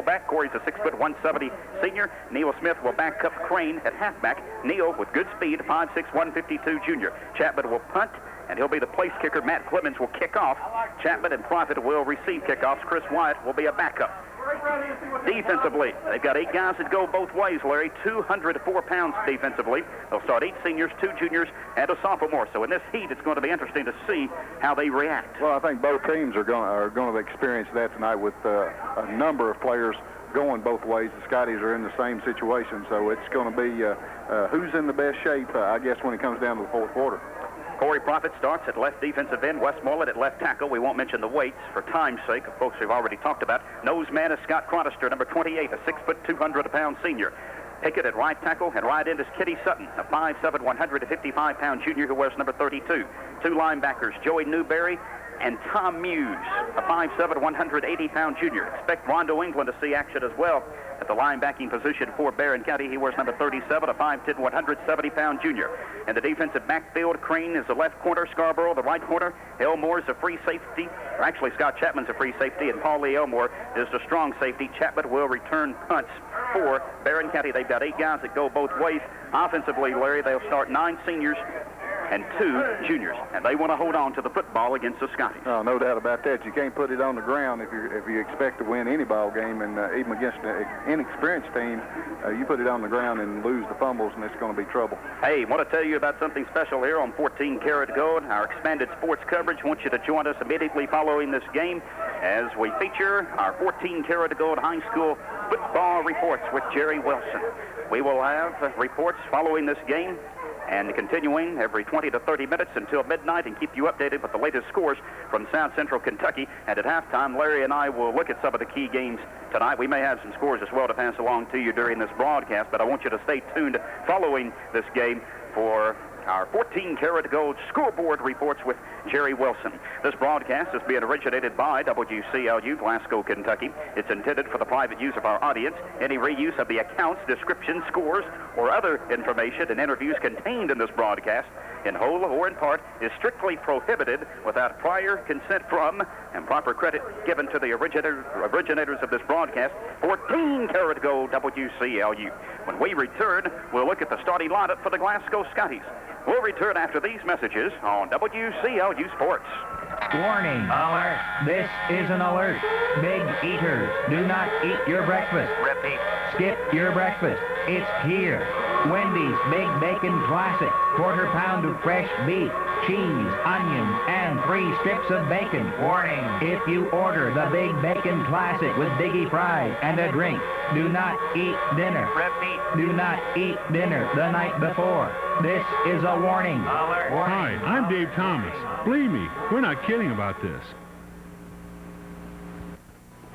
fullback. Corey's a 6'170" senior. Neil Smith will back up Crane at halfback. Neil with good speed, 5'6", 152 junior. Chapman will punt, and he'll be the place kicker. Matt Clemens will kick off. Chapman and Profit will receive kickoffs. Chris Wyatt will be a backup. Defensively, they've got 8 guys that go both ways, Larry. 204 pounds defensively. They'll start 8 seniors, 2 juniors, and a sophomore. So in this heat, it's going to be interesting to see how they react. Well, I think both teams are going to experience that tonight with a number of players going both ways. The Scotties are in the same situation, so it's going to be who's in the best shape, I guess, when it comes down to the fourth quarter. Corey Profit starts at left defensive end. Westmoreland at left tackle. We won't mention the weights for time's sake, of folks we've already talked about. Nose man is Scott Chronister, number 28, a 6', 200-pound senior. Pickett at right tackle, and right end is Kitty Sutton, a 5'7", 155-pound junior who wears number 32. 2 linebackers, Joey Newberry and Tom Muse, a 5'7", 180-pound junior. Expect Rondo England to see action as well at the linebacking position for Barron County. He wears number 37, a 5'10", 170-pound junior. In the defensive backfield, Crane is the left corner, Scarborough the right corner, Elmore's a free safety, or actually Scott Chapman's a free safety, and Paul Lee Elmore is the strong safety. Chapman will return punts for Barron County. They've got 8 guys that go both ways. Offensively, Larry, they'll start 9 seniors and 2 juniors, and they want to hold on to the football against the Scotties. Oh, no doubt about that. You can't put it on the ground if you expect to win any ball game, and even against an inexperienced team, you put it on the ground and lose the fumbles, and it's going to be trouble. Hey, want to tell you about something special here on 14 Karat Gold, our expanded sports coverage. Want you to join us immediately following this game as we feature our 14 Karat Gold high school football reports with Jerry Wilson. We will have reports following this game and continuing every 20 to 30 minutes until midnight, and keep you updated with the latest scores from South Central Kentucky. And at halftime, Larry and I will look at some of the key games tonight. We may have some scores as well to pass along to you during this broadcast, but I want you to stay tuned following this game for our 14 Karat Gold scoreboard reports with Jerry Wilson. This broadcast is being originated by WCLU, Glasgow, Kentucky. It's intended for the private use of our audience. Any reuse of the accounts, descriptions, scores, or other information and interviews contained in this broadcast, in whole or in part, is strictly prohibited without prior consent from and proper credit given to the originators of this broadcast. 14 Karat Gold WCLU. When we return, we'll look at the starting lineup for the Glasgow Scotties. We'll return after these messages on WCLU Sports. Warning, alert. This is an alert. Big eaters, do not eat your breakfast. Repeat. Skip your breakfast. It's here. Wendy's Big Bacon Classic. Quarter pound of fresh beef, cheese, onion, and 3 strips of bacon. Warning, if you order the Big Bacon Classic with Biggie fries and a drink, do not eat dinner. Repeat. Do not eat dinner the night before. This is a warning. Alert. Hi, I'm Dave Thomas. Believe me, we're not kidding about this.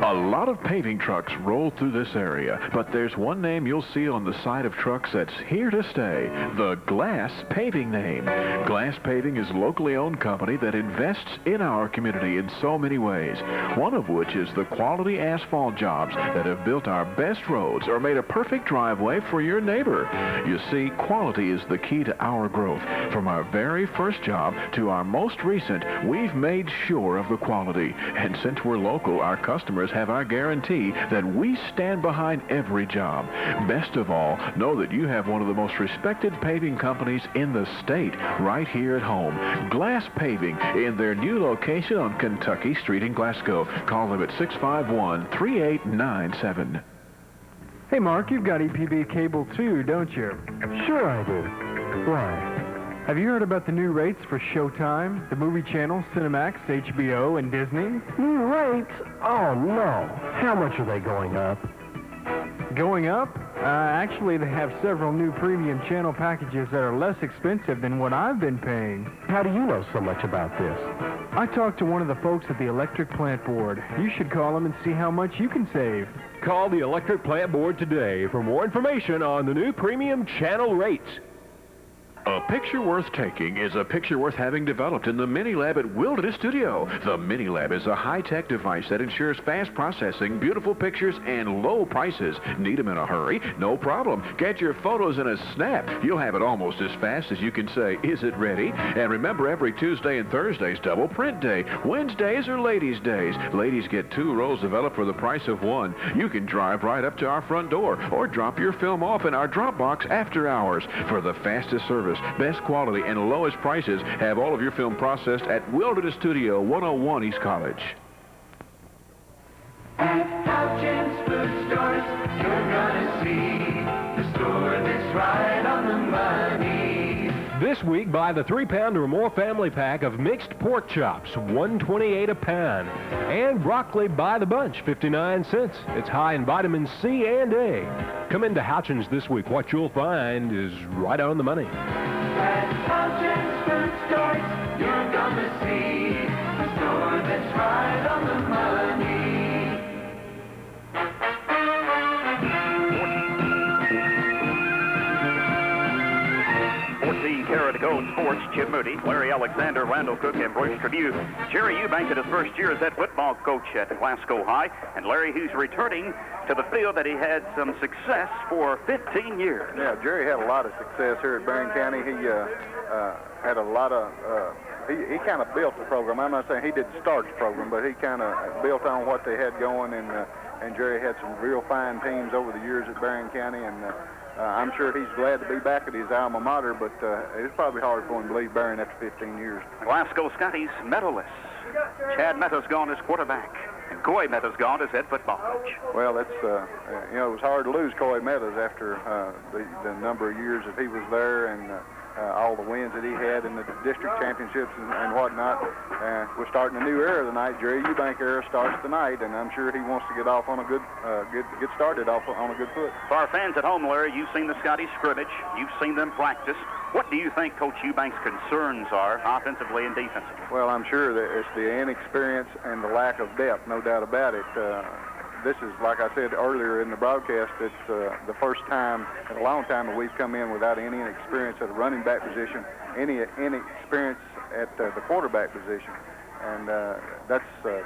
A lot of paving trucks roll through this area, but there's one name you'll see on the side of trucks that's here to stay, the Glass Paving name. Glass Paving is a locally owned company that invests in our community in so many ways, one of which is the quality asphalt jobs that have built our best roads or made a perfect driveway for your neighbor. You see, quality is the key to our growth. From our very first job to our most recent, we've made sure of the quality. And since we're local, our customers have our guarantee that we stand behind every job. Best of all, know that you have one of the most respected paving companies in the state right here at home. Glass Paving in their new location on Kentucky Street in Glasgow. Call them at 651-3897. Hey, Mark, you've got EPB cable too, don't you? Sure I do. Why? Have you heard about the new rates for Showtime, the movie channel, Cinemax, HBO, and Disney? New rates? Oh, no. How much are they going up? Going up? Actually, they have several new premium channel packages that are less expensive than what I've been paying. How do you know so much about this? I talked to one of the folks at the Electric Plant Board. You should call them and see how much you can save. Call the Electric Plant Board today for more information on the new premium channel rates. A picture worth taking is a picture worth having developed in the Mini Lab at Wilderness Studio. The Mini Lab is a high-tech device that ensures fast processing, beautiful pictures, and low prices. Need them in a hurry? No problem. Get your photos in a snap. You'll have it almost as fast as you can say, "Is it ready?" And remember, every Tuesday and Thursday's double print day. Wednesdays are ladies' days. Ladies get 2 rolls developed for the price of 1. You can drive right up to our front door or drop your film off in our drop box after hours. For the fastest service, best quality, and lowest prices, have all of your film processed at Wilderness Studio, 101 East College. At Houchins Food Stores, you're gonna see the store that's right on the money. This week, buy the 3-pound or more family pack of mixed pork chops, $1.28 a pound. And broccoli by the bunch, 59 cents. It's high in vitamin C and A. Come into Houchins this week. What you'll find is right on the money. At Houchins Food Stores, you're gonna see the store that's right on the money. 14 Karat to go in sports. Jim Moody, Larry Alexander, Randall Cook, and Bruce Tribune. Jerry Eubank at his first year as head football coach at Glasgow High. And Larry, who's returning to the field that he had some success for 15 years. Yeah, Jerry had a lot of success here at Barron County. He had a lot of... He kind of built the program. I'm not saying he didn't start the program, but he kind of built on what they had going, and Jerry had some real fine teams over the years at Barron County, and I'm sure he's glad to be back at his alma mater, but it's probably hard for him to leave Barron after 15 years. Glasgow Scotty's medalist. Chad Meta's gone as quarterback, and Coy Meta's gone as head football coach. Well, that's, it was hard to lose Coy Meadows after the number of years that he was there, and all the wins that he had in the district championships and whatnot. We're starting a new era tonight. Jerry Eubank era starts tonight, and I'm sure he wants to get off on a get started off on a good foot. For our fans at home, Larry, you've seen the Scotties scrimmage. You've seen them practice. What do you think Coach Eubank's concerns are offensively and defensively? Well, I'm sure that it's the inexperience and the lack of depth, no doubt about it. This is, like I said earlier in the broadcast, it's the first time in a long time that we've come in without any experience at the running back position, any experience at the quarterback position. And that's a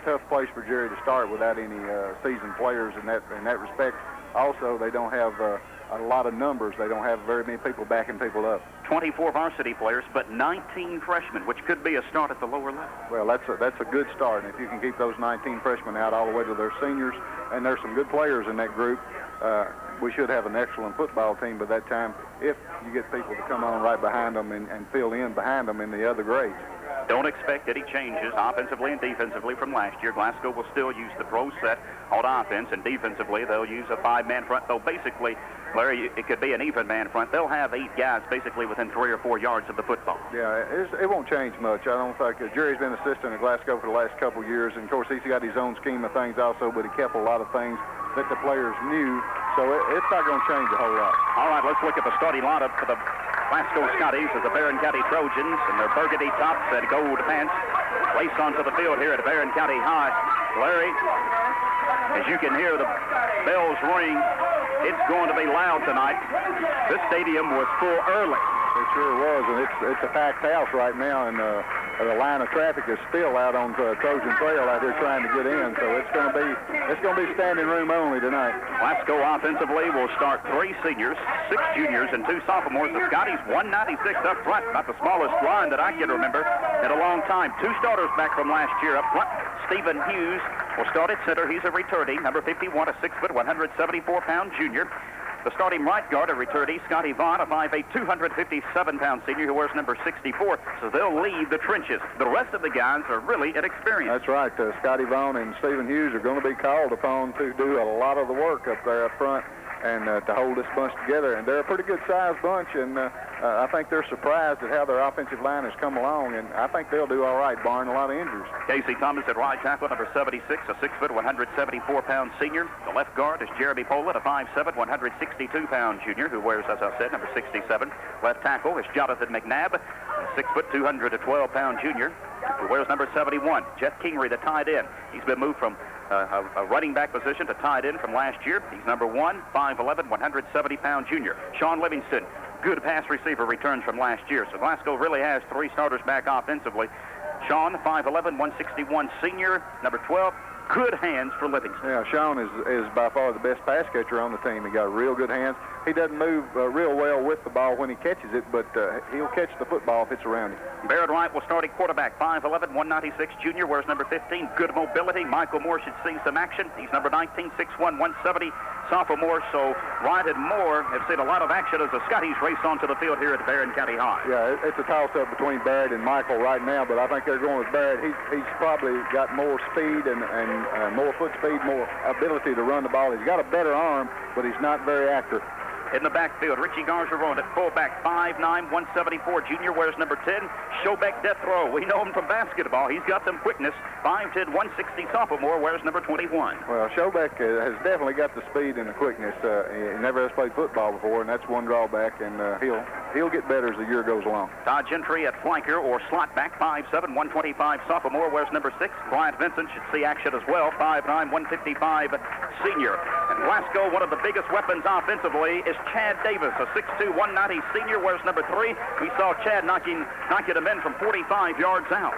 tough place for Jerry to start without any seasoned players in that respect. Also, they don't have a lot of numbers. They don't have very many people backing people up. 24 varsity players, but 19 freshmen, which could be a start at the lower level. Well, that's a good start. And if you can keep those 19 freshmen out all the way to their seniors, and there's some good players in that group, we should have an excellent football team by that time if you get people to come on right behind them and fill in behind them in the other grades. Don't expect any changes offensively and defensively from last year. Glasgow will still use the pro set on offense, and defensively they'll use a 5-man front. Though basically, Larry, it could be an even man front. They'll have 8 guys basically within 3 or 4 yards of the football. Yeah, it won't change much. I don't think Jerry's been assistant at Glasgow for the last couple of years, and of course he's got his own scheme of things also, but he kept a lot of things that the players knew, so it's not going to change a whole lot. All right, let's look at the starting lineup for the Glasgow Scotties as the Barron County Trojans and their burgundy tops and gold pants race onto the field here at Barron County High. Larry, as you can hear the bells ring, it's going to be loud tonight. This stadium was full early. It sure was, and it's a packed house right now, and the line of traffic is still out on Trojan Trail out here trying to get in, so it's going to be standing room only tonight. Glasgow offensively will start 3 seniors, 6 juniors, and 2 sophomores. The Scotties 196 up front, about the smallest line that I can remember in a long time. 2 starters back from last year up front. Stephen Hughes will start at center. He's a returning, number 51, a 6', 174-pound junior. The starting right guard, a returnee, Scotty Vaughn, a 5'8", 257-pound senior who wears number 64. So they'll lead the trenches. The rest of the guys are really inexperienced. That's right. Scotty Vaughn and Stephen Hughes are going to be called upon to do a lot of the work up there up front and to hold this bunch together. And they're a pretty good-sized bunch, and I think they're surprised at how their offensive line has come along, and I think they'll do all right, barring a lot of injuries. Casey Thomas at right tackle, number 76, a 6', 174-pound senior. The left guard is Jeremy Poland, a 5'7", 162-pound junior who wears, as I said, number 67. Left tackle is Jonathan McNabb, a 6', 212-pound junior who wears number 71. Jeff Kingery, the tight end. He's been moved from a running back position to tight end from last year. He's number 1, 5'11", 170-pound junior. Sean Livingston, good pass receiver returns from last year. So Glasgow really has 3 starters back offensively. Sean, 5'11", 161 senior, number 12. Good hands for Livingston. Yeah, Sean is by far the best pass catcher on the team. He got real good hands. He doesn't move real well with the ball when he catches it, but he'll catch the football if it's around him. Barrett Wright will start at quarterback, 5'11", 196 junior, wears number 15. Good mobility. Michael Moore should see some action. He's number 19, 6'1", 170 sophomore. So Wright and Moore have seen a lot of action as the Scotties race onto the field here at Barron County High. Yeah, it's a toss-up between Barrett and Michael right now, but I think they're going with Barrett. He's probably got more speed and more foot speed, more ability to run the ball. He's got a better arm, but he's not very accurate. In the backfield, Richie Gargeron at fullback, 5'9", 174 junior, wears number 10. Shobeck death row. We know him from basketball. He's got some quickness. 5'10", 160 sophomore, wears number 21. Well, Shobeck has definitely got the speed and the quickness. He never has played football before, and that's one drawback, and he'll get better as the year goes along. Todd Gentry at flanker or slot back, 5'7", 125 sophomore, wears number 6. Bryant Vincent should see action as well, 5'9", 155 senior. And Glasgow, one of the biggest weapons offensively is Chad Davis, a 6'2", 190 senior, wears number 3. We saw Chad knocking him in from 45 yards out.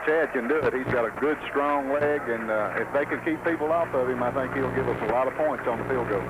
Chad can do it. He's got a good, strong leg, and if they can keep people off of him, I think he'll give us a lot of points on the field goal.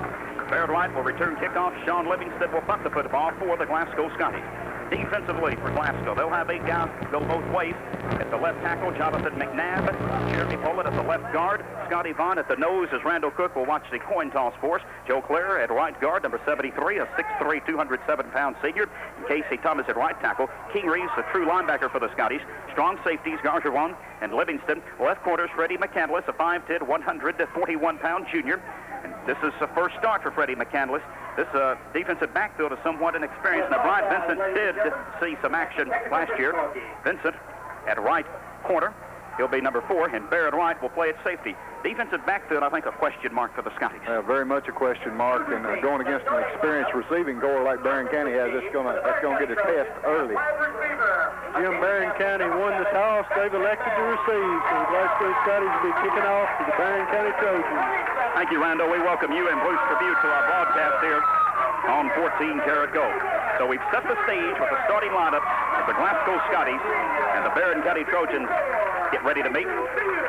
Barrett Wright will return kickoff. Sean Livingston will punt the football for the Glasgow Scotties. Defensively for Glasgow, they'll have 8 guys go both ways. At the left tackle, Jonathan McNabb. Jeremy Pollard at the left guard. Scotty Vaughn at the nose as Randall Cook will watch the coin toss for us. Joe Clare at right guard, number 73, a 6'3", 207-pound senior. And Casey Thomas at right tackle. King Reeves, a true linebacker for the Scotties. Strong safeties, Gargeron and Livingston. Left corners, Freddie McCandless, a 5'10", 141-pound junior. And this is the first start for Freddie McCandless. This defensive backfield is somewhat inexperienced. Now, Bryant Vincent did see some action last year. Vincent at right corner. He'll be number 4, and Barrett Wright will play at safety. Defensive backfield, I think, a question mark for the Scotties. Very much a question mark, and going against an experienced receiving corps like Barron County has, that's going to get a test early. Jim, Barron County won the toss. They've elected to receive, so the Glasgow Scotties will be kicking off to the Barron County Trojans. Thank you, Randall. We welcome you and Bruce Tribute to our broadcast here on 14 Karat Gold. So we've set the stage with the starting lineup of the Glasgow Scotties and the Barron County Trojans get ready to meet.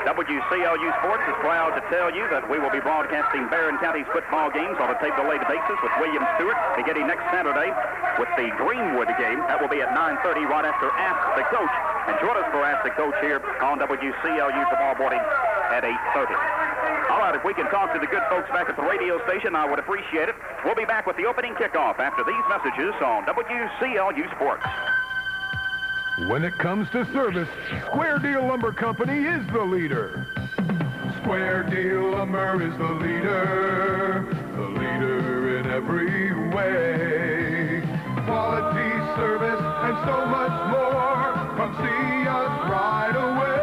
WCLU Sports is proud to tell you that we will be broadcasting Barron County's football games on a tape-delayed basis with William Stewart beginning next Saturday with the Greenwood game. That will be at 9:30 right after Ask the Coach. And join us for Ask the Coach here on WCLU tomorrow morning at 8:30. All right, if we can talk to the good folks back at the radio station, I would appreciate it. We'll be back with the opening kickoff after these messages on WCLU Sports. When it comes to service, Square Deal Lumber Company is the leader. Square Deal Lumber is the leader in every way. Quality, service, and so much more. Come see us right away.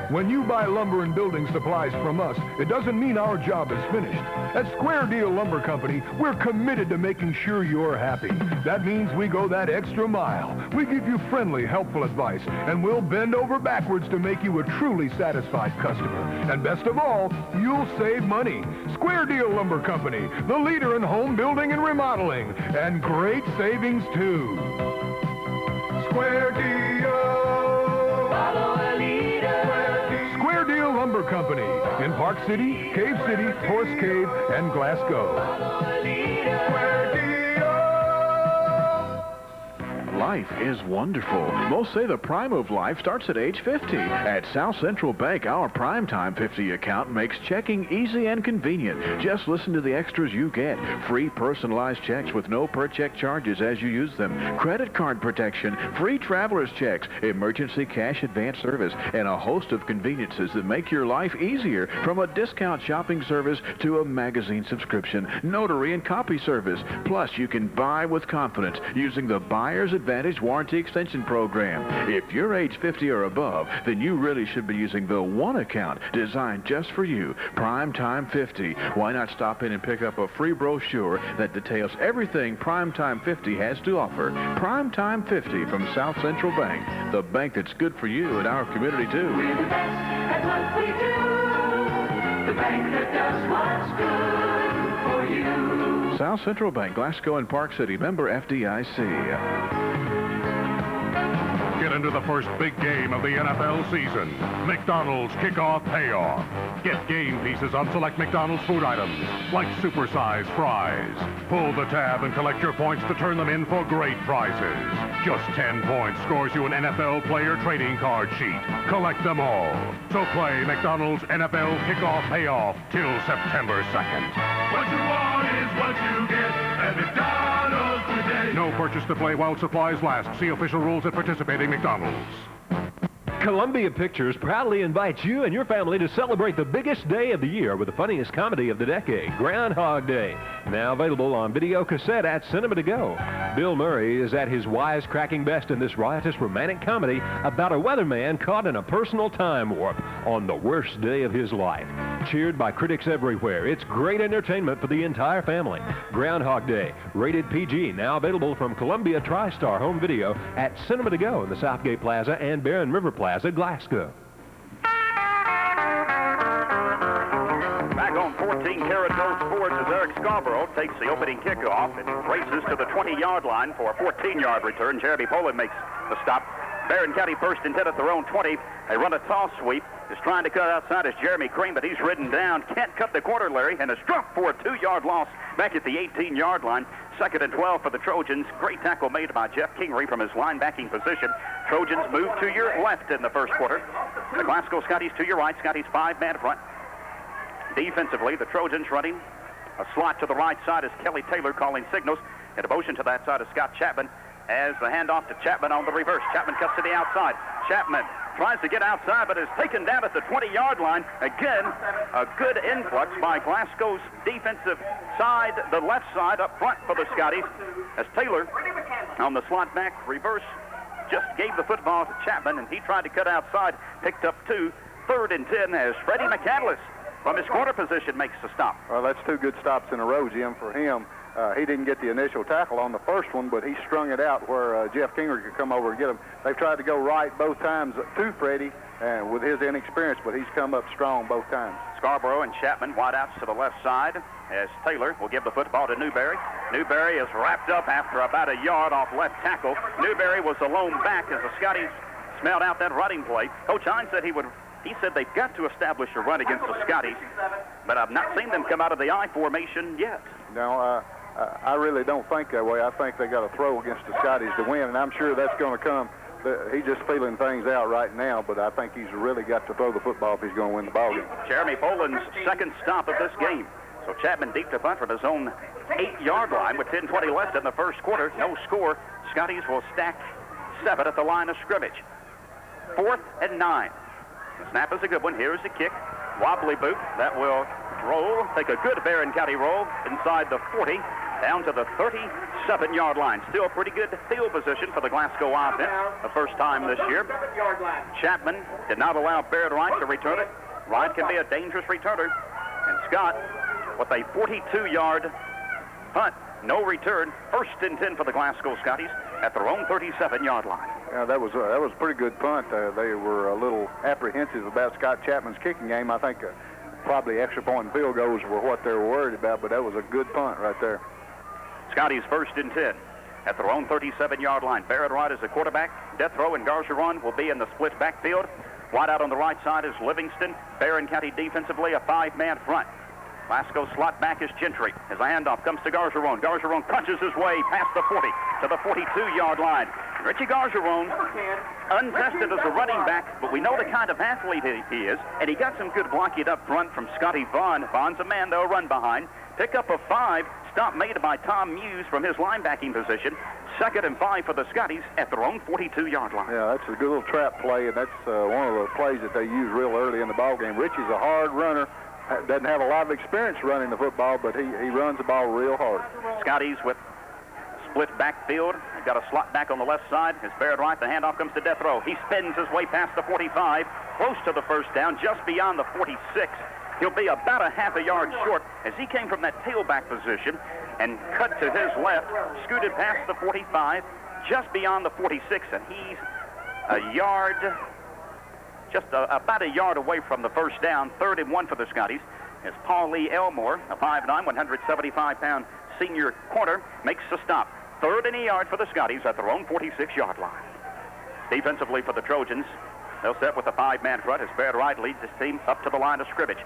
When you buy lumber and building supplies from us, it doesn't mean our job is finished. At Square Deal Lumber Company, we're committed to making sure you're happy. That means we go that extra mile. We give you friendly, helpful advice, and we'll bend over backwards to make you a truly satisfied customer. And best of all, you'll save money. Square Deal Lumber Company, the leader in home building and remodeling, and great savings too. Square Deal. Follow a leader. Square Deal Lumber Company in Park City, Cave City, Horse Cave, and Glasgow. Square Deal. Life is wonderful. Most say the prime of life starts at age 50. At South Central Bank, our Primetime 50 account makes checking easy and convenient. Just listen to the extras you get. Free personalized checks with no per-check charges as you use them. Credit card protection, free traveler's checks, emergency cash advance service, and a host of conveniences that make your life easier, from a discount shopping service to a magazine subscription, notary and copy service. Plus, you can buy with confidence using the Buyer's Advantage Warranty Extension Program. If you're age 50 or above, then you really should be using the one account designed just for you, Primetime 50. Why not stop in and pick up a free brochure that details everything Primetime 50 has to offer? Primetime 50 from South Central Bank, the bank that's good for you and our community too. We're the best at what we do, the bank that does what's good. for you. South Central Bank, Glasgow and Park City, member FDIC. Get into the first big game of the NFL season. McDonald's Kickoff Payoff. Get game pieces on select McDonald's food items, like supersized fries. Pull the tab and collect your points to turn them in for great prizes. Just 10 points scores you an NFL player trading card sheet. Collect them all. So play McDonald's NFL Kickoff Payoff till September 2nd. What you want is what you get at McDonald's today. No purchase to play while supplies last. See official rules at participating McDonald's. Columbia Pictures proudly invites you and your family to celebrate the biggest day of the year with the funniest comedy of the decade, Groundhog Day. Now available on video cassette at Cinema to Go. Bill Murray is at his wisecracking best in this riotous romantic comedy about a weatherman caught in a personal time warp on the worst day of his life. Cheered by critics everywhere, it's great entertainment for the entire family. Groundhog Day, rated PG, now available from Columbia TriStar Home Video at Cinema to Go in the Southgate Plaza and Barron River Plaza, Glasgow. Back on 14-karat gold sports as Eric Scarborough takes the opening kickoff and races to the 20-yard line for a 14-yard return. Jeremy Poland makes the stop. Barron County first and 10 at their own 20. They run a toss sweep. Is trying to cut outside is Jeremy Cream, but he's ridden down. Can't cut the quarter, Larry, and is dropped for a 2-yard loss back at the 18-yard line. 2nd and 12 for the Trojans. Great tackle made by Jeff Kingery from his linebacking position. Trojans move to your left in the first quarter. The Glasgow Scotties to your right. Scotties 5-man front. Defensively, the Trojans running a slot to the right side as Kelly Taylor calling signals. In a motion to that side is Scott Chapman as the handoff to Chapman on the reverse. Chapman cuts to the outside. Chapman tries to get outside, but is taken down at the 20-yard line. Again, a good influx by Glasgow's defensive side, the left side up front for the Scotties, as Taylor on the slot back reverse just gave the football to Chapman, and he tried to cut outside, picked up 2. 3rd and 10 as Freddie McCandless from his corner position makes the stop. Well, that's 2 good stops in a row, Jim, for him. He didn't get the initial tackle on the first one, but he strung it out where Jeff Kingery could come over and get him. They've tried to go right both times to Freddie with his inexperience, but he's come up strong both times. Scarborough and Chapman wideouts to the left side as Taylor will give the football to Newberry. Newberry is wrapped up after about a yard off left tackle. Newberry was alone back as the Scotties smelled out that running play. Coach Hines said he said they've got to establish a run against the Scotties, but I've not seen them come out of the I formation yet. No, I really don't think that way. I think they got to throw against the Scotties to win, and I'm sure that's going to come. He's just feeling things out right now, but I think he's really got to throw the football if he's going to win the ballgame. Jeremy Poland's second stop of this game. So Chapman deep to punt from his own 8-yard line with 10:20 left in the first quarter. No score. Scotties will stack 7 at the line of scrimmage. 4th and 9. The snap is a good one. Here's the kick. Wobbly boot. That will roll. Take a good Barron County roll inside the 40 down to the 37-yard line. Still pretty good field position for the Glasgow offense. The first time this year. Chapman did not allow Barrett Wright to return it. Wright can be a dangerous returner. And Scott with a 42-yard punt. No return. 1st and 10 for the Glasgow Scotties at their own 37-yard line. Yeah, that was a pretty good punt. They were a little apprehensive about Scott Chapman's kicking game. I think probably extra point and field goals were what they were worried about, but that was a good punt right there. Scotties 1st and 10 at their own 37-yard line. Barrett Wright is the quarterback. Death Row and Gargeron will be in the split backfield. Wide out on the right side is Livingston. Barron County defensively a 5-man front. Glasgow slot back is Gentry. As the handoff comes to Gargeron. Gargeron punches his way past the 40 to the 42-yard line. Richie Gargeron, untested as a running back, but we know the kind of athlete he is, and he got some good blocking up front from Scotty Vaughn. Vaughn's a man they'll run behind. Pick up a 5, stop made by Tom Muse from his linebacking position. 2nd and 5 for the Scotties at their own 42-yard line. Yeah, that's a good little trap play, and that's one of the plays that they use real early in the ballgame. Richie's a hard runner. Doesn't have a lot of experience running the football, but he runs the ball real hard. Scotties with split backfield. They've got a slot back on the left side. As Barrett Wright, the handoff comes to Death Row. He spins his way past the 45, close to the first down, just beyond the 46. He'll be about a half a yard short as he came from that tailback position and cut to his left, scooted past the 45, just beyond the 46, and he's a yard, just about a yard away from the first down. 3rd and 1 for the Scotties as Paul Lee Elmore, a 5'9", 175-pound senior corner, makes the stop. 3rd and a yard for the Scotties at their own 46-yard line. Defensively for the Trojans, they'll set with a 5-man front as Baird Wright leads his team up to the line of scrimmage.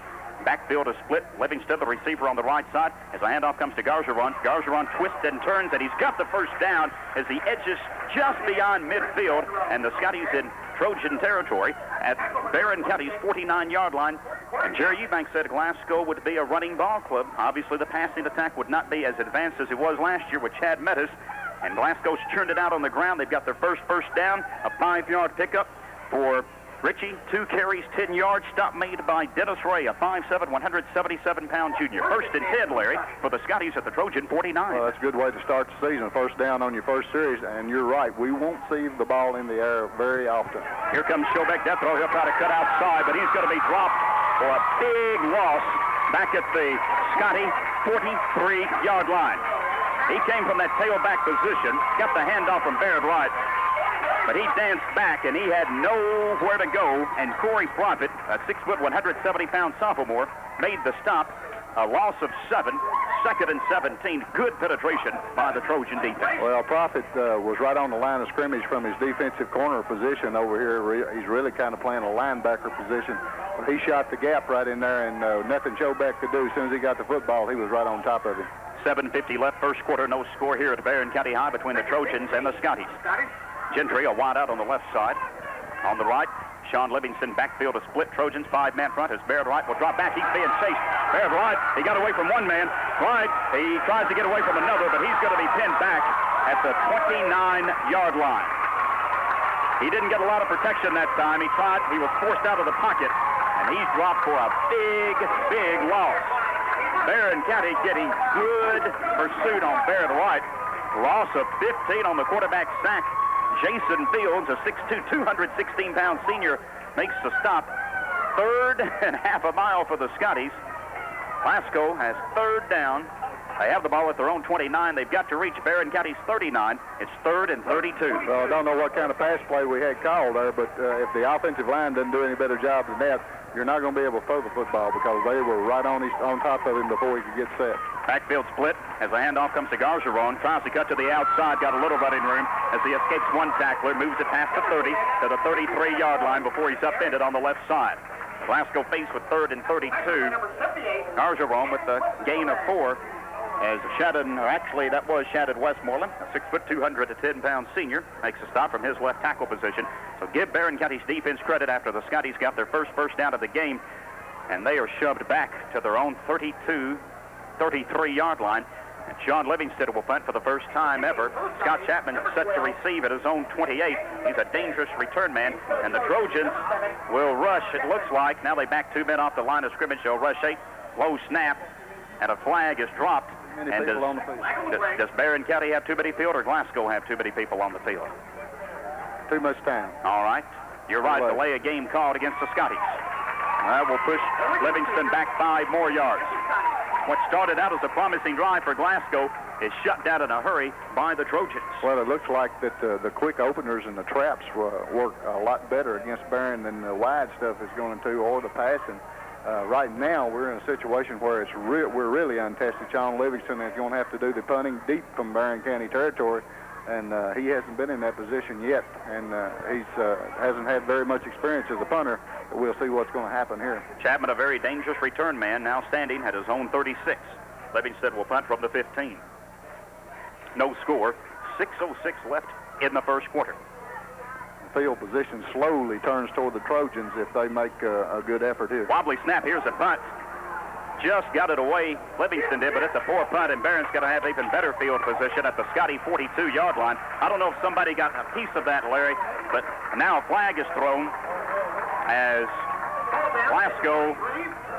Backfield is split. Livingston, the receiver, on the right side. As the handoff comes to Gargeron, Gargeron twists and turns, and he's got the first down as he edges just beyond midfield, and the Scotties in Trojan territory at Barron County's 49-yard line. And Jerry Eubank said Glasgow would be a running ball club. Obviously, the passing attack would not be as advanced as it was last year with Chad Metis, and Glasgow's churned it out on the ground. They've got their first down, a 5-yard pickup for Richie. 2 carries, 10 yards. Stop made by Dennis Ray, a 5'7", 177-pound junior. 1st and 10, Larry, for the Scotties at the Trojan 49. Well, that's a good way to start the season. First down on your first series, and you're right. We won't see the ball in the air very often. Here comes Schobeck. Death row. He'll try to cut outside, but he's going to be dropped for a big loss back at the Scotty 43-yard line. He came from that tailback position, got the handoff from Baird Wright, but he danced back, and he had nowhere to go, and Corey Profit, a 6', 170-pound sophomore, made the stop. A loss of 7, 2nd and 17. Good penetration by the Trojan defense. Well, Profit was right on the line of scrimmage from his defensive corner position over here. He's really kind of playing a linebacker position. He shot the gap right in there, and nothing Schobeck could do. As soon as he got the football, he was right on top of him. 7:50 left, first quarter, no score here at Barron County High between the Trojans and the Scotties. Gentry, a wide out on the left side. On the right, Sean Livingston, backfield, a split Trojans, 5-man front as Baird Wright will drop back. He's being chased. Baird Wright, he got away from one man. Wright, he tries to get away from another, but he's going to be pinned back at the 29-yard line. He didn't get a lot of protection that time. He was forced out of the pocket, and he's dropped for a big loss. Barron County getting good pursuit on Baird Wright. Loss of 15 on the quarterback sack. Jason Fields, a 6'2", 216-pound senior, makes the stop. 3rd and half a mile for the Scotties. Glasgow has 3rd down. They have the ball at their own 29. They've got to reach Barron County's 39. It's 3rd and 32. Well, I don't know what kind of pass play we had called there, but if the offensive line doesn't do any better job than that, you're not going to be able to throw the football because they were right on top of him before he could get set. Backfield split as the handoff comes to Gargeron. Tries to cut to the outside, got a little running room as he escapes one tackler, moves it past the 30 to the 33-yard line before he's upended on the left side. Glasgow faced with 3rd and 32. Gargeron with the gain of 4 as that was Shannon Westmoreland, a 6', 210-pound senior, makes a stop from his left tackle position. So give Barron County's defense credit after the Scotties got their first down of the game, and they are shoved back to their own 32, 33-yard line. And Sean Livingston will punt for the first time ever. Scott Chapman set to receive at his own 28. He's a dangerous return man, and the Trojans will rush, it looks like. Now they back 2 men off the line of scrimmage. They'll rush 8. Low snap, and a flag is dropped. And does Barron County have too many field, or Glasgow have too many people on the field? Too much time. All right. You're right. Delay a game called against the Scotties. That will push Livingston back 5 more yards. What started out as a promising drive for Glasgow is shut down in a hurry by the Trojans. Well, it looks like that the quick openers and the traps work a lot better against Barron than the wide stuff is going to, or the passing. Right now, we're in a situation where we're really untested. Sean Livingston is going to have to do the punting deep from Barron County territory, and he hasn't been in that position yet, and he hasn't had very much experience as a punter. But we'll see what's going to happen here. Chapman, a very dangerous return man, now standing at his own 36. Livingston will punt from the 15. No score. 6:06 left in the first quarter. Field position slowly turns toward the Trojans if they make a good effort here. Wobbly snap. Here's a punt. Just got it away. Livingston did, but it's a poor punt, and Barron's going to have even better field position at the Scotty 42-yard line. I don't know if somebody got a piece of that, Larry, but now a flag is thrown as Glasgow,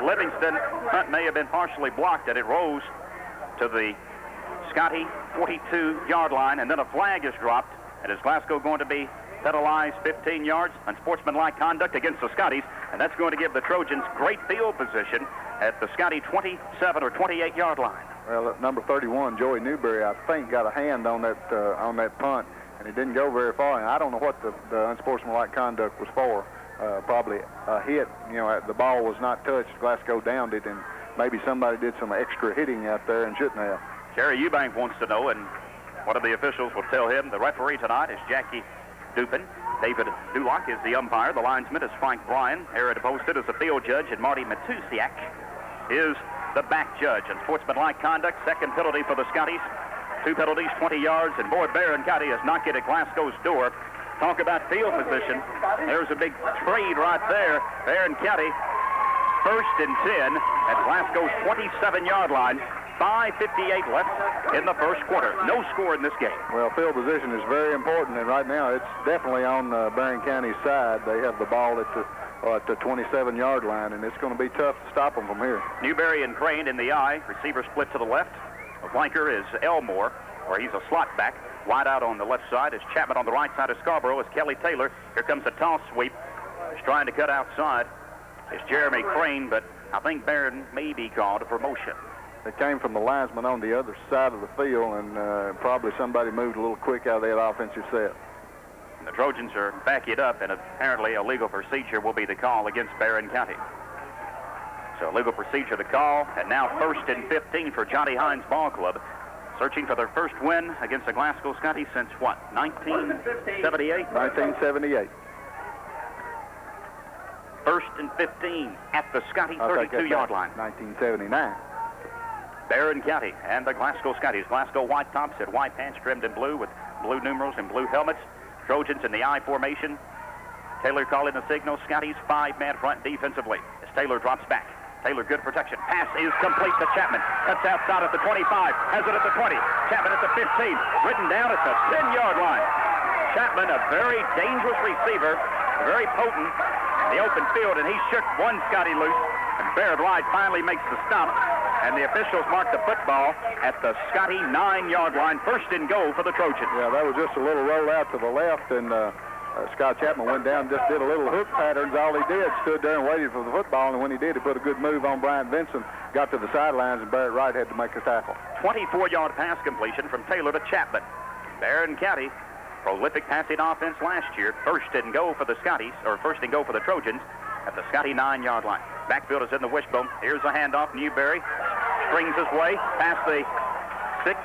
Livingston punt may have been partially blocked, and it rose to the Scotty 42-yard line, and then a flag is dropped, and is Glasgow going to be penalized 15 yards unsportsmanlike conduct against the Scotties, and that's going to give the Trojans great field position at the Scotty 27 or 28-yard line. Well, number 31, Joey Newberry, I think, got a hand on that punt, and it didn't go very far. And I don't know what the unsportsmanlike conduct was for. Probably a hit. The ball was not touched. Glasgow downed it, and maybe somebody did some extra hitting out there and shouldn't have. Jerry Eubank wants to know, and one of the officials will tell him. The referee tonight is Jackie Dupin. David Dulock is the umpire. The linesman is Frank Bryan. Herod Posted is the field judge, and Marty Matusiak is the back judge. And sportsmanlike conduct, second penalty for the Scotties. 2 penalties, 20 yards, and boy, Barron County has knocked it at Glasgow's door. Talk about field position. There's a big trade right there. Barron County, 1st and 10 at Glasgow's 27-yard line. 5:58 left in the first quarter. No score in this game. Well, field position is very important, and right now it's definitely on Barron County's side. They have the ball at the 27-yard line, and it's going to be tough to stop them from here. Newberry and Crane in the eye. Receiver split to the left. The flanker is Elmore, where he's a slot back. Wide out on the left side is Chapman. On the right side of Scarborough is Kelly Taylor. Here comes the toss sweep. He's trying to cut outside. It's Jeremy Crane, but I think Barron may be called for motion. It came from the linesman on the other side of the field, and probably somebody moved a little quick out of that offensive set. And the Trojans are back it up, and apparently a legal procedure will be the call against Barron County. So legal procedure the call, and now 1st and 15 for Johnny Hines Ball Club. Searching for their first win against the Glasgow Scotties since what, 1978? 1978. 1st and 15 at the Scotty 32-yard line. 1979. Barron County and the Glasgow Scotties. Glasgow white tops and white pants trimmed in blue with blue numerals and blue helmets. Trojans in the I formation. Taylor calling the signal. Scotties 5-man front defensively as Taylor drops back. Taylor, good protection. Pass is complete to Chapman. Cuts outside at the 25. Has it at the 20. Chapman at the 15. Ridden down at the 10-yard line. Chapman, a very dangerous receiver, very potent in the open field, and he shook one Scotty loose. And Barrett Wright finally makes the stop. And the officials mark the football at the Scotty 9-yard line. 1st and goal for the Trojans. Yeah, that was just a little roll out to the left, and Scott Chapman went down, just did a little hook patterns. All he did, stood there and waited for the football, and when he did, he put a good move on Brian Vincent, got to the sidelines, and Barrett Wright had to make a tackle. 24-yard pass completion from Taylor to Chapman. Barron County, prolific passing offense last year. 1st and goal for the Scotties, or 1st and goal for the Trojans at the Scotty 9-yard line. Backfield is in the wishbone. Here's a handoff. Newberry strings his way past the 6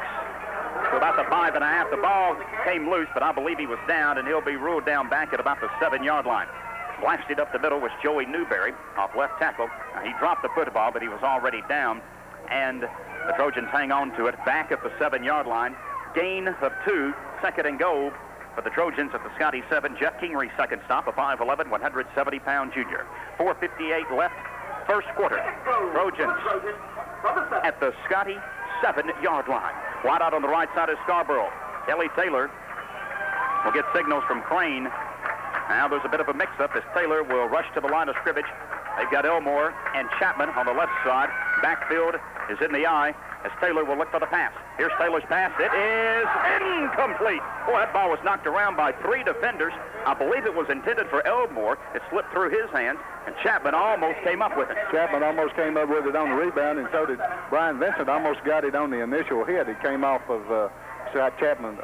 to about the 5.5. The ball came loose, but I believe he was down, and he'll be ruled down back at about the 7-yard line. Blasted up the middle was Joey Newberry off left tackle. Now, he dropped the football, but he was already down, and the Trojans hang on to it back at the 7-yard line. Gain of 2, 2nd and goal for the Trojans at the Scotty 7. Jeff Kingery's second stop, a 5'11", 170-pound junior. 4:58 left, first quarter. Trojans at the Scotty 7-yard line. Wide out on the right side of Scarborough. Kelly Taylor will get signals from Crane. Now there's a bit of a mix-up as Taylor will rush to the line of scrimmage. They've got Elmore and Chapman on the left side. Backfield is in the eye as Taylor will look for the pass. Here's Taylor's pass. It is incomplete. Boy, that ball was knocked around by 3 defenders. I believe it was intended for Elmore. It slipped through his hands, and Chapman almost came up with it. Chapman almost came up with it on the rebound, and so did Brian Vincent. Almost got it on the initial hit. It came off of Scott Chapman.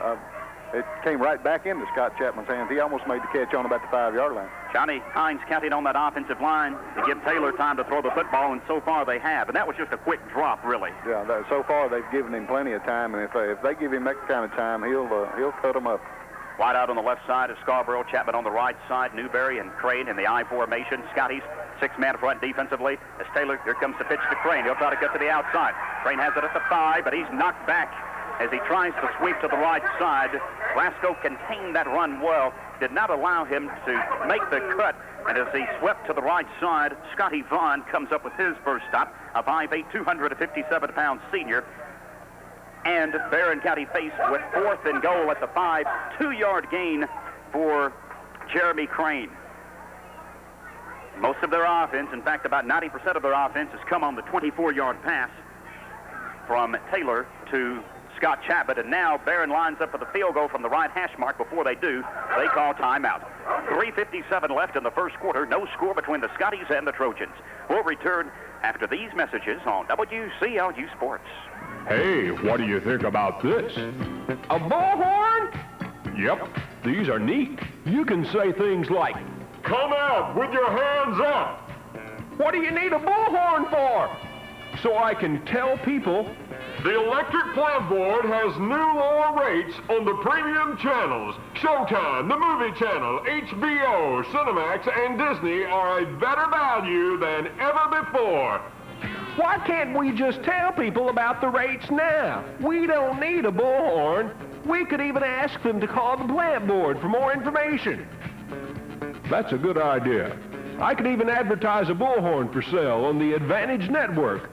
It came right back into Scott Chapman's hands. He almost made the catch on about the 5-yard line. Johnny Hines counting on that offensive line to give Taylor time to throw the football, and so far they have. And that was just a quick drop, really. Yeah, so far they've given him plenty of time, and if they give him that kind of time, he'll cut them up. Wide out on the left side is Scarborough. Chapman on the right side. Newberry and Crane in the I formation. Scotty's 6-man front defensively. As Taylor, here comes the pitch to Crane. He'll try to get to the outside. Crane has it at the 5, but he's knocked back as he tries to sweep to the right side. Glasgow contained that run well, did not allow him to make the cut, and as he swept to the right side, Scotty Vaughn comes up with his first stop, a 5'8", 257-pound senior, and Barron County faced with 4th and goal at the 5, 2-yard gain for Jeremy Crane. Most of their offense, in fact about 90% of their offense, has come on the 24-yard pass from Taylor to Scott Chapman, and now Barron lines up for the field goal from the right hash mark. Before they do, they call timeout. 3:57 left in the first quarter. No score between the Scotties and the Trojans. We'll return after these messages on WCLU Sports. Hey, what do you think about this? A bullhorn? Yep, these are neat. You can say things like, "Come out with your hands up." What do you need a bullhorn for? so I can tell people. The electric plant board has new lower rates on the premium channels. Showtime, the movie channel, HBO, Cinemax, and Disney are a better value than ever before. Why can't we just tell people about the rates now? We don't need a bullhorn. We could even ask them to call the plant board for more information. That's a good idea. I could even advertise a bullhorn for sale on the Advantage Network.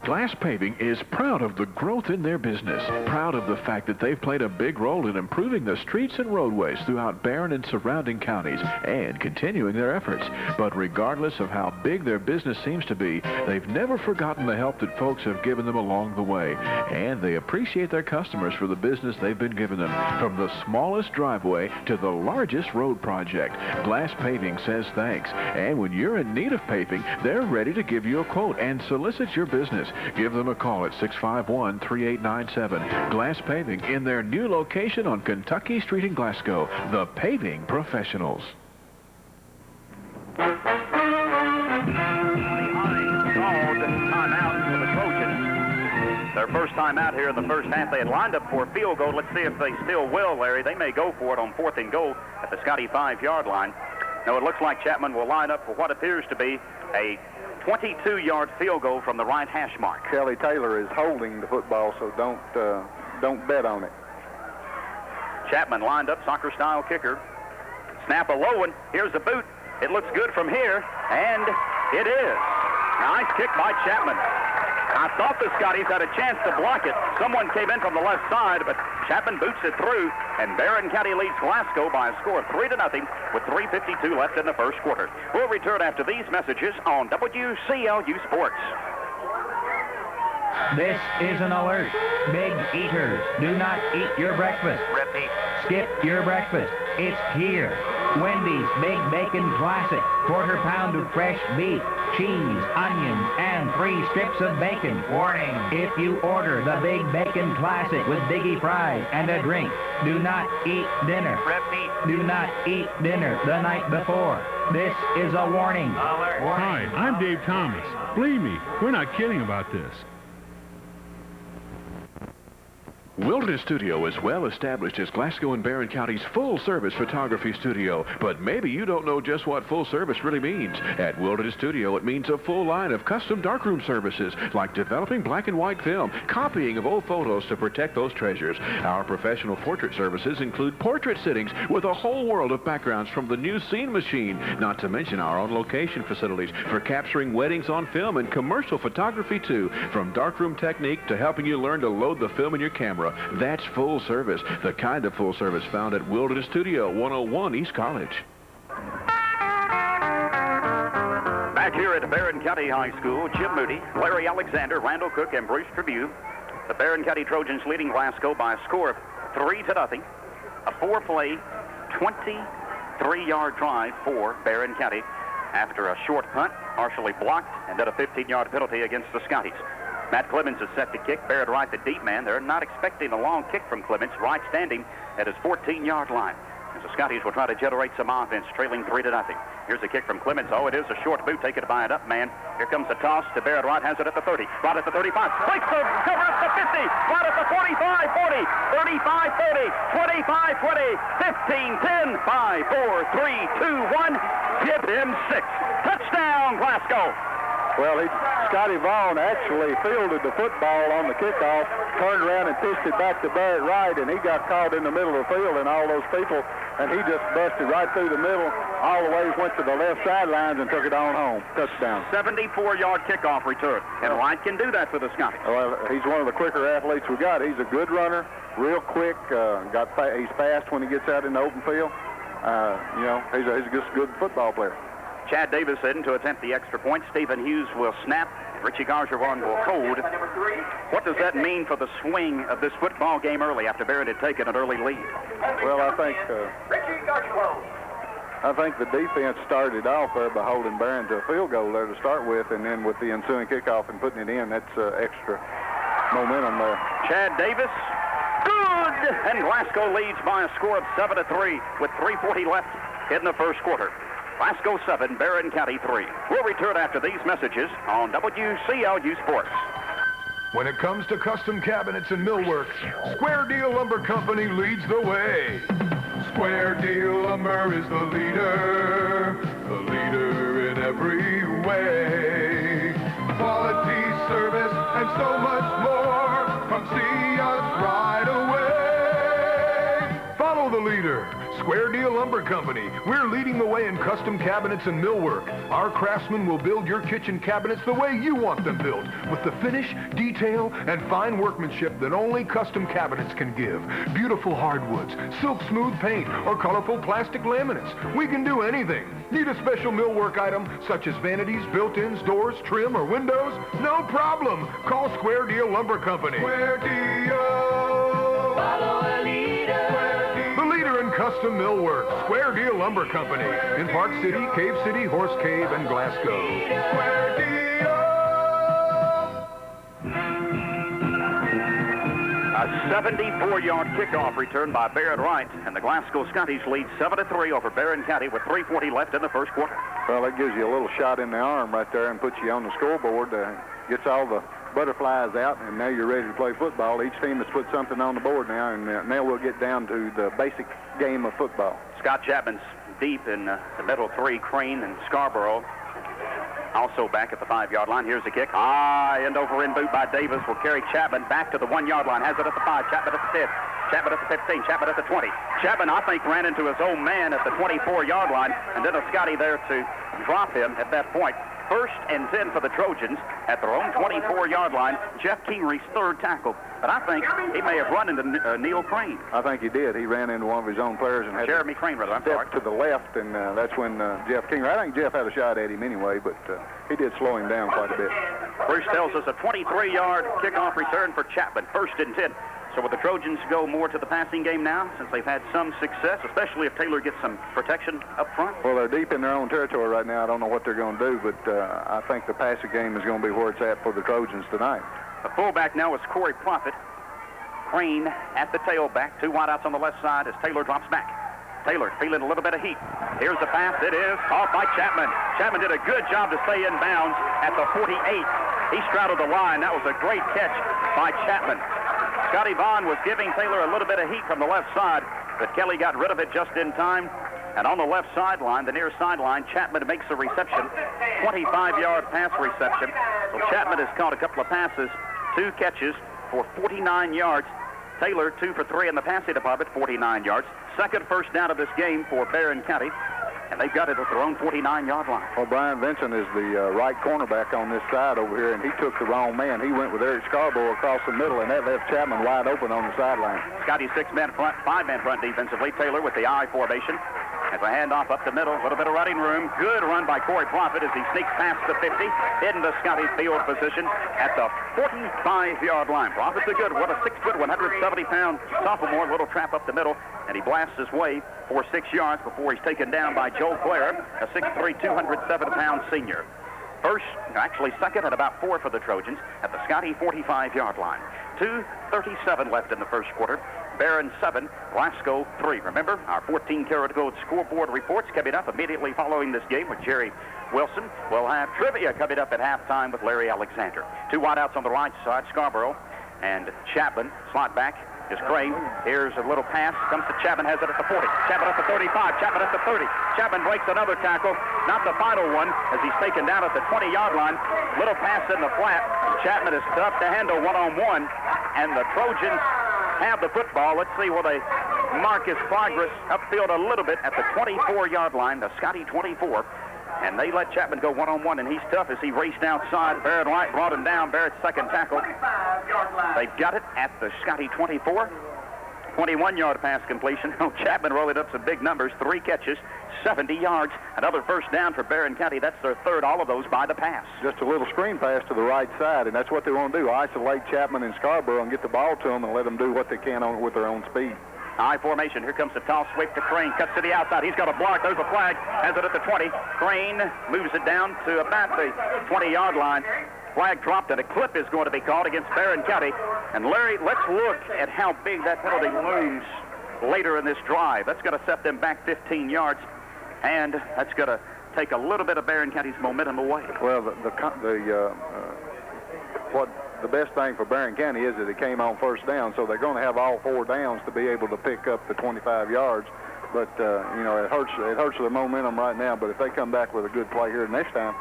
Glass Paving is proud of the growth in their business, proud of the fact that they've played a big role in improving the streets and roadways throughout Barron and surrounding counties and continuing their efforts. But regardless of how big their business seems to be, they've never forgotten the help that folks have given them along the way. And they appreciate their customers for the business they've been giving them, from the smallest driveway to the largest road project. Glass Paving says thanks. And when you're in need of paving, they're ready to give you a quote and solicit your business. Give them a call at 651-3897. Glass Paving in their new location on Kentucky Street in Glasgow. The Paving Professionals. Timeout for the Trojans. Their first time out here in the first half. They had lined up for a field goal. Let's see if they still will, Larry. They may go for it on 4th and goal at the Scotty 5-yard line. No, it looks like Chapman will line up for what appears to be a 22-yard field goal from the right hash mark. Kelly Taylor is holding the football, so don't bet on it. Chapman lined up, soccer-style kicker. Snap a low one. Here's the boot. It looks good from here, and it is. Nice kick by Chapman. I thought the Scotties had a chance to block it. Someone came in from the left side, but Chapman boots it through, and Barron County leads Glasgow by a score of 3-0 with 3:52 left in the first quarter. We'll return after these messages on WCLU Sports. This is an alert. Big eaters, do not eat your breakfast. Repeat. Skip your breakfast. It's here. Wendy's Big Bacon Classic. Quarter pound of fresh beef, cheese, onions, and 3 strips of bacon. Warning, if you order the Big Bacon Classic with Biggie fries and a drink, do not eat dinner. Repeat. Do not eat dinner the night before. This is a warning. Alert. Hi, I'm Dave Thomas. Believe me, we're not kidding about this. Wilderness Studio is well established as Glasgow and Barron County's full-service photography studio, but maybe you don't know just what full service really means. At Wilderness Studio, it means a full line of custom darkroom services, like developing black and white film, copying of old photos to protect those treasures. Our professional portrait services include portrait sittings with a whole world of backgrounds from the new Scene Machine, not to mention our own location facilities for capturing weddings on film and commercial photography too, from darkroom technique to helping you learn to load the film in your camera. That's full service, the kind of full service found at Wilderness Studio, 101 East College. Back here at Barron County High School, Jim Moody, Larry Alexander, Randall Cook, and Bruce Tribune. The Barron County Trojans leading Glasgow by a score of 3-0. A 4-play, 23-yard drive for Barron County after a short punt, partially blocked, and then a 15-yard penalty against the Scotties. Matt Clemens is set to kick. Barrett right, the deep man. They're not expecting a long kick from Clemens. Right standing at his 14-yard line. As the Scotties will try to generate some offense, trailing 3-0. Here's a kick from Clemens. Oh, it is a short boot taken by an up man. Here comes the toss to Barrett Wright. Has it at the 30. Right at the 35. Breaks the cover at the 50. Right at the 45, 40, 35, 30, 25, 20, 15, 10, 5, 4, 3, 2, 1. Give him 6. Touchdown, Glasgow. Well, Scotty Vaughn actually fielded the football on the kickoff, turned around and pitched it back to Barrett Wright, and he got caught in the middle of the field and all those people, and he just busted right through the middle, all the way went to the left sidelines and took it on home. Touchdown. 74-yard kickoff return, and Wright can do that for the Scotties. Well, he's one of the quicker athletes we got. He's a good runner, real quick, he's fast when he gets out in the open field. He's just a good football player. Chad Davis in to attempt the extra point. Stephen Hughes will snap. Richie Gargeron will hold. What does that mean for the swing of this football game early after Barrett had taken an early lead? Well, I think the defense started off there by holding Barron to a field goal there to start with, and then with the ensuing kickoff and putting it in, that's extra momentum there. Chad Davis, good! And Glasgow leads by a score of 7-3 with 3:40 left in the first quarter. Glasgow 7, Barron County 3. We'll return after these messages on WCLU Sports. When it comes to custom cabinets and millwork, Square Deal Lumber Company leads the way. Square Deal Lumber is the leader in every way. Quality, service, and so much more. Come see us right away. Follow the leader. Square Deal Lumber Company. We're leading the way in custom cabinets and millwork. Our craftsmen will build your kitchen cabinets the way you want them built, with the finish, detail, and fine workmanship that only custom cabinets can give. Beautiful hardwoods, silk smooth paint, or colorful plastic laminates. We can do anything. Need a special millwork item, such as vanities, built-ins, doors, trim, or windows? No problem. Call Square Deal Lumber Company. Square Deal. Follow a leader. Custom millwork, Square Deal Lumber Company in Park City, Cave City, Horse Cave, and Glasgow. Square Deal! A 74-yard kickoff return by Barrett Wright, and the Glasgow Scotties lead 7-3 over Barron County with 3:40 left in the first quarter. Well, that gives you a little shot in the arm right there and puts you on the scoreboard. Gets all the butterflies out, and now you're ready to play football. Each team has put something on the board now, and now we'll get down to the basic game of football. Scott Chapman's deep in the middle three. Crane and Scarborough also back at the 5-yard line. Here's the kick. End over in boot by Davis will carry Chapman back to the 1-yard line. Has it at the 5. Chapman at the 10. Chapman at the 15. Chapman at the 20. Chapman, I think, ran into his own man at the 24-yard line, and then a Scotty there to drop him at that point. 1st and 10 for the Trojans at their own 24-yard line. Jeff Kingery's 3rd tackle. But I think he may have run into Neil Crane. I think he did. He ran into one of his own players and had Jeremy Crane, rather. I'm sorry. To the left, and that's when Jeff Kingery. I think Jeff had a shot at him anyway, but he did slow him down quite a bit. Bruce tells us a 23-yard kickoff return for Chapman. 1st and 10. So will the Trojans go more to the passing game now, since they've had some success, especially if Taylor gets some protection up front? Well, they're deep in their own territory right now. I don't know what they're going to do, but I think the passing game is going to be where it's at for the Trojans tonight. The fullback now is Corey Profit. Crane at the tailback. 2 wideouts on the left side as Taylor drops back. Taylor feeling a little bit of heat. Here's the pass. It is off by Chapman. Chapman did a good job to stay in bounds at the 48. He straddled the line. That was a great catch by Chapman. Scotty Vaughn was giving Taylor a little bit of heat from the left side, but Kelly got rid of it just in time. And on the left sideline, the near sideline, Chapman makes a reception, 25-yard pass reception. So Chapman has caught a couple of passes, 2 catches for 49 yards. Taylor 2 for 3 in the passing department, 49 yards. 2nd first down of this game for Barron County. And they've got it at their own 49-yard line. Well, Brian Vincent is the right cornerback on this side over here, and he took the wrong man. He went with Eric Scarborough across the middle, and that left Chapman wide open on the sideline. Scotty 6-man front, 5-man front defensively. Taylor with the I formation. As a handoff up the middle, a little bit of running room. Good run by Corey Profit as he sneaks past the 50 into Scotty's field position at the 45-yard line. Profit's a good one, a 6-foot, 170-pound sophomore. Little trap up the middle, and he blasts his way for 6 yards before he's taken down by Joe Clare, a 6'3", 207-pound senior. 2nd and about 4 for the Trojans at the Scotty 45-yard line. 2:37 left in the first quarter. Barron 7, Glasgow 3. Remember, our 14-karat gold scoreboard reports coming up immediately following this game with Jerry Wilson. We'll have trivia coming up at halftime with Larry Alexander. 2 wideouts on the right side, Scarborough and Chapman. Slot back is Crane. Here's a little pass. Comes to Chapman, has it at the 40. Chapman at the 35. Chapman at the 30. Chapman breaks another tackle. Not the final one as he's taken down at the 20-yard line. Little pass in the flat. Chapman is tough to handle one-on-one. And the Trojans have the football. Let's see where they mark his progress upfield a little bit at the 24-yard line, the Scotty 24. And they let Chapman go one-on-one, and he's tough as he raced outside. Barrett Wright brought him down. Barrett's 2nd tackle. They've got it at the Scotty 24. 21-yard pass completion. Oh, Chapman rolling up some big numbers. 3 catches, 70 yards. Another first down for Barron County. That's their 3rd, all of those by the pass. Just a little screen pass to the right side, and that's what they want to do. Isolate Chapman and Scarborough and get the ball to them and let them do what they can on it with their own speed. I formation. Here comes the toss sweep to Crane. Cuts to the outside. He's got a block. There's a flag. Has it at the 20. Crane moves it down to about the 20-yard line. Flag dropped, and a clip is going to be called against Barron County. And Larry, let's look at how big that penalty looms later in this drive. That's going to set them back 15 yards, and that's going to take a little bit of Barron County's momentum away. Well, the best thing for Barron County is that it came on first down, so they're going to have all 4 downs to be able to pick up the 25 yards. But, you know, it hurts their momentum right now, but if they come back with a good play here next time,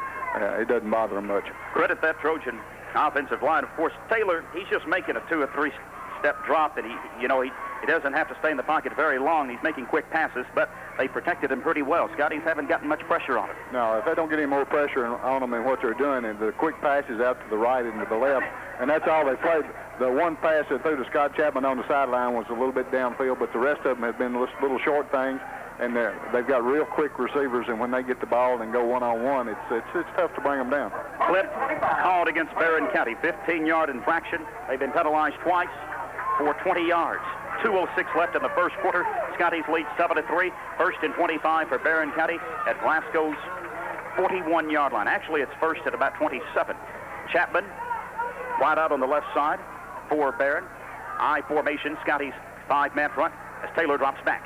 it doesn't bother them much. Credit that Trojan offensive line. Of course, Taylor, he's just making a 2 or 3 step drop, and he doesn't have to stay in the pocket very long. He's making quick passes, but they protected him pretty well. Scotties haven't gotten much pressure on him. No, if they don't get any more pressure on them in what they're doing, and the quick passes out to the right and to the left, and that's all they played. The one pass that threw to Scott Chapman on the sideline was a little bit downfield, but the rest of them have been little short things, and they've got real quick receivers, and when they get the ball and go one-on-one, it's tough to bring them down. Flip called against Barron County, 15-yard infraction. They've been penalized twice for 20 yards. 2:06 left in the first quarter. Scotties lead 7-3. First and 25 for Barron County at Glasgow's 41-yard line. Actually, it's first at about 27. Chapman wide out on the left side for Barron. I formation, Scotties 5-man front as Taylor drops back.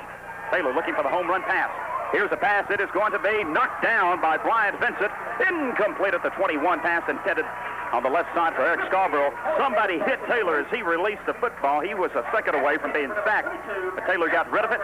Taylor looking for the home run pass. Here's a pass. It is going to be knocked down by Bryant Vincent. Incomplete at the 21. Pass intended on the left side for Eric Scarborough. Somebody hit Taylor as he released the football. He was a second away from being sacked, but Taylor got rid of it.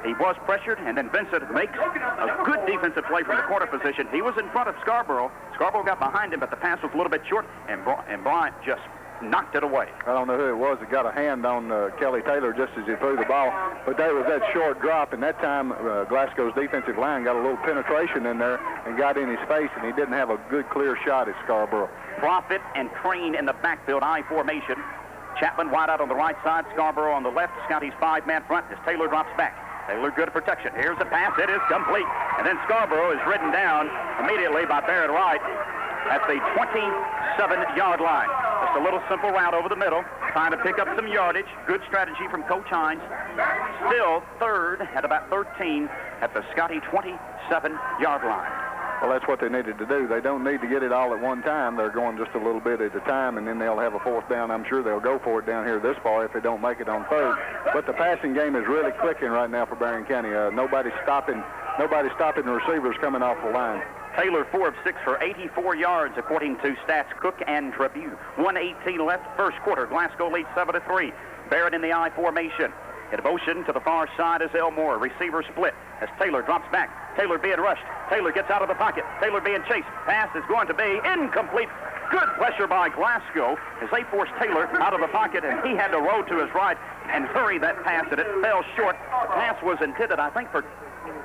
He was pressured, and then Vincent makes a good defensive play from the corner position. He was in front of Scarborough. Scarborough got behind him, but the pass was a little bit short, and Bryant just knocked it away. I don't know who it was that got a hand on Kelly Taylor just as he threw the ball, but there was that short drop, and that time Glasgow's defensive line got a little penetration in there and got in his face, and he didn't have a good clear shot at Scarborough. Profit and Crane in the backfield, I formation. Chapman wide out on the right side, Scarborough on the left. Scotty's 5-man front as Taylor drops back. Taylor good protection. Here's a pass. It is complete. And then Scarborough is ridden down immediately by Barrett Wright at the 27-yard line. Just a little simple route over the middle, trying to pick up some yardage. Good strategy from Coach Hines. Still third at about 13 at the Scotty 27-yard line. Well, that's what they needed to do. They don't need to get it all at one time. They're going just a little bit at a time, and then they'll have a 4th down. I'm sure they'll go for it down here this far if they don't make it on 3rd. But the passing game is really clicking right now for Barron County. Nobody's stopping the receivers coming off the line. Taylor 4 of 6 for 84 yards, according to Stats Cook and Tribune. 1:18 left, first quarter. Glasgow leads 7-3. Barrett in the I formation. In motion to the far side is Elmore. Receiver split as Taylor drops back. Taylor being rushed. Taylor gets out of the pocket. Taylor being chased. Pass is going to be incomplete. Good pressure by Glasgow as they forced Taylor out of the pocket, and he had to roll to his right and hurry that pass, and it fell short. The pass was intended, I think, for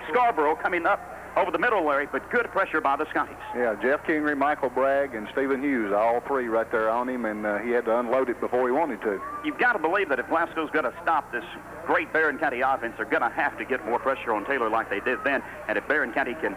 Scarborough coming up over the middle, Larry, but good pressure by the Scotties. Yeah, Jeff Kingery, Michael Bragg, and Stephen Hughes, all 3 right there on him, and he had to unload it before he wanted to. You've got to believe that if Glasgow's going to stop this great Barron County offense, they're going to have to get more pressure on Taylor like they did then, and if Barron County can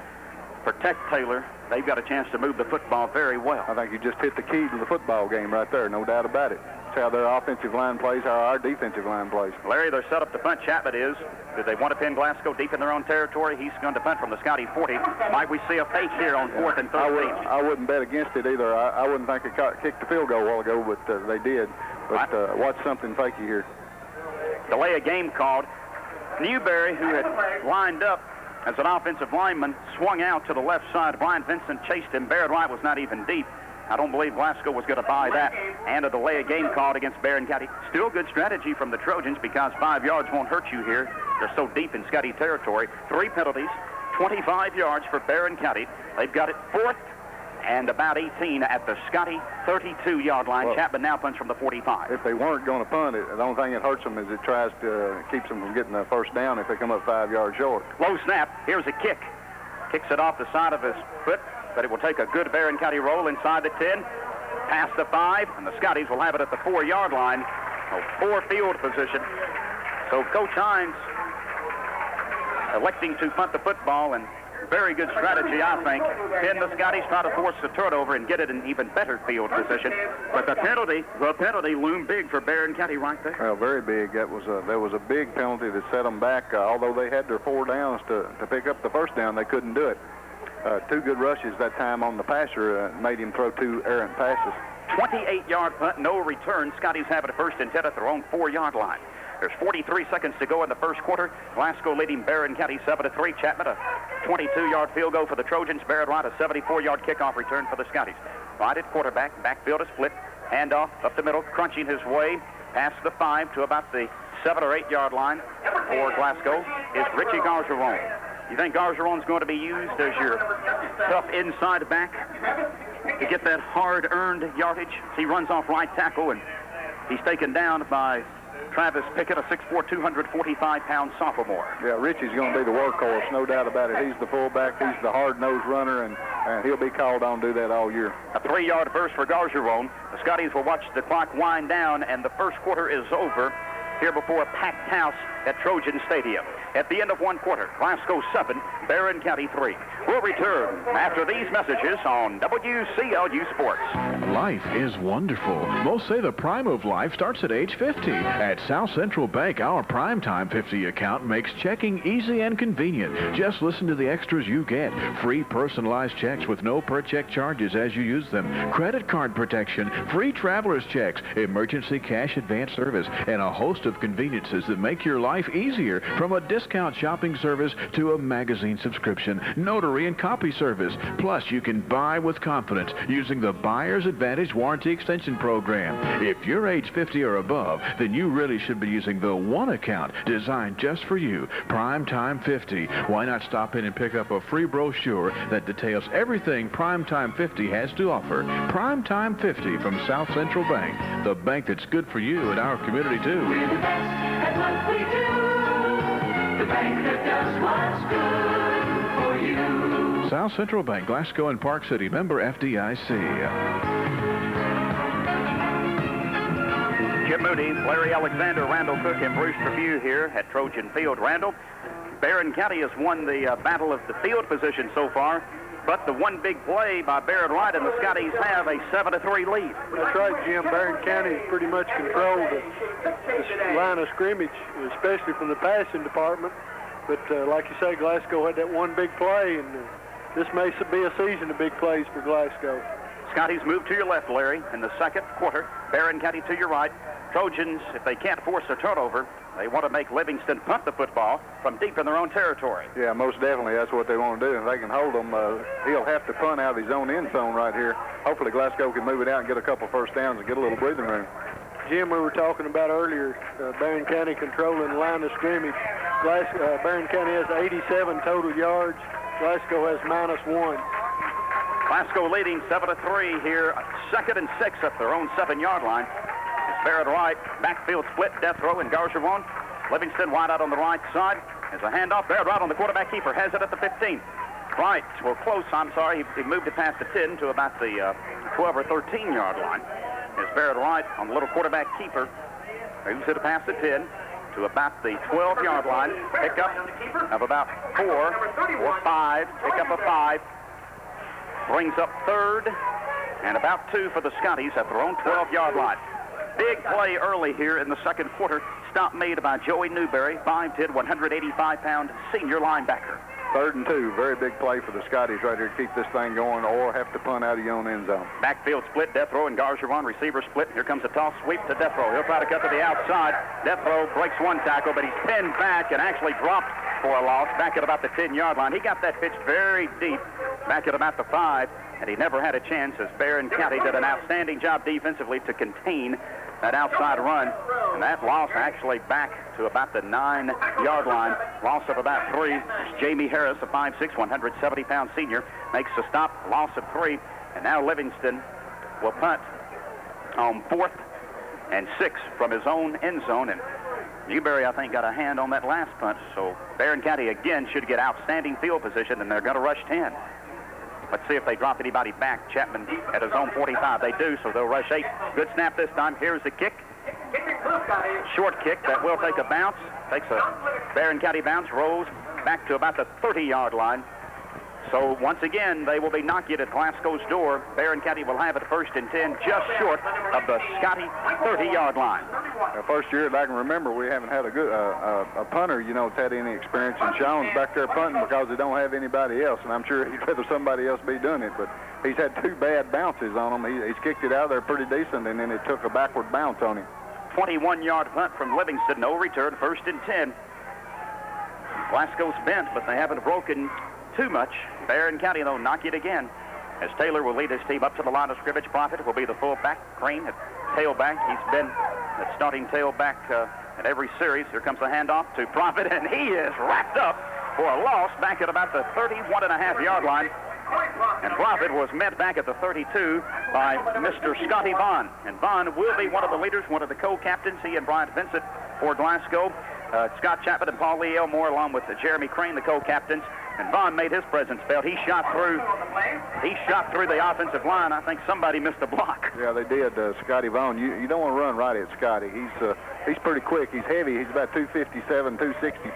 protect Taylor, they've got a chance to move the football very well. I think you just hit the key to the football game right there, no doubt about it. That's how their offensive line plays, how our defensive line plays. Larry, they're set up to punt. Chapman is. Do they want to pin Glasgow deep in their own territory? He's going to punt from the Scotty 40. Might we see a fake here on 4th and 13? I wouldn't bet against it either. I wouldn't think they kicked the field goal a while ago, but they did. But watch something fakey here. Delay of game called. Newberry, who had lined up as an offensive lineman, swung out to the left side. Brian Vincent chased him. Barrett Wright was not even deep. I don't believe Glasgow was going to buy that. And a delay of game called against Barron County. Still good strategy from the Trojans because 5 yards won't hurt you here. They're so deep in Scotty territory. 3 penalties, 25 yards for Barron County. They've got it 4th and about 18 at the Scotty 32-yard line. Well, Chapman now punts from the 45. If they weren't going to punt it, the only thing that hurts them is it tries to keeps them from getting the 1st down if they come up 5 yards short. Low snap. Here's a kick. Kicks it off the side of his foot, but it will take a good Barron County roll inside the 10, past the 5, and the Scotties will have it at the 4-yard line. So 4 field position. So Coach Hines electing to punt the football, and very good strategy, I think. Pin the Scotties, try to force the turnover and get it in even better field position. But the penalty loomed big for Barron County right there. Well, very big. That was a big penalty that set them back. Although they had their 4 downs to pick up the 1st down, they couldn't do it. 2 good rushes that time on the passer made him throw 2 errant passes. 28-yard punt, no return. Scotties have it at 1st and 10 at their own 4-yard line. There's 43 seconds to go in the first quarter. Glasgow leading Barron County 7-3. Chapman, a 22-yard field goal for the Trojans. Barrett Wright, a 74-yard kickoff return for the Scotties. Wright at quarterback. Backfield is split. Handoff up the middle, crunching his way past the 5 to about the 7 or 8 yard line for Glasgow is Richie Gargeron. You think Gargeron's going to be used as your tough inside back to get that hard-earned yardage? He runs off right tackle, and he's taken down by Travis Pickett, a 6'4", 245-pound sophomore. Yeah, Richie's going to be the workhorse, no doubt about it. He's the fullback. He's the hard-nosed runner, and he'll be called on to do that all year. A 3-yard burst for Gargeron. The Scotties will watch the clock wind down, and the first quarter is over here before a packed house at Trojan Stadium. At the end of one quarter, Glasgow 7, Barron County 3. We'll return after these messages on WCLU Sports. Life is wonderful. Most say the prime of life starts at age 50. At South Central Bank, our Primetime 50 account makes checking easy and convenient. Just listen to the extras you get. Free personalized checks with no per-check charges as you use them. Credit card protection, free traveler's checks, emergency cash advance service, and a host of conveniences that make your life easier, from a discount shopping service to a magazine subscription, notary and copy service. Plus, you can buy with confidence using the Buyer's Advantage Warranty Extension Program. If you're age 50 or above, then you really should be using the one account designed just for you, Primetime 50. Why not stop in and pick up a free brochure that details everything Primetime 50 has to offer? Primetime 50 from South Central Bank, the bank that's good for you and our community too. We're the best at what we do. The bank that does what's good for you. South Central Bank, Glasgow and Park City, member FDIC. Chip Moody, Larry Alexander, Randall Cook, and Bruce Trevue here at Trojan Field. Randall, Barron County has won the battle of the field position so far, but the one big play by Barrett Wright and the Scotties have a 7-3 lead. That's right, Jim. Barron County pretty much controlled the line of scrimmage, especially from the passing department. But like you say, Glasgow had that one big play, and this may be a season of big plays for Glasgow. Scotties move to your left, Larry, in the second quarter. Barron County to your right. Trojans, if they can't force a turnover, they want to make Livingston punt the football from deep in their own territory. Yeah, most definitely. That's what they want to do. If they can hold them, he'll have to punt out of his own end zone right here. Hopefully Glasgow can move it out and get a couple first downs and get a little breathing room. Jim, we were talking about earlier, Barron County controlling the line of scrimmage. Barron County has 87 total yards. Glasgow has -1. Glasgow leading 7-3 here, 2nd and 6 at their own 7-yard line. It's Barrett Wright, backfield split, death row, and Gargeron. Livingston wide out on the right side. There's a handoff. Barrett Wright on the quarterback keeper, has it at the 15. Wright, well, close, I'm sorry. He moved it past the 10 to about the 12 or 13-yard line. There's Barrett Wright on the little quarterback keeper. Moves it past the 10 to about the 12-yard line. Pickup of about 4 or 5. Pickup of 5. Brings up 3rd and about 2 for the Scotties at their own 12-yard line. Big play early here in the second quarter. Stop made by Joey Newberry, 5'10", 185-pound senior linebacker. 3rd and 2, very big play for the Scotties right here to keep this thing going, or have to punt out of your own end zone. Backfield split, death row and Gargeron, receiver split. Here comes a toss sweep to death row. He'll try to cut to the outside. Death row breaks one tackle, but he's pinned back and actually dropped for a loss back at about the 10-yard line. He got that pitch very deep back at about the 5, and he never had a chance as Barron County did an outstanding job defensively to contain that outside run. And that loss actually back to about the 9-yard line. Loss of about 3. Jamie Harris, a 5'6", 170-pound senior, makes the stop. Loss of 3. And now Livingston will punt on 4th and 6 from his own end zone. And Newberry, I think, got a hand on that last punt. So Barron County, again, should get outstanding field position, and they're going to rush 10. Let's see if they drop anybody back. Chapman at his own 45. They do, so they'll rush 8. Good snap this time. Here's the kick. Short kick that will take a bounce. Takes a Barron County bounce, rolls back to about the 30-yard line. So once again, they will be knocking at Glasgow's door. Barron County will have it 1st and 10, just short of the Scotty 30-yard line. The first year that I can remember, we haven't had a good a punter, that's had any experience. And Sean's back there punting because they don't have anybody else. And I'm sure he'd rather somebody else be doing it. But he's had 2 bad bounces on him. He's kicked it out there pretty decent, and then it took a backward bounce on him. 21-yard punt from Livingston. No return, 1st and 10. Glasgow's bent, but they haven't broken too much. Barron County, though, knock it again. As Taylor will lead his team up to the line of scrimmage. Prophet will be the fullback. Crane at tailback. He's been the starting tailback at every series. Here comes the handoff to Prophet, and he is wrapped up for a loss back at about the 31.5-yard line. And Prophet was met back at the 32 by Mr. Scotty Vaughn. And Vaughn will be one of the leaders, one of the co-captains, he and Bryant Vincent for Glasgow. Scott Chapman and Paul Lee Elmore, along with Jeremy Crane, the co-captains. And Vaughn made his presence felt. He shot through the offensive line. I think somebody missed a block. Yeah, they did. Scotty Vaughn. You don't want to run right at Scotty. He's pretty quick. He's heavy. He's about 257, 260.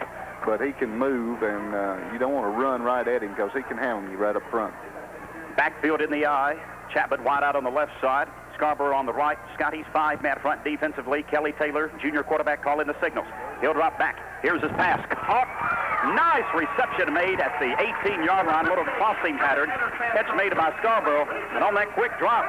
But he can move, and you don't want to run right at him because he can handle you right up front. Backfield in the eye. Chapman wide out on the left side. Scarborough on the right. Scotty's 5-man front defensively. Kelly Taylor, junior quarterback, calling the signals. He'll drop back. Here's his pass. Caught. Nice reception made at the 18-yard line. Little crossing pattern. Catch made by Scarborough. And on that quick drop,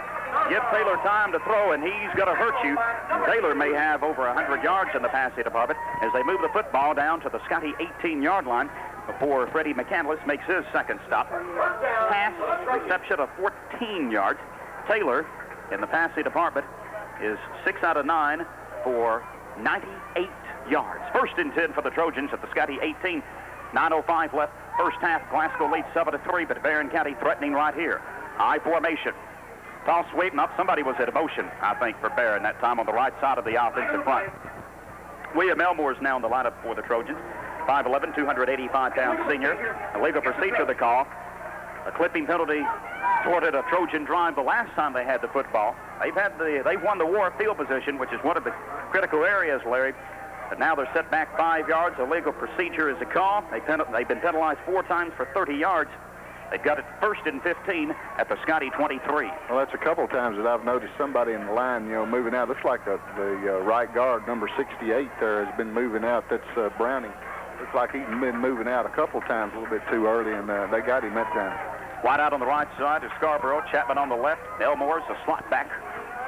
give Taylor time to throw, and he's going to hurt you. Taylor may have over 100 yards in the passing department as they move the football down to the Scotty 18-yard line before Freddie McCandless makes his second stop. Pass reception of 14 yards. Taylor in the passing department is 6 out of 9 for 98 yards. 1st and 10 for the Trojans at the Scotty 18. 9:05 left. First half. Glasgow leads 7-3, but Barron County threatening right here. I formation. Toss sweep, up. Somebody was at motion, I think, for Barron that time on the right side of the offensive front. William Elmore is now in the lineup for the Trojans. 5'11", 285-pound senior. A legal procedure, the call. A clipping penalty thwarted a Trojan drive the last time they had the football. They've won the war of field position, which is one of the critical areas, Larry. But now they're set back 5 yards. A legal procedure is a call. They've been penalized 4 times for 30 yards. They've got it 1st and 15 at the Scotty 23. Well, that's a couple of times that I've noticed somebody in the line, moving out. Looks like the right guard, number 68 there, has been moving out. That's Browning. Looks like he's been moving out a couple of times a little bit too early, and they got him that time. Wide out on the right side is Scarborough. Chapman on the left. Elmore's a slot back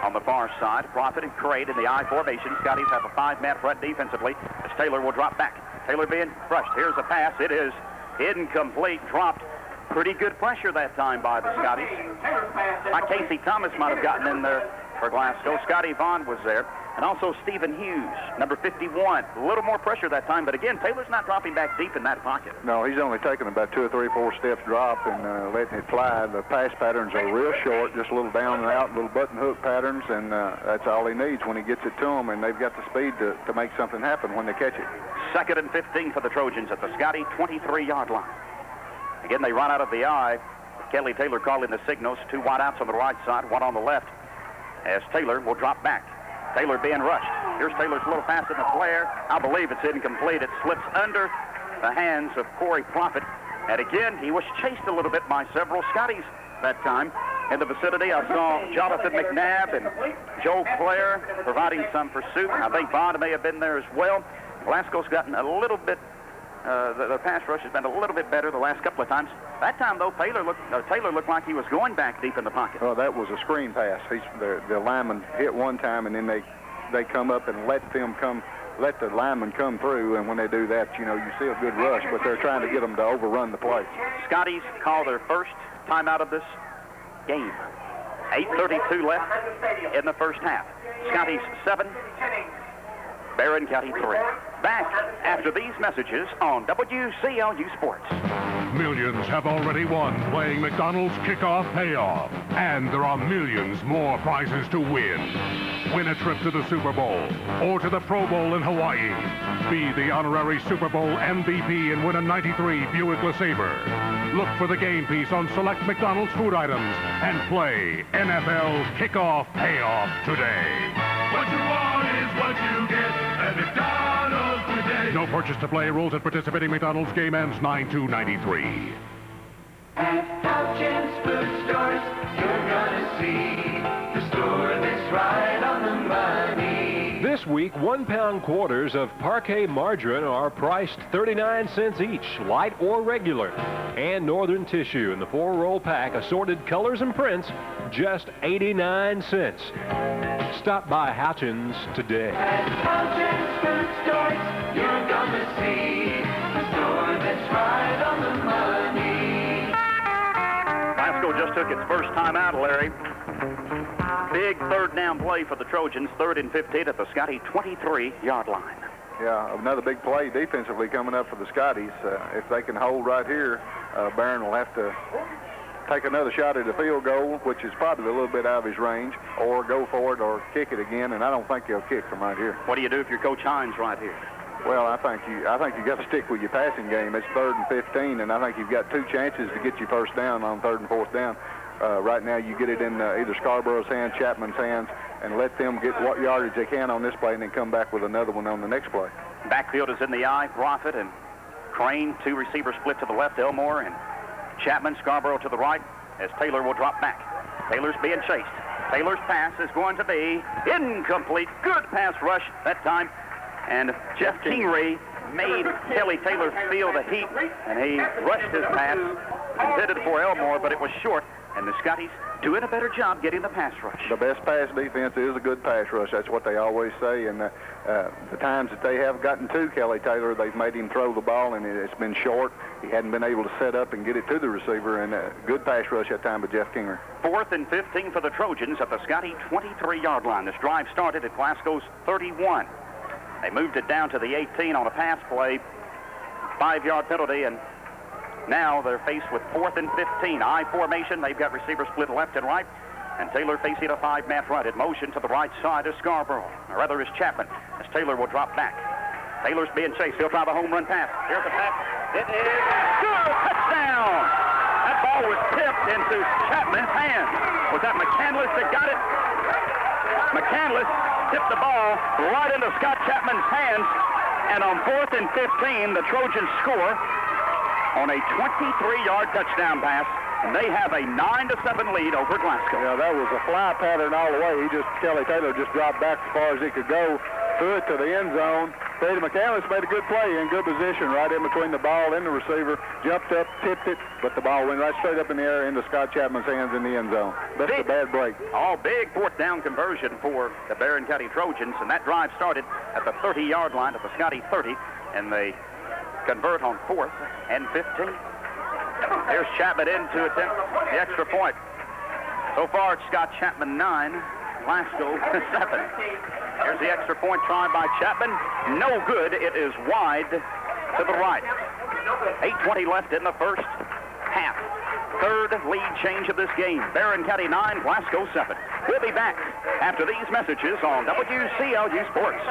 on the far side. Prophet and Crane in the I formation. Scotties have a 5-man front defensively as Taylor will drop back. Taylor being rushed. Here's a pass. It is incomplete. Dropped. Pretty good pressure that time by the Scotties. Casey Thomas might have gotten in there for Glasgow. Scotty Vaughn was there. And also Stephen Hughes, number 51. A little more pressure that time, but again, Taylor's not dropping back deep in that pocket. No, he's only taking about 2 or 3 or 4 steps drop and letting it fly. The pass patterns are real short, just a little down and out, little button hook patterns, and that's all he needs when he gets it to them, and they've got the speed to make something happen when they catch it. 2nd and 15 for the Trojans at the Scotty 23-yard line. Again, they run out of the eye. Kelly Taylor calling the signals. 2 wideouts on the right side, 1 on the left, as Taylor will drop back. Taylor being rushed. Here's Taylor's little pass in the flare. I believe it's incomplete. It slips under the hands of Corey Prophet. And again, he was chased a little bit by several Scotties that time. In the vicinity, I saw Jonathan McNabb and Joe Clare providing some pursuit. I think Bond may have been there as well. Glasgow's gotten a little bit, the pass rush has been a little bit better the last couple of times. That time, though, Taylor looked like he was going back deep in the pocket. Well, that was a screen pass. The lineman hit one time, and then they come up and let the lineman come through, and when they do that, you see a good rush, but they're trying to get them to overrun the play. Scotties call their first timeout of this game. 8:32 left in the first half. Scotties 7, Barron County 3. Back after these messages on WCLU Sports. Millions have already won playing McDonald's Kickoff Payoff. And there are millions more prizes to win. Win a trip to the Super Bowl or to the Pro Bowl in Hawaii. Be the honorary Super Bowl MVP and win a 93 Buick LeSabre. Look for the game piece on select McDonald's food items and play NFL Kickoff Payoff today. What you want is what you get at McDonald's today. No purchase to play. Rules at participating McDonald's. Game ends 9/2/93. At Houchin's Food Stores, you're gonna see the store that's right on the money. This week. week, 1-pound quarters of Parquet margarine are priced 39 cents each, light or regular. And Northern Tissue in the 4-roll pack, assorted colors and prints, just 89 cents. Stop by Houchins today. At Houchins Food Stores, you're gonna see the store that's right on the money. Glasgow just took its first time out, Larry. Big third down play for the Trojans, 3rd and 15 at the Scotty 23-yard line. Yeah, another big play defensively coming up for the Scotties. If they can hold right here, Barron will have to take another shot at a field goal, which is probably a little bit out of his range, or go for it or kick it again, and I don't think he'll kick from right here. What do you do if you're Coach Hines right here? Well, I think you got to stick with your passing game. It's 3rd and 15, and I think you've got 2 chances to get your first down on 3rd and 4th down. Right now, you get it in either Scarborough's hands, Chapman's hands, and let them get what yardage they can on this play and then come back with another one on the next play. Backfield is in the eye. Profit and Crane, 2 receivers split to the left. Elmore and Chapman, Scarborough to the right as Taylor will drop back. Taylor's being chased. Taylor's pass is going to be incomplete. Good pass rush that time. And Jeff Kingery made Kelly Taylor feel the heat, and he rushed his pass, intended for Elmore, but it was short. And the Scotties doing a better job getting the pass rush. The best pass defense is a good pass rush. That's what they always say. And the times that they have gotten to Kelly Taylor, they've made him throw the ball, and it's been short. He hadn't been able to set up and get it to the receiver. And good pass rush that time by Jeff Kingery. 4th and 15 for the Trojans at the Scotty 23-yard line. This drive started at Glasgow's 31. They moved it down to the 18 on a pass play. 5-yard penalty, and now they're faced with 4th and 15. I formation. They've got receivers split left and right. And Taylor facing a 5-man front. In motion to the right side is Scarborough. Or rather is Chapman, as Taylor will drop back. Taylor's being chased. He'll try the home run pass. Here's the pass. It is good. Touchdown. That ball was tipped into Chapman's hands. Was that McCandless that got it? McCandless tipped the ball right into Scott Chapman's hands. And on 4th and 15, the Trojans score on a 23-yard touchdown pass, and they have a 9-7 lead over Glasgow. Yeah, that was a fly pattern all the way. Kelly Taylor just dropped back as far as he could go, threw it to the end zone. Freddie McCandless made a good play in good position right in between the ball and the receiver, jumped up, tipped it, but the ball went right straight up in the air into Scott Chapman's hands in the end zone. That's a bad break. Big 4th down conversion for the Barron County Trojans, and that drive started at the 30-yard line at the Scotty 30, and they convert on 4th and 15. Here's Chapman in to attempt the extra point. So far, it's Scott Chapman 9, Glasgow 7. Here's the extra point tried by Chapman. No good. It is wide to the right. 8:20 left in the first half. 3rd lead change of this game. Barron County 9, Glasgow 7. We'll be back after these messages on WCLU Sports.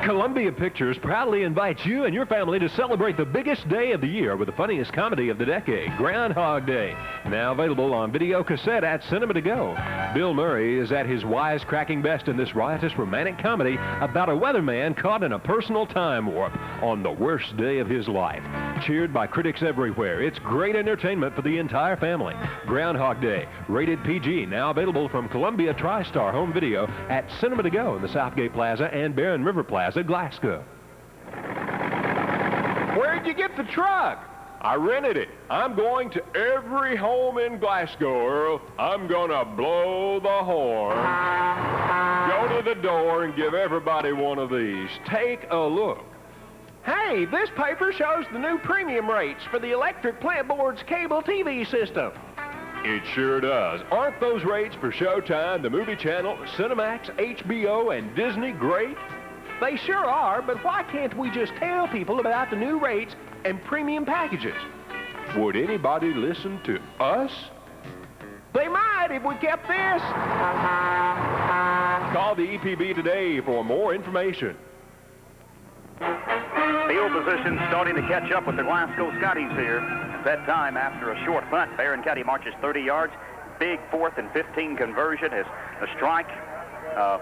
Columbia Pictures proudly invites you and your family to celebrate the biggest day of the year with the funniest comedy of the decade, Groundhog Day. Now available on video cassette at Cinema to Go. Bill Murray is at his wisecracking best in this riotous romantic comedy about a weatherman caught in a personal time warp on the worst day of his life. Cheered by critics everywhere, it's great entertainment for the entire family. Groundhog Day, rated PG, now available from Columbia TriStar Home Video at Cinema to Go in the Southgate Plaza and Barron River Plaza, Glasgow. Where'd you get the truck? I rented it. I'm going to every home in Glasgow, Earl. I'm gonna blow the horn. Go to the door and give everybody one of these. Take a look. Hey, this paper shows the new premium rates for the Electric Plant Board's cable TV system. It sure does. Aren't those rates for Showtime, the movie channel, Cinemax, HBO, and Disney great? They sure are, but why can't we just tell people about the new rates and premium packages? Would anybody listen to us? They might if we kept this. Call the EPB today for more information. Field position starting to catch up with the Glasgow Scotties here. At that time, after a short punt, Barron County marches 30 yards. Big 4th and 15 conversion is a strike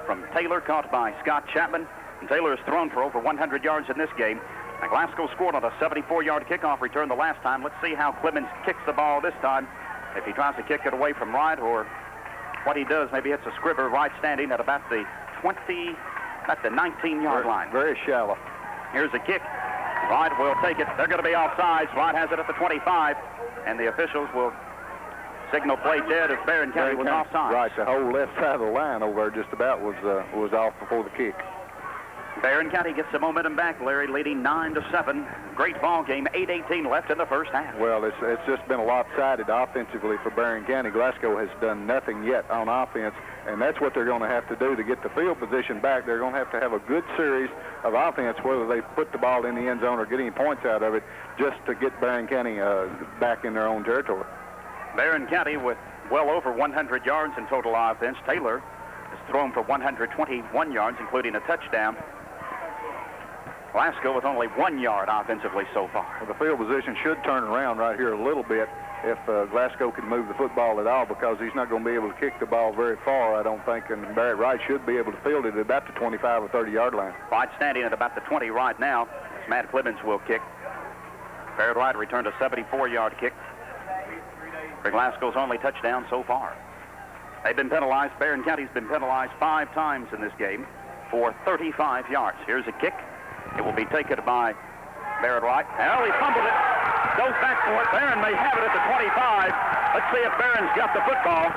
from Taylor caught by Scott Chapman. And Taylor has thrown for over 100 yards in this game. Now, Glasgow scored on a 74-yard kickoff return the last time. Let's see how Clemens kicks the ball this time. If he tries to kick it away from right, or what he does, maybe hits a scribber right standing at about the 20 at the 19-yard line. Very shallow. Here's a kick. Wright will take it. They're going to be offsides. Wright has it at the 25, and the officials will signal play dead as Barron County was offside. Right, the whole left side of the line over there just about was off before the kick. Barron County gets the momentum back, Larry, leading 9-7. Great ball game, 8:18 left in the first half. Well, it's just been lopsided offensively for Barron County. Glasgow has done nothing yet on offense, and that's what they're going to have to do to get the field position back. They're going to have a good series of offense, whether they put the ball in the end zone or get any points out of it, just to get Barron County back in their own territory. Barron County with well over 100 yards in total offense. Taylor has thrown for 121 yards, including a touchdown. Glasgow with only 1 yard offensively so far. Well, the field position should turn around right here a little bit if Glasgow can move the football at all, because he's not going to be able to kick the ball very far, I don't think, and Barrett Wright should be able to field it at about the 25 or 30-yard line. Wright standing at about the 20 right now. Matt Clemens will kick. Barrett Wright returned a 74-yard kick for Glasgow's only touchdown so far. They've been penalized. Barron County's been penalized 5 times in this game for 35 yards. Here's a kick. It will be taken by Barrett Wright. Well, he fumbled it. Goes back for it. Barron may have it at the 25. Let's see if Barron's got the football.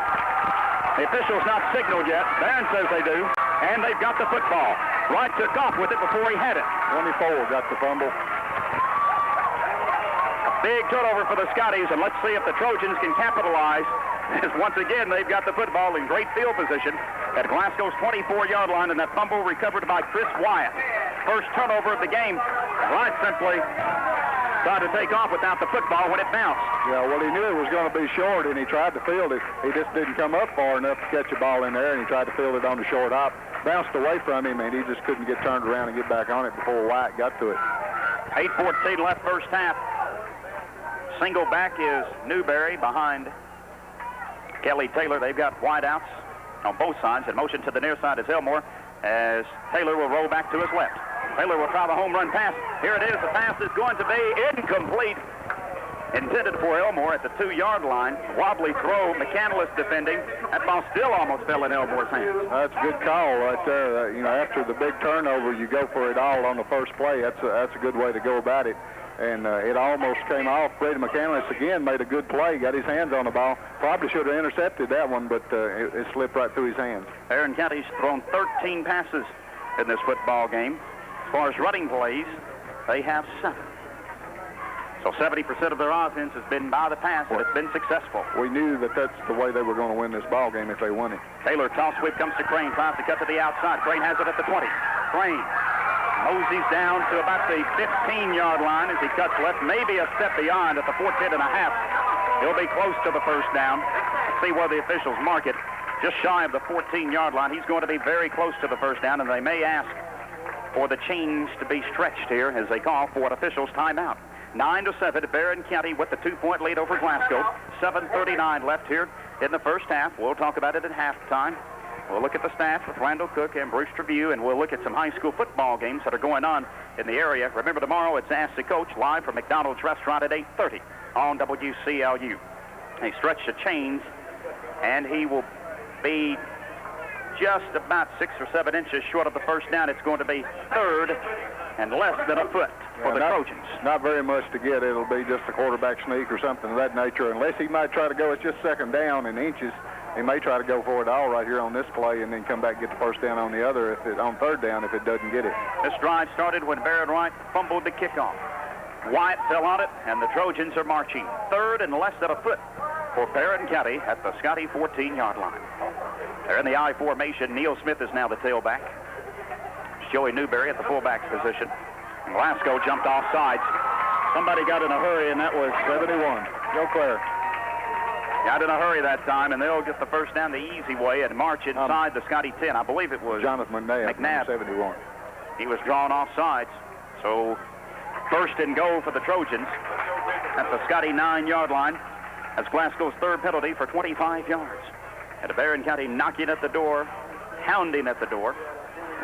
The official's not signaled yet. Barron says they do. And they've got the football. Wright took off with it before he had it. 24 got the fumble. Big turnover for the Scotties, and let's see if the Trojans can capitalize. As once again, they've got the football in great field position at Glasgow's 24-yard line, and that fumble recovered by Chris Wyatt. First turnover of the game. Wright simply tried to take off without the football when it bounced. Yeah, well, he knew it was going to be short, and he tried to field it. He just didn't come up far enough to catch the ball in there, and he tried to field it on the short hop. Bounced away from him, and he just couldn't get turned around and get back on it before Wyatt got to it. 8:14 left first half. Single back is Newberry behind Kelly Taylor. They've got wideouts on both sides. In motion to the near side is Elmore, as Taylor will roll back to his left. Taylor will try the home run pass. Here it is. The pass is going to be incomplete. Intended for Elmore at the 2-yard line. Wobbly throw. McCandless defending. That ball still almost fell in Elmore's hands. That's a good call right there. After the big turnover, you go for it all on the first play. That's a good way to go about it. And it almost came off. Brady McCandless again made a good play, got his hands on the ball. Probably should have intercepted that one, but it slipped right through his hands. Barron County's thrown 13 passes in this football game. As far as running plays, they have 7. So 70% of their offense has been by the pass, and it's been successful. We knew that that's the way they were going to win this ball game if they won it. Taylor toss sweep comes to Crane, tries to cut to the outside. Crane has it at the 20. Crane moseys down to about the 15-yard line as he cuts left, maybe a step beyond at the 14.5. He'll be close to the first down. Let's see where the officials mark it. Just shy of the 14-yard line. He's going to be very close to the first down, and they may ask for the chains to be stretched here as they call for an official's timeout. 9-7, Barron County with the 2-point lead over Glasgow. 7:39 left here in the first half. We'll talk about it at halftime. We'll look at the stats with Randall Cook and Bruce Trevue, and we'll look at some high school football games that are going on in the area. Remember, tomorrow it's Ask the Coach live from McDonald's Restaurant at 8:30 on WCLU. He stretched the chains, and he will be just about 6 or 7 inches short of the first down. It's going to be third and less than a foot for the Trojans. Not very much to get. It'll be just a quarterback sneak or something of that nature, unless he might try to go. It's just second down in inches. He may try to go for it all right here on this play and then come back and get the first down on the other on third down if it doesn't get it. This drive started when Barrett Wright fumbled the kickoff. Wyatt fell on it, and the Trojans are marching third and less than a foot for Barron County at the Scotty 14-yard line. They're in the I formation. Neil Smith is now the tailback. Joey Newberry at the fullback's position. Glasgow jumped off sides. Somebody got in a hurry, and that was 71. Joe Clare. Got in a hurry that time, and they'll get the first down the easy way and march inside the Scotty 10. I believe it was Jonathan McNabb, 71. He was drawn off sides. So first and goal for the Trojans at the Scotty 9-yard line. That's Glasgow's third penalty for 25 yards. And Barron County knocking at the door, hounding at the door.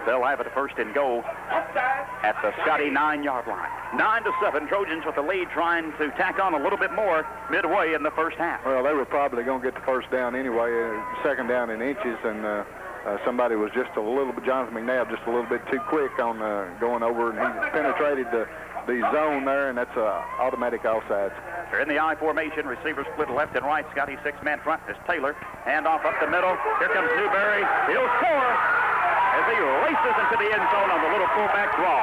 They'll have it first and goal at the Scotty 9-yard line. 9-7, Trojans with the lead, trying to tack on a little bit more midway in the first half. Well, they were probably going to get the first down anyway, second down in inches, and somebody was just a little bit, Jonathan McNabb, just a little bit too quick on going over, and he penetrated the zone there, and that's automatic offsides. They're in the I formation. Receivers split left and right. Scotty 6-man front. There's Taylor. Hand off up the middle. Here comes Newberry. He'll score as he races into the end zone on the little fullback draw.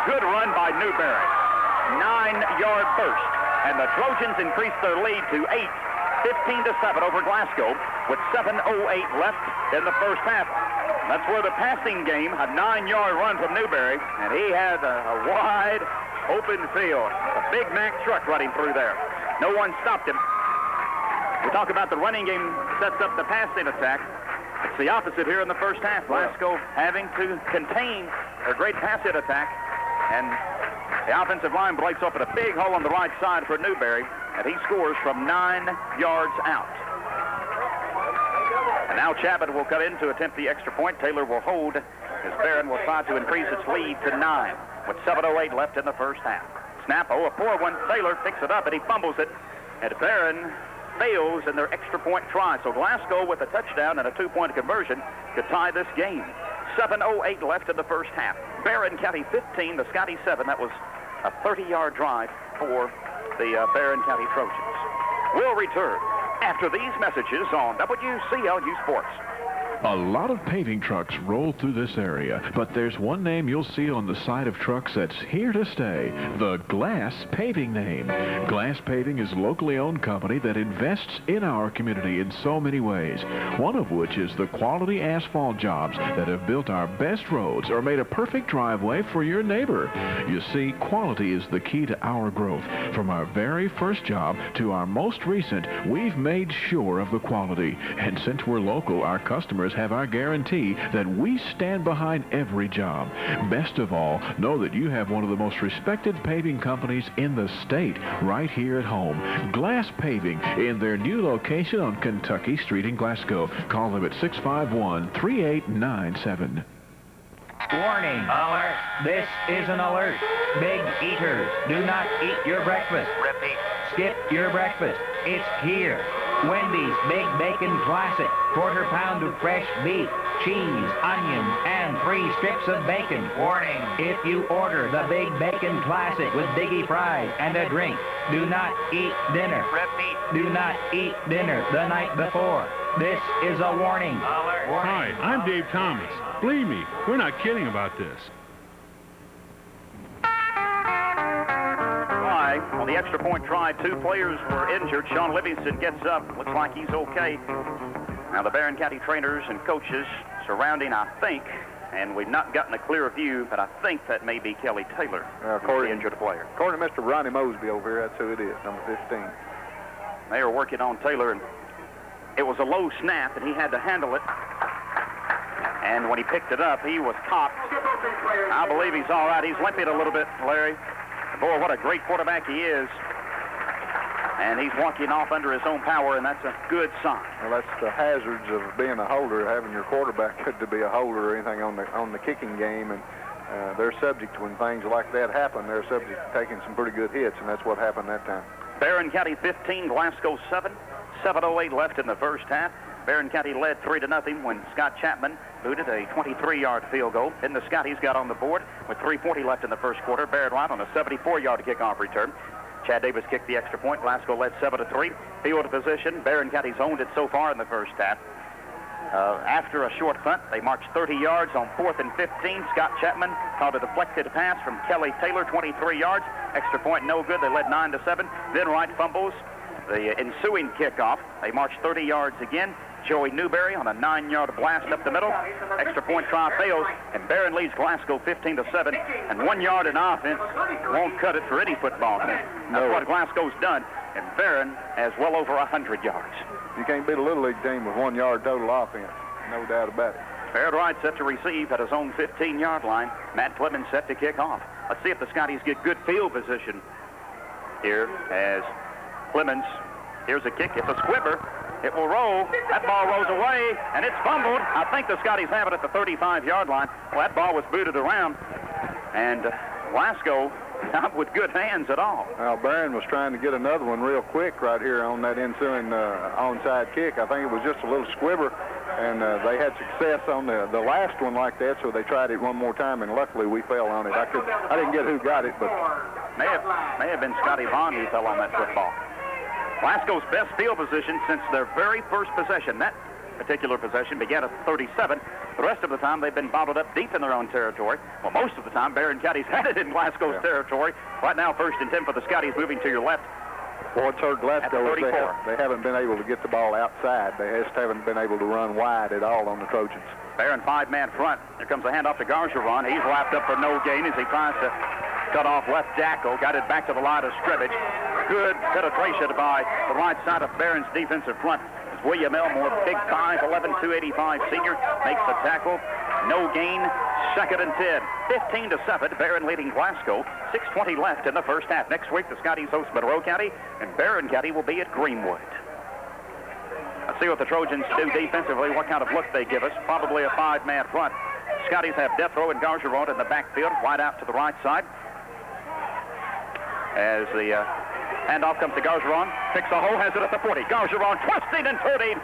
Good run by Newberry. 9-yard burst. And the Trojans increase their lead to 15-7 over Glasgow with 7:08 left in the first half. That's where the passing game, a 9-yard run from Newberry, and he had a wide open field. A Big Mac truck running through there. No one stopped him. We talk about the running game sets up the passing attack. It's the opposite here in the first half. Glasgow having to contain their great passing attack, and the offensive line breaks open a big hole on the right side for Newberry, and he scores from 9 yards out. And now Chapman will cut in to attempt the extra point. Taylor will hold as Barron will try to increase its lead to 9 with 7:08 left in the first half. Snap, a poor one. Taylor picks it up, and he fumbles it, and Barron fails in their extra point try. So Glasgow, with a touchdown and a 2-point conversion, could tie this game. 7:08 left in the first half. Barron County 15, the Scotty 7. That was a 30-yard drive for the Barron County Trojans. We'll return after these messages on WCLU Sports. A lot of paving trucks roll through this area, but there's one name you'll see on the side of trucks that's here to stay, the Glass Paving name. Glass Paving is a locally owned company that invests in our community in so many ways, one of which is the quality asphalt jobs that have built our best roads or made a perfect driveway for your neighbor. You see, quality is the key to our growth. From our very first job to our most recent, we've made sure of the quality. And since we're local, our customers have our guarantee that we stand behind every job. Best of all, know that you have one of the most respected paving companies in the state right here at home. Glass Paving in their new location on Kentucky Street in Glasgow. Call them at 651-3897. Warning. Alert. This is an alert. Big eaters, do not eat your breakfast. Repeat. Skip your breakfast. It's here. Wendy's Big Bacon Classic. Quarter pound of fresh beef, cheese, onions, and 3 strips of bacon. Warning. If you order the Big Bacon Classic with Biggie fries and a drink, do not eat dinner. Repeat. Do not eat dinner the night before. This is a warning. Alert. Hi, I'm Dave Thomas. Believe me, we're not kidding about this. On the extra point try, 2 players were injured. Sean Livingston gets up. Looks like he's okay. Now the Barron County trainers and coaches surrounding, I think, and we've not gotten a clear view, but I think that may be Kelly Taylor, the injured player. According to Mr. Ronnie Mosby over here, that's who it is, number 15. They are working on Taylor, and it was a low snap, and he had to handle it. And when he picked it up, he was topped. I believe he's all right. He's limping a little bit, Larry. Boy, what a great quarterback he is. And he's walking off under his own power, and that's a good sign. Well, that's the hazards of being a holder, having your quarterback to be a holder or anything on the kicking game. And they're subject to, when things like that happen, they're subject to taking some pretty good hits, and that's what happened that time. Barron County 15, Glasgow 7. 7:08 left in the first half. Barron County led 3-0 when Scott Chapman booted a 23-yard field goal. Then the Scotties got on the board with 3:40 left in the first quarter. Barrett White on a 74-yard kickoff return. Chad Davis kicked the extra point. Glasgow led 7-3. Field position, Barron County's owned it so far in the first half. After a short punt, they marched 30 yards on 4th and 15. Scott Chapman caught a deflected pass from Kelly Taylor, 23 yards. Extra point no good. They led 9-7. Then Wright fumbles the ensuing kickoff. They marched 30 yards again. Joey Newberry on a 9-yard blast up the middle. Extra point try fails, and Barron leads Glasgow 15-7. And 1 yard in offense won't cut it for any football team. That's what Glasgow's done, and Barron has well over 100 yards. You can't beat a Little League team with 1 yard total offense. No doubt about it. Barrett Wright set to receive at his own 15-yard line. Matt Clemens set to kick off. Let's see if the Scotties get good field position here as Clemens. Here's a kick. It's a squibber. It will roll. That ball rolls away, and it's fumbled. I think the Scotties have it at the 35-yard line. Well, that ball was booted around, and Glasgow not with good hands at all. Well, Barron was trying to get another one real quick right here on that ensuing onside kick. I think it was just a little squibber, and they had success on the last one like that, so they tried it one more time, and luckily we fell on it. I didn't get who got it, but may have been Scotty Vaughn who fell on that football. Glasgow's best field position since their very first possession. That particular possession began at 37. The rest of the time, they've been bottled up deep in their own territory. Well, most of the time, Barron County's had it in Glasgow's territory. Right now, 1st and 10 for the Scotties, moving to your left. Well, it's hurt Glasgow. They haven't been able to get the ball outside. They just haven't been able to run wide at all on the Trojans. Barron 5-man front. Here comes the handoff to Gargeron. He's lapped up for no gain as he tries to cut off left tackle. Got it back to the line of scrimmage. Good penetration by the right side of Barron's defensive front. William Elmore, big 5'11", 285 senior, makes the tackle. No gain, 2nd and 10. 15-7, Barron leading Glasgow. 6:20 left in the first half. Next week, the Scotties host Monroe County, and Barron County will be at Greenwood. Let's see what the Trojans do defensively, what kind of look they give us. Probably a 5-man front. Scotties have Death Row and Gargeron in the backfield, wide out to the right side. As the handoff comes to Gargeron, picks a hole, has it at the 40. Gargeron twisting and turning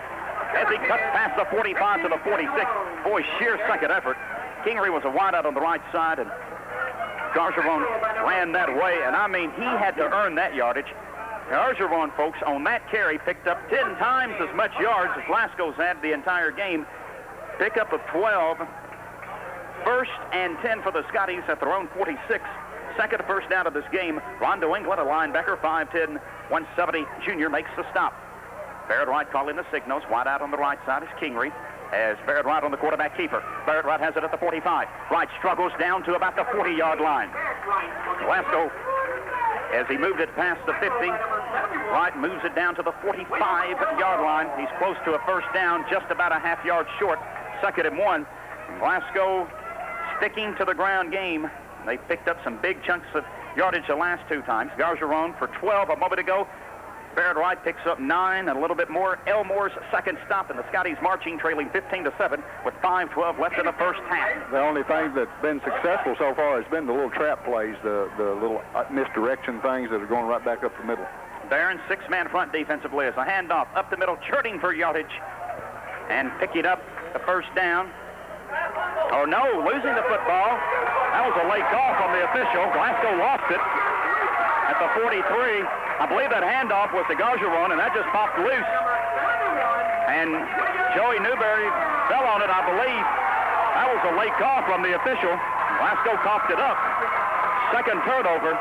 as he cuts past the 45 to the 46. Boy, sheer second effort. Kingery was a wideout on the right side, and Gargeron ran that way, and I mean, he had to earn that yardage. Gargeron, folks, on that carry, picked up 10 times as much yards as Glasgow's had the entire game. Pickup of 12. 1st and 10 for the Scotties at their own 46. Second first down of this game. Rondo England, a linebacker, 5'10", 170 junior, makes the stop. Barrett Wright calling the signals. Wide out on the right side is Kingery. As Barrett Wright on the quarterback keeper. Barrett Wright has it at the 45. Wright struggles down to about the 40-yard line. Glasgow, as he moved it past the 50, Wright moves it down to the 45-yard line. He's close to a first down, just about a half yard short. 2nd and 1. Glasgow sticking to the ground game. They picked up some big chunks of yardage the last 2 times. Gargeron for 12 a moment ago. Barrett Wright picks up 9 and a little bit more. Elmore's second stop, and the Scotties marching, trailing 15-7 with 5:12 left in the first half. The only thing that's been successful so far has been the little trap plays, the little misdirection things that are going right back up the middle. Barron, 6-man front defensively as a handoff up the middle, churning for yardage and picking up the first down. Oh no, losing the football. That was a late call from the official. Glasgow lost it at the 43. I believe that handoff was to Gargeron, and that just popped loose. And Joey Newberry fell on it, I believe. That was a late call from the official. Glasgow coughed it up. Second turnover,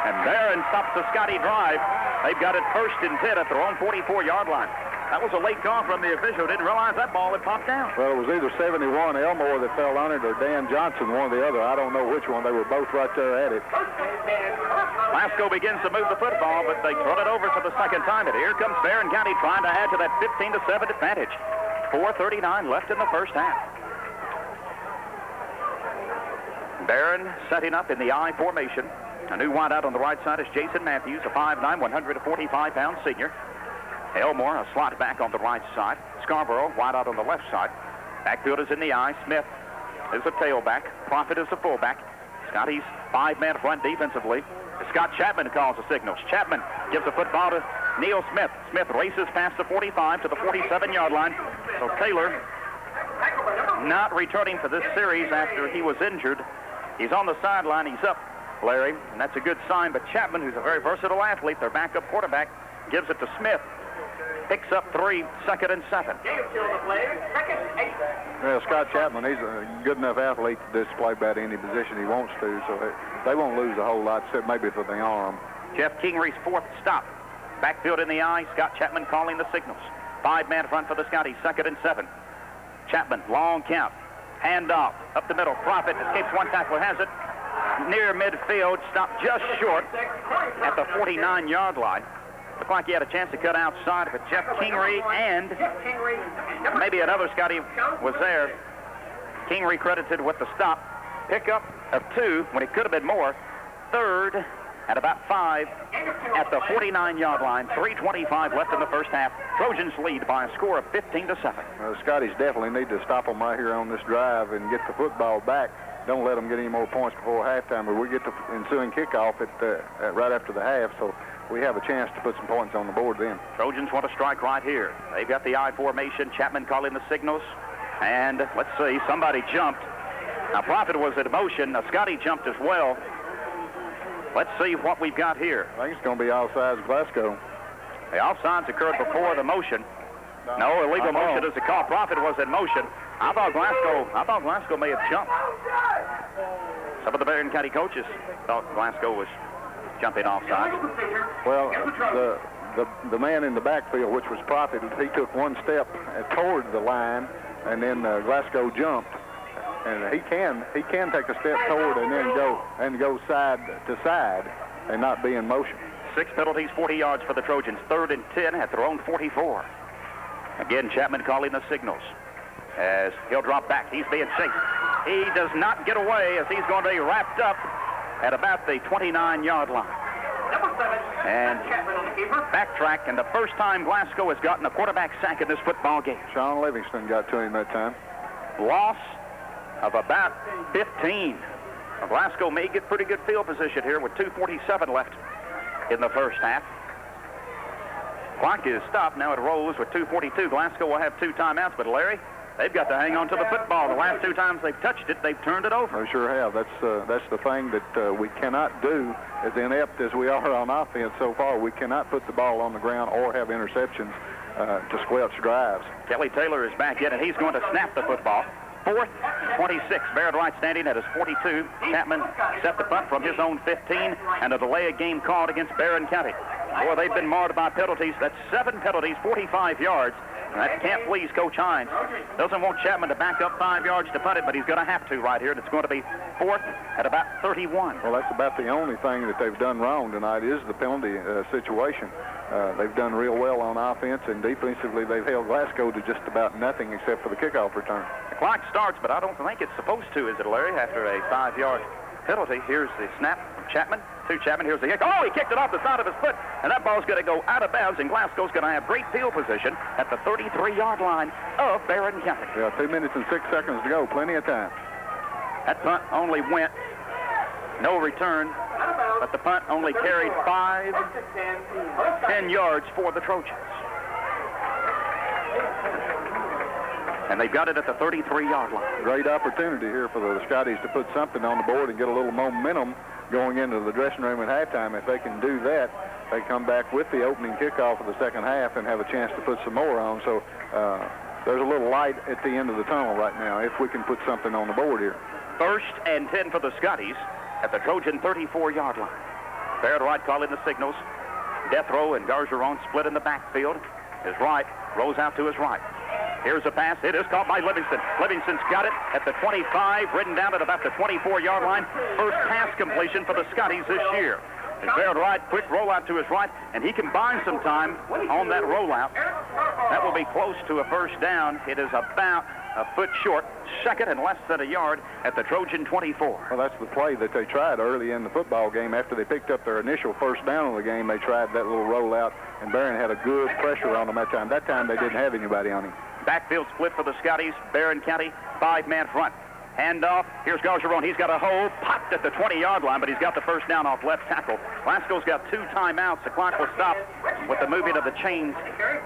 and Barron stops the Scotty drive. They've got it 1st and 10 at their own 44-yard line. That was a late call from the official. Didn't realize that ball had popped out. Well, it was either 71 Elmore that fell on it or Dan Johnson, one or the other. I don't know which one. They were both right there at it. Glasgow begins to move the football, but they throw it over for the second time. And here comes Barron County trying to add to that 15-7 advantage. 4:39 left in the first half. Barron setting up in the I formation. A new wideout on the right side is Jason Matthews, a 5'9", 145-pound senior. Elmore, a slot back on the right side. Scarborough, wide out on the left side. Backfield is in the eye. Smith is a tailback. Profit is a fullback. Scotty's 5-man front defensively. Scott Chapman calls the signals. Chapman gives the football to Neil Smith. Smith races past the 45 to the 47-yard line. So Taylor not returning for this series after he was injured. He's on the sideline. He's up, Larry, and that's a good sign. But Chapman, who's a very versatile athlete, their backup quarterback, gives it to Smith. Picks up 3, 2nd and 7. Well, Scott Chapman, he's a good enough athlete to display about any position he wants to, so they won't lose a whole lot, except maybe for the arm. Jeff Kingery's 4th stop. Backfield in the eye. Scott Chapman calling the signals. 5-man front for the Scotties, 2nd and 7. Chapman, long count. Hand off, up the middle. Profit escapes one tackler, has it near midfield, stopped just short at the 49-yard line. Looked like he had a chance to cut outside, but Jeff Kingery and maybe another Scotty was there. Kingery credited with the stop. Pickup of 2 when it could have been more. 3rd at about 5 at the 49-yard line. 3:25 left in the first half. Trojans lead by a score of 15-7. The Scotties definitely need to stop them right here on this drive and get the football back. Don't let them get any more points before halftime, or we get the ensuing kickoff at right after the half. So we have a chance to put some points on the board then. Trojans want to strike right here. They've got the I formation. Chapman calling the signals. And let's see, somebody jumped. Now, Profit was in motion. Now, Scotty jumped as well. Let's see what we've got here. I think it's going to be offsides Glasgow. The offsides occurred before the motion. No, illegal motion is a call. Profit was in motion. I thought Glasgow may have jumped. Some of the Barron County coaches thought Glasgow was jumping offside. Well, the man in the backfield, which was Profit, he took one step toward the line, and then Glasgow jumped. And he can take a step toward and then go side to side and not be in motion. 6 penalties, 40 yards for the Trojans. 3rd and 10 at their own 44. Again, Chapman calling the signals as he'll drop back. He's being chased. He does not get away as he's going to be wrapped up at about the 29-yard line. And backtrack, and the first time Glasgow has gotten a quarterback sack in this football game. Sean Livingston got to him that time. Loss of about 15. Now, Glasgow may get pretty good field position here with 2:47 left in the first half. Clock is stopped. Now it rolls with 2:42. Glasgow will have 2 timeouts, but Larry, they've got to hang on to the football. The last 2 times they've touched it, they've turned it over. They sure have. That's the thing that we cannot do. As inept as we are on offense so far, we cannot put the ball on the ground or have interceptions to squelch drives. Kelly Taylor is back in, and he's going to snap the football. 4th, 26. Barrett Wright standing at his 42. Chapman set the punt from his own 15, and a delay of game called against Barron County. Boy, they've been marred by penalties. That's 7 penalties, 45 yards. And that can't please Coach Hines. Doesn't want Chapman to back up 5 yards to punt it, but he's going to have to right here, and it's going to be 4th at about 31. Well, that's about the only thing that they've done wrong tonight is the penalty situation. They've done real well on offense, and defensively they've held Glasgow to just about nothing except for the kickoff return. The clock starts, but I don't think it's supposed to, is it, Larry, after a 5-yard penalty? Here's the snap from Chapman to Chapman. Here's the kick. Oh, he kicked it off the side of his foot, and that ball's going to go out of bounds, and Glasgow's going to have great field position at the 33-yard line of Barron County. Yeah, 2 minutes and 6 seconds to go. Plenty of time. That punt only went no return, but the punt only carried 10 yards for the Trojans. And they've got it at the 33-yard line. Great opportunity here for the Scotties to put something on the board and get a little momentum going into the dressing room at halftime. If they can do that, they come back with the opening kickoff of the second half and have a chance to put some more on. So there's a little light at the end of the tunnel right now if we can put something on the board here. 1st and 10 for the Scotties at the Trojan 34-yard line. Barrett Wright calling the signals. Death row and Gargeron split in the backfield. His right rolls out to his right. Here's a pass. It is caught by Livingston. Livingston's got it at the 25, ridden down at about the 24-yard line. First pass completion for the Scotties this year. It's Barrett Wright, quick rollout to his right, and he can buy some time on that rollout. That will be close to a first down. It is about a foot short, 2nd and less than a yard at the Trojan 24. Well, that's the play that they tried early in the football game. After they picked up their initial first down of the game, they tried that little rollout, and Barron had a good pressure on them that time. That time they didn't have anybody on him. Backfield split for the Scotties. Barron County, 5-man front. Handoff. Here's Gargeron. He's got a hole. Popped at the 20-yard line, but he's got the first down off left tackle. Glasgow's got 2 timeouts. The clock will stop with the moving of the chains.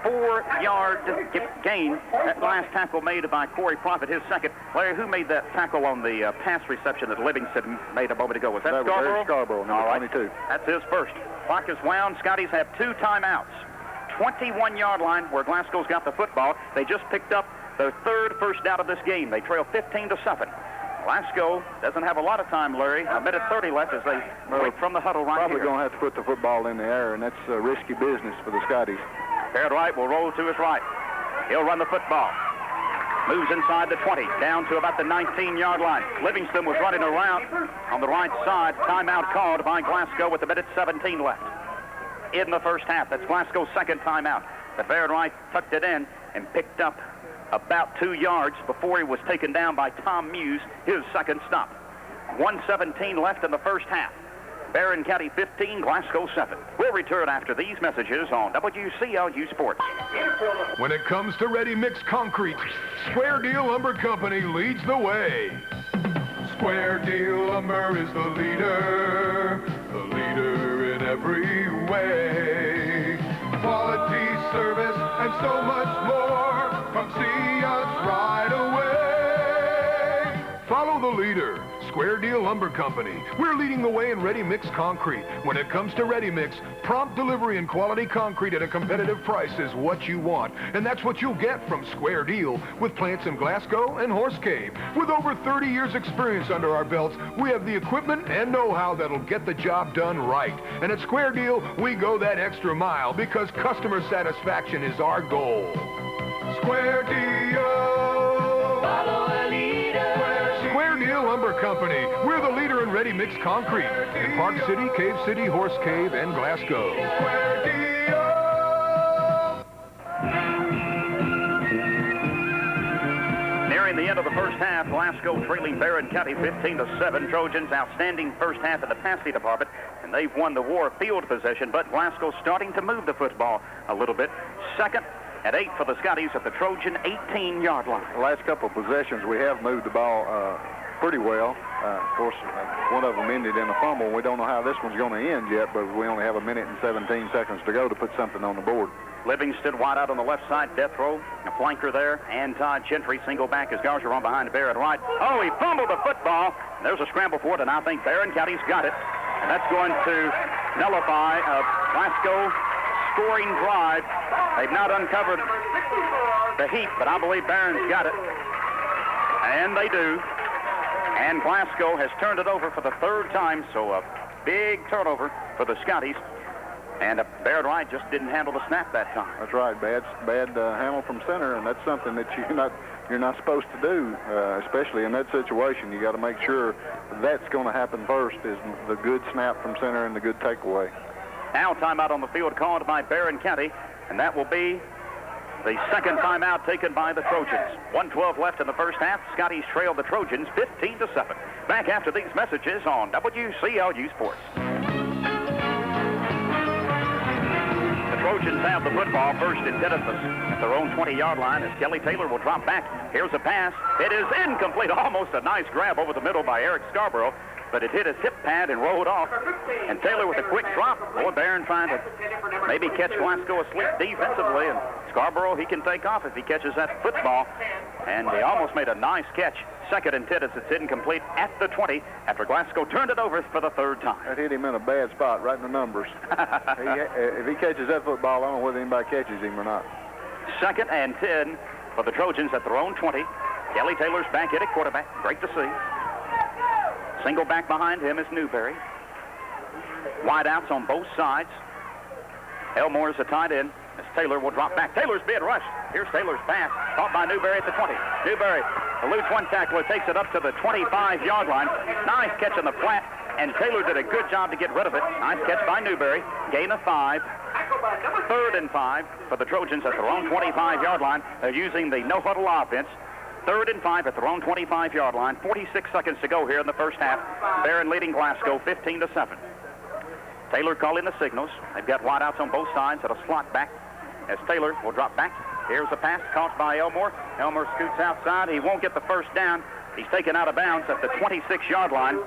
4-yard gain. That last tackle made by Corey Profit, his second. Larry, who made that tackle on the pass reception that Livingston made a moment ago? Was that Scarborough? Scarborough, number 22. That's his first. Clock is wound. Scotties have 2 timeouts. 21-yard line where Glasgow's got the football. They just picked up their 3rd first down of this game. They trail 15-7. Glasgow doesn't have a lot of time, Larry. A minute 30 left as they break from the huddle right probably here. Going to have to put the football in the air, and that's risky business for the Scotties. Barrett Wright will roll to his right. He'll run the football. Moves inside the 20, down to about the 19-yard line. Livingston was running around on the right side. Timeout called by Glasgow with a minute 17 left in the first half. That's Glasgow's 2nd timeout. But Barrett Wright tucked it in and picked up about 2 yards before he was taken down by Tom Muse, his 2nd stop. 1:17 left in the first half. Barron County 15, Glasgow 7. We'll return after these messages on WCLU Sports. When it comes to ready-mix concrete, Square Deal Lumber Company leads the way. Square Deal Lumber is the leader. the leader in every way. Quality service and so much more. Come see us right away. Follow the leader, Square Deal Lumber Company. We're leading the way in ready-mix concrete. When it comes to ready-mix, prompt delivery and quality concrete at a competitive price is what you want. And that's what you'll get from Square Deal with plants in Glasgow and Horse Cave. With over 30 years experience under our belts, we have the equipment and know-how that'll get the job done right. And at Square Deal, we go that extra mile because customer satisfaction is our goal. Square Deal. Follow a leader. Square Deal Lumber Company. We're the leader in ready-mix concrete in Park City, Cave City, Horse Cave, and Glasgow. Square Deal. Nearing the end of the first half, Glasgow trailing Barron County 15-7. Trojans outstanding first half in the passing department, and they've won the war of field possession, but Glasgow starting to move the football a little bit. Second and 8 for the Scotties at the Trojan 18-yard line. The last couple of possessions, we have moved the ball pretty well. Of course, one of them ended in a fumble. We don't know how this one's going to end yet, but we only have a minute and 17 seconds to go to put something on the board. Livingston wide out on the left side, death row, a flanker there, and Todd Gentry single back as Gargeron behind Barrett right. Oh, he fumbled the football. There's a scramble for it, and I think Barron County's got it. And that's going to nullify a Glasgow scoring drive. They've not uncovered the heap, but I believe Barron's got it. And they do. And Glasgow has turned it over for the third time, so a big turnover for the Scotties. And Barrett Wright just didn't handle the snap that time. That's right. Bad handle from center, and that's something that you're not supposed to do, especially in that situation. You got to make sure that's going to happen first, is the good snap from center and the good takeaway. Now timeout on the field called by Barron County, and that will be the second timeout taken by the Trojans. 1:12 left in the first half. Scotties trailed the Trojans 15-7. Back after these messages on WCLU Sports. Trojans have the football first in Genesis at their own 20-yard line as Kelly Taylor will drop back. Here's a pass. It is incomplete. Almost a nice grab over the middle by Eric Scarborough, but it hit his hip pad and rolled off. And Taylor with a quick drop. Boy, Barron trying to maybe catch Glasgow asleep defensively. And Scarborough, he can take off if he catches that football. And he almost made a nice catch. Second and 10 as it's incomplete at the 20 after Glasgow turned it over for the third time. That hit him in a bad spot, right in the numbers. If he catches that football, I don't know whether anybody catches him or not. Second and 10 for the Trojans at their own 20. Kelly Taylor's back at it, quarterback. Great to see. Single back behind him is Newberry. Wideouts on both sides. Elmore's a tight end as Taylor will drop back. Taylor's being rushed. Here's Taylor's pass. Caught by Newberry at the 20. Newberry eludes one tackler, takes it up to the 25-yard line. Nice catch on the flat, and Taylor did a good job to get rid of it. Nice catch by Newberry. Gain of 5. Third and 5 for the Trojans at their own 25-yard line. They're using the no-huddle offense. Third and 5 at their own 25-yard line. 46 seconds to go here in the first half. Barron leading Glasgow 15-7. Taylor calling the signals. They've got wideouts on both sides. It'll slot back as Taylor will drop back. Here's a pass caught by Elmore. Elmore scoots outside. He won't get the first down. He's taken out of bounds at the 26-yard line.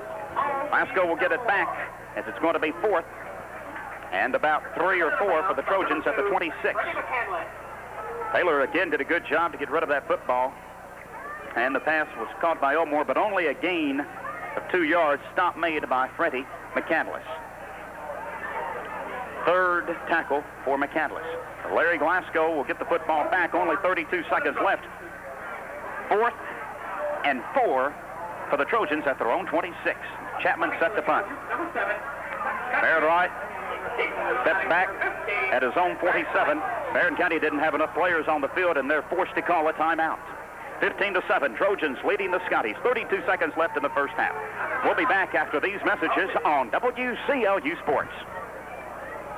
Glasgow will get it back as it's going to be fourth and about 3 or 4 for the Trojans at the 26. Taylor again did a good job to get rid of that football. And the pass was caught by Elmore, but only a gain of 2 yards. Stop made by Freddie McCandless. Third tackle for McCandless. Larry Glasgow will get the football back. Only 32 seconds left. 4th and 4 for the Trojans at their own 26. Chapman set the punt. Barrett Wright steps back at his own 47. Barron County didn't have enough players on the field, and they're forced to call a timeout. 15-7, Trojans leading the Scotties. 32 seconds left in the first half. We'll be back after these messages on WCLU Sports.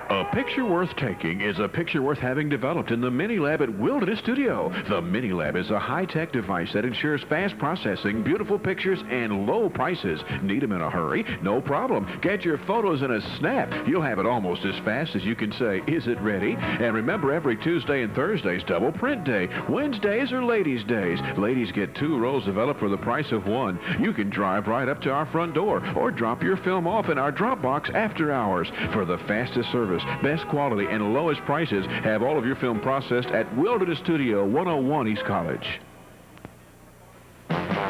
A picture worth taking is a picture worth having developed in the Mini Lab at Wilderness Studio. The Mini Lab is a high-tech device that ensures fast processing, beautiful pictures, and low prices. Need them in a hurry? No problem. Get your photos in a snap. You'll have it almost as fast as you can say, "Is it ready?" And remember, every Tuesday and Thursday's double print day. Wednesdays are ladies' days. Ladies get 2 rolls developed for the price of 1. You can drive right up to our front door or drop your film off in our drop box after hours. For the fastest service, best quality, and lowest prices, have all of your film processed at Wilderness Studio, 101 East College.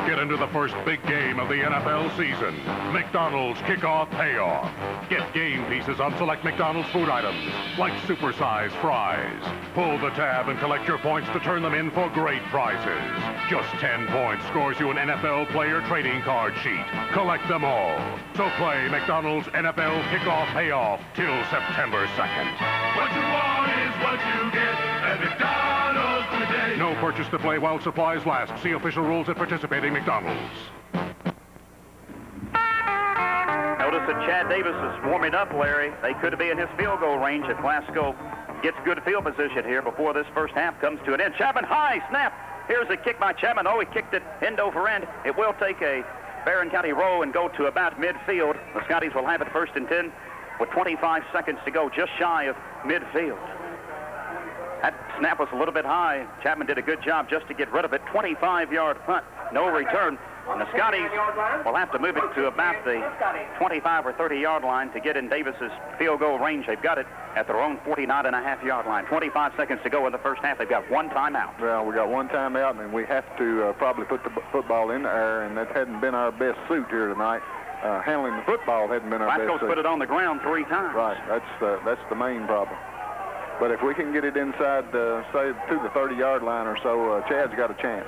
Get into the first big game of the NFL season. McDonald's Kickoff Payoff. Get game pieces on select McDonald's food items, like supersized fries. Pull the tab and collect your points to turn them in for great prizes. Just 10 points scores you an NFL player trading card sheet. Collect them all. So play McDonald's NFL Kickoff Payoff till September 2nd. What you want is what you get at McDonald's today. No purchase to play while supplies last. See official rules at participating McDonald's. Notice that Chad Davis is warming up, Larry. They could be in his field goal range if Glasgow gets good field position here before this first half comes to an end. Chapman high, snap. Here's a kick by Chapman. Oh, he kicked it end over end. It will take a Barron County roll and go to about midfield. The Scotties will have it 1st and 10 with 25 seconds to go, just shy of midfield. That snap was a little bit high. Chapman did a good job just to get rid of it. 25-yard punt, no return. And the Scotties will have to move it to about the 25 or 30-yard line to get in Davis's field goal range. They've got it at their own 49.5-yard line. 25 seconds to go in the first half. They've got 1 timeout. Well, we got 1 timeout, and we have to probably put the football in the air, and that hadn't been our best suit here tonight. Handling the football hadn't been our best suit. Glasgow's put it on the ground 3 times. Right, that's the main problem. But if we can get it inside, say, to the 30-yard line or so, Chad's got a chance.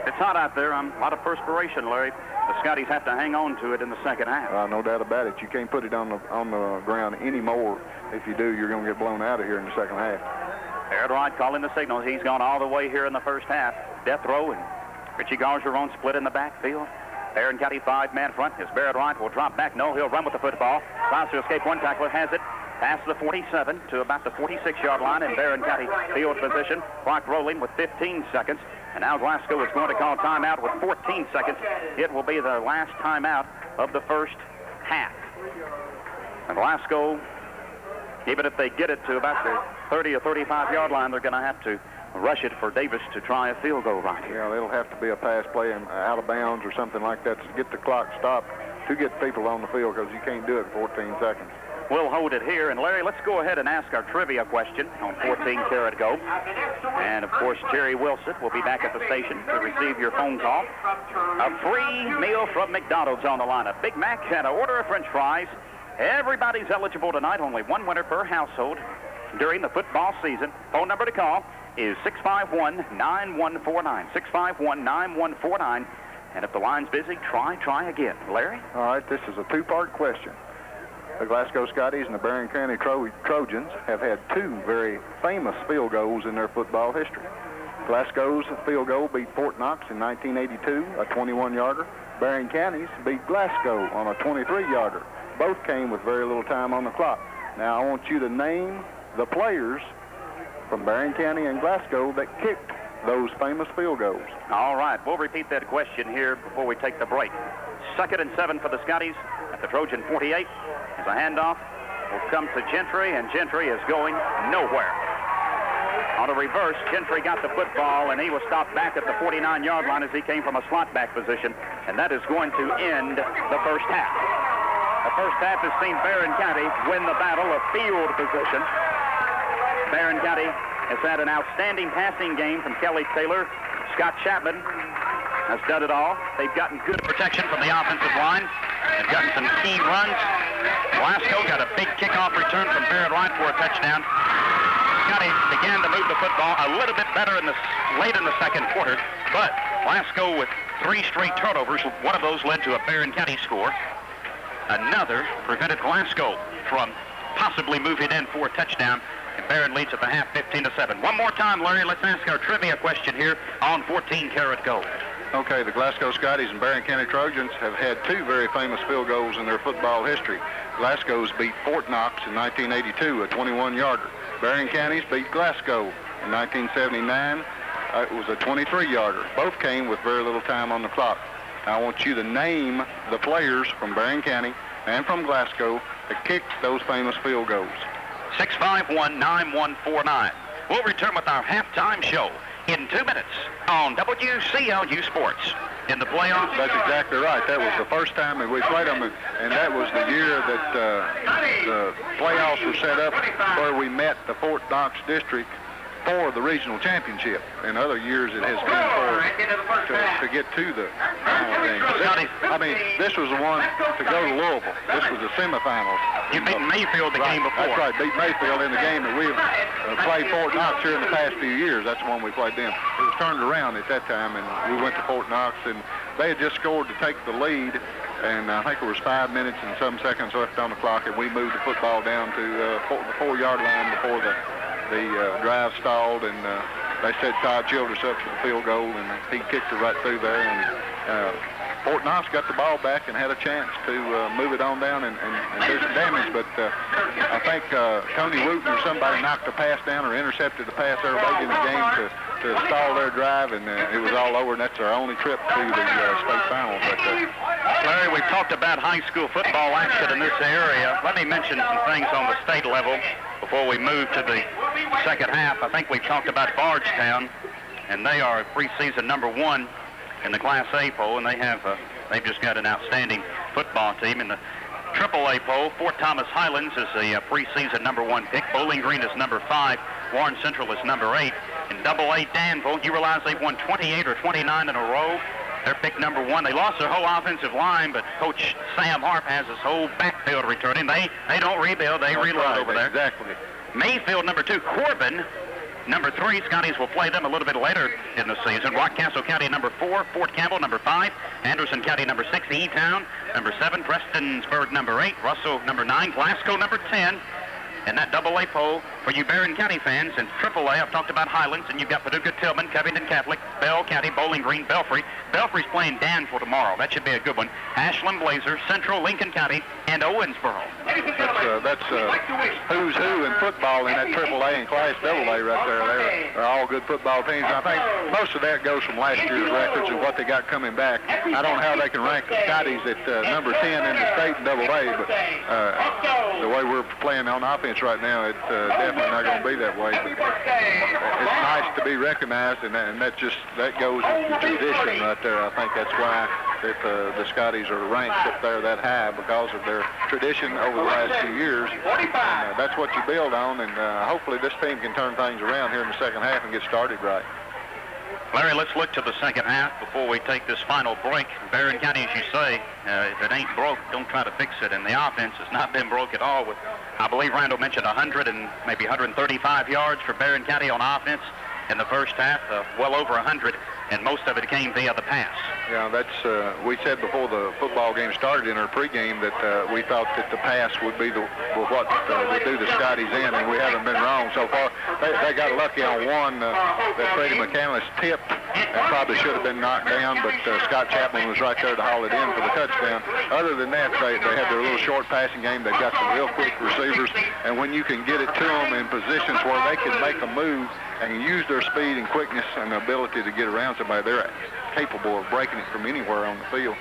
It's hot out there. A lot of perspiration, Larry. The Scotties have to hang on to it in the second half. No doubt about it. You can't put it on the ground anymore. If you do, you're going to get blown out of here in the second half. Barrett Wright calling the signal. He's gone all the way here in the first half. Death row, and Richie Gargeron split in the backfield. Barron County 5-man front. As Barrett Wright will drop back. No, he'll run with the football. Tries to escape. One tackler has it. Past the 47 to about the 46-yard line in Barron County field position. Clock rolling with 15 seconds. And now Glasgow is going to call timeout with 14 seconds. It will be their last timeout of the first half. And Glasgow, even if they get it to about the 30 or 35-yard line, they're going to have to rush it for Davis to try a field goal right here. Yeah, it'll have to be a pass play out of bounds or something like that to get the clock stopped to get people on the field, because you can't do it in 14 seconds. We'll hold it here. And, Larry, let's go ahead and ask our trivia question on 14 Karat Go. And, of course, Jerry Wilson will be back at the station to receive your phone call. A free meal from McDonald's on the line. A Big Mac and an order of French fries. Everybody's eligible tonight. Only 1 winner per household during the football season. Phone number to call is 651-9149. 651-9149. And if the line's busy, try again. Larry? All right, this is a 2-part question. The Glasgow Scotties and the Barron County Trojans have had 2 very famous field goals in their football history. Glasgow's field goal beat Fort Knox in 1982, a 21-yarder. Barron County's beat Glasgow on a 23-yarder. Both came with very little time on the clock. Now, I want you to name the players from Barron County and Glasgow that kicked those famous field goals. All right, we'll repeat that question here before we take the break. 2nd and 7 for the Scotties at the Trojan 48. As a handoff will come to Gentry, and Gentry is going nowhere. On a reverse, Gentry got the football, and he was stopped back at the 49-yard line as he came from a slot back position, and that is going to end the first half. The first half has seen Barron County win the battle of field position. Barron County has had an outstanding passing game from Kelly Taylor. Scott Chapman has done it all. They've gotten good protection from the offensive line. They've gotten some key runs. Glasgow got a big kickoff return from Barrett Wright for a touchdown. Scotty began to move the football a little bit better late in the second quarter, but Glasgow with 3 straight turnovers. One of those led to a Barron County score. Another prevented Glasgow from possibly moving in for a touchdown. And Barron leads at the half 15-7. One more time, Larry, let's ask our trivia question here on 14 Karat Gold. Okay, the Glasgow Scotties and Barron County Trojans have had two very famous field goals in their football history. Glasgow's beat Fort Knox in 1982, a 21-yarder. Barron County's beat Glasgow in 1979. It was a 23-yarder. Both came with very little time on the clock. I want you to name the players from Barron County and from Glasgow that kicked those famous field goals. 651-9149. We'll return with our halftime show in 2 minutes on WCLU Sports. In the playoffs? That's exactly right. That was the first time that we played them, and that was the year that the playoffs were set up where we met the Fort Knox District for the regional championship. In other years, it has been to get to the final game. This was the one to go to Louisville. This was the semifinals. You beat Mayfield the game before. That's right, beat Mayfield in the game that we've played Fort Knox here in the past few years. That's the one we played them. It was turned around at that time, and we went to Fort Knox, and they had just scored to take the lead, and I think it was 5 minutes and some seconds left on the clock, and we moved the football down to the 4-yard line before the drive stalled, and they said Todd Childress up for the field goal, and he kicked it right through there, and Fort Knox got the ball back and had a chance to move it on down and do some damage, but I think Tony Wooten or somebody knocked a pass down or intercepted the pass there late in the game to stall their drive, and it was all over, and that's our only trip to the state final. But, Larry, we've talked about high school football action in this area. Let me mention some things on the state level before we move to the second half. I think we've talked about Bardstown, and they are preseason #1 in the Class A poll, and they've just got an outstanding football team. In the AAA poll, Fort Thomas Highlands is the preseason #1 pick. Bowling Green is #5. Warren Central is #8. In AA Danville, you realize they've won 28 or 29 in a row. They're pick #1. They lost their whole offensive line, but Coach Sam Harp has his whole backfield returning. They don't rebuild, they reload over there. Exactly. Mayfield #2. Corbin #3. Scotties will play them a little bit later in the season. Rockcastle County #4. Fort Campbell #5. Anderson County #6. E-Town #7. Prestonsburg #8. Russell #9. Glasgow #10. And that AA poll for you Barron County fans. And AAA, I've talked about Highlands, and you've got Paducah Tillman, Covington Catholic, Bell County, Bowling Green, Belfry. Belfry's playing Danville tomorrow. That should be a good one. Ashland Blazer, Central, Lincoln County, and Owensboro. That's who's who in football in that AAA and Class AA right there. They're all good football teams. I think most of that goes from last year's records and what they got coming back. I don't know how they can rank the Scotties at #10 in the state in AA, but the way we're playing on offense right now, it's definitely not going to be that way. But it's nice to be recognized, and that goes with the tradition right there. I think that's why the Scotties are ranked up there that high, because of their tradition over the last few years. And, that's what you build on, and hopefully this team can turn things around here in the second half and get started right. Larry, let's look to the second half before we take this final break. Barron County, as you say, if it ain't broke, don't try to fix it. And the offense has not been broke at all. With, I believe Randall mentioned 100 and maybe 135 yards for Barron County on offense in the first half, well over 100, and most of it came via the pass. Yeah, that's we said before the football game started in our pregame that we thought that the pass would be what would do the Scotties in, and we haven't been wrong so far. They got lucky on one that Freddie McCandless tipped and probably should have been knocked down, but Scott Chapman was right there to haul it in for the touchdown. Other than that, they had their little short passing game. They've got some real quick receivers, and when you can get it to them in positions where they can make a move and use their speed and quickness and ability to get around somebody, they're capable of breaking it from anywhere on the field.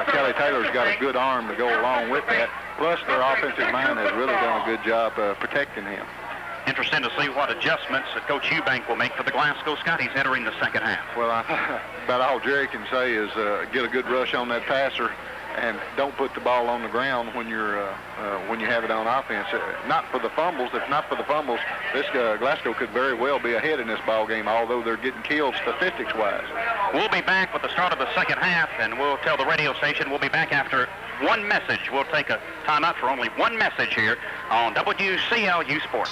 Kelly Taylor's got a good arm to go along with that. Plus, their offensive line has really done a good job protecting him. Interesting to see what adjustments that Coach Eubank will make for the Glasgow Scotties entering the second half. Well, about all Jerry can say is get a good rush on that passer and don't put the ball on the ground when you have it on offense. Not for the fumbles. If not for the fumbles, this Glasgow could very well be ahead in this ball game, although they're getting killed statistics-wise. We'll be back with the start of the second half, and we'll tell the radio station we'll be back after one message. We'll take a timeout for only one message here on WCLU Sports.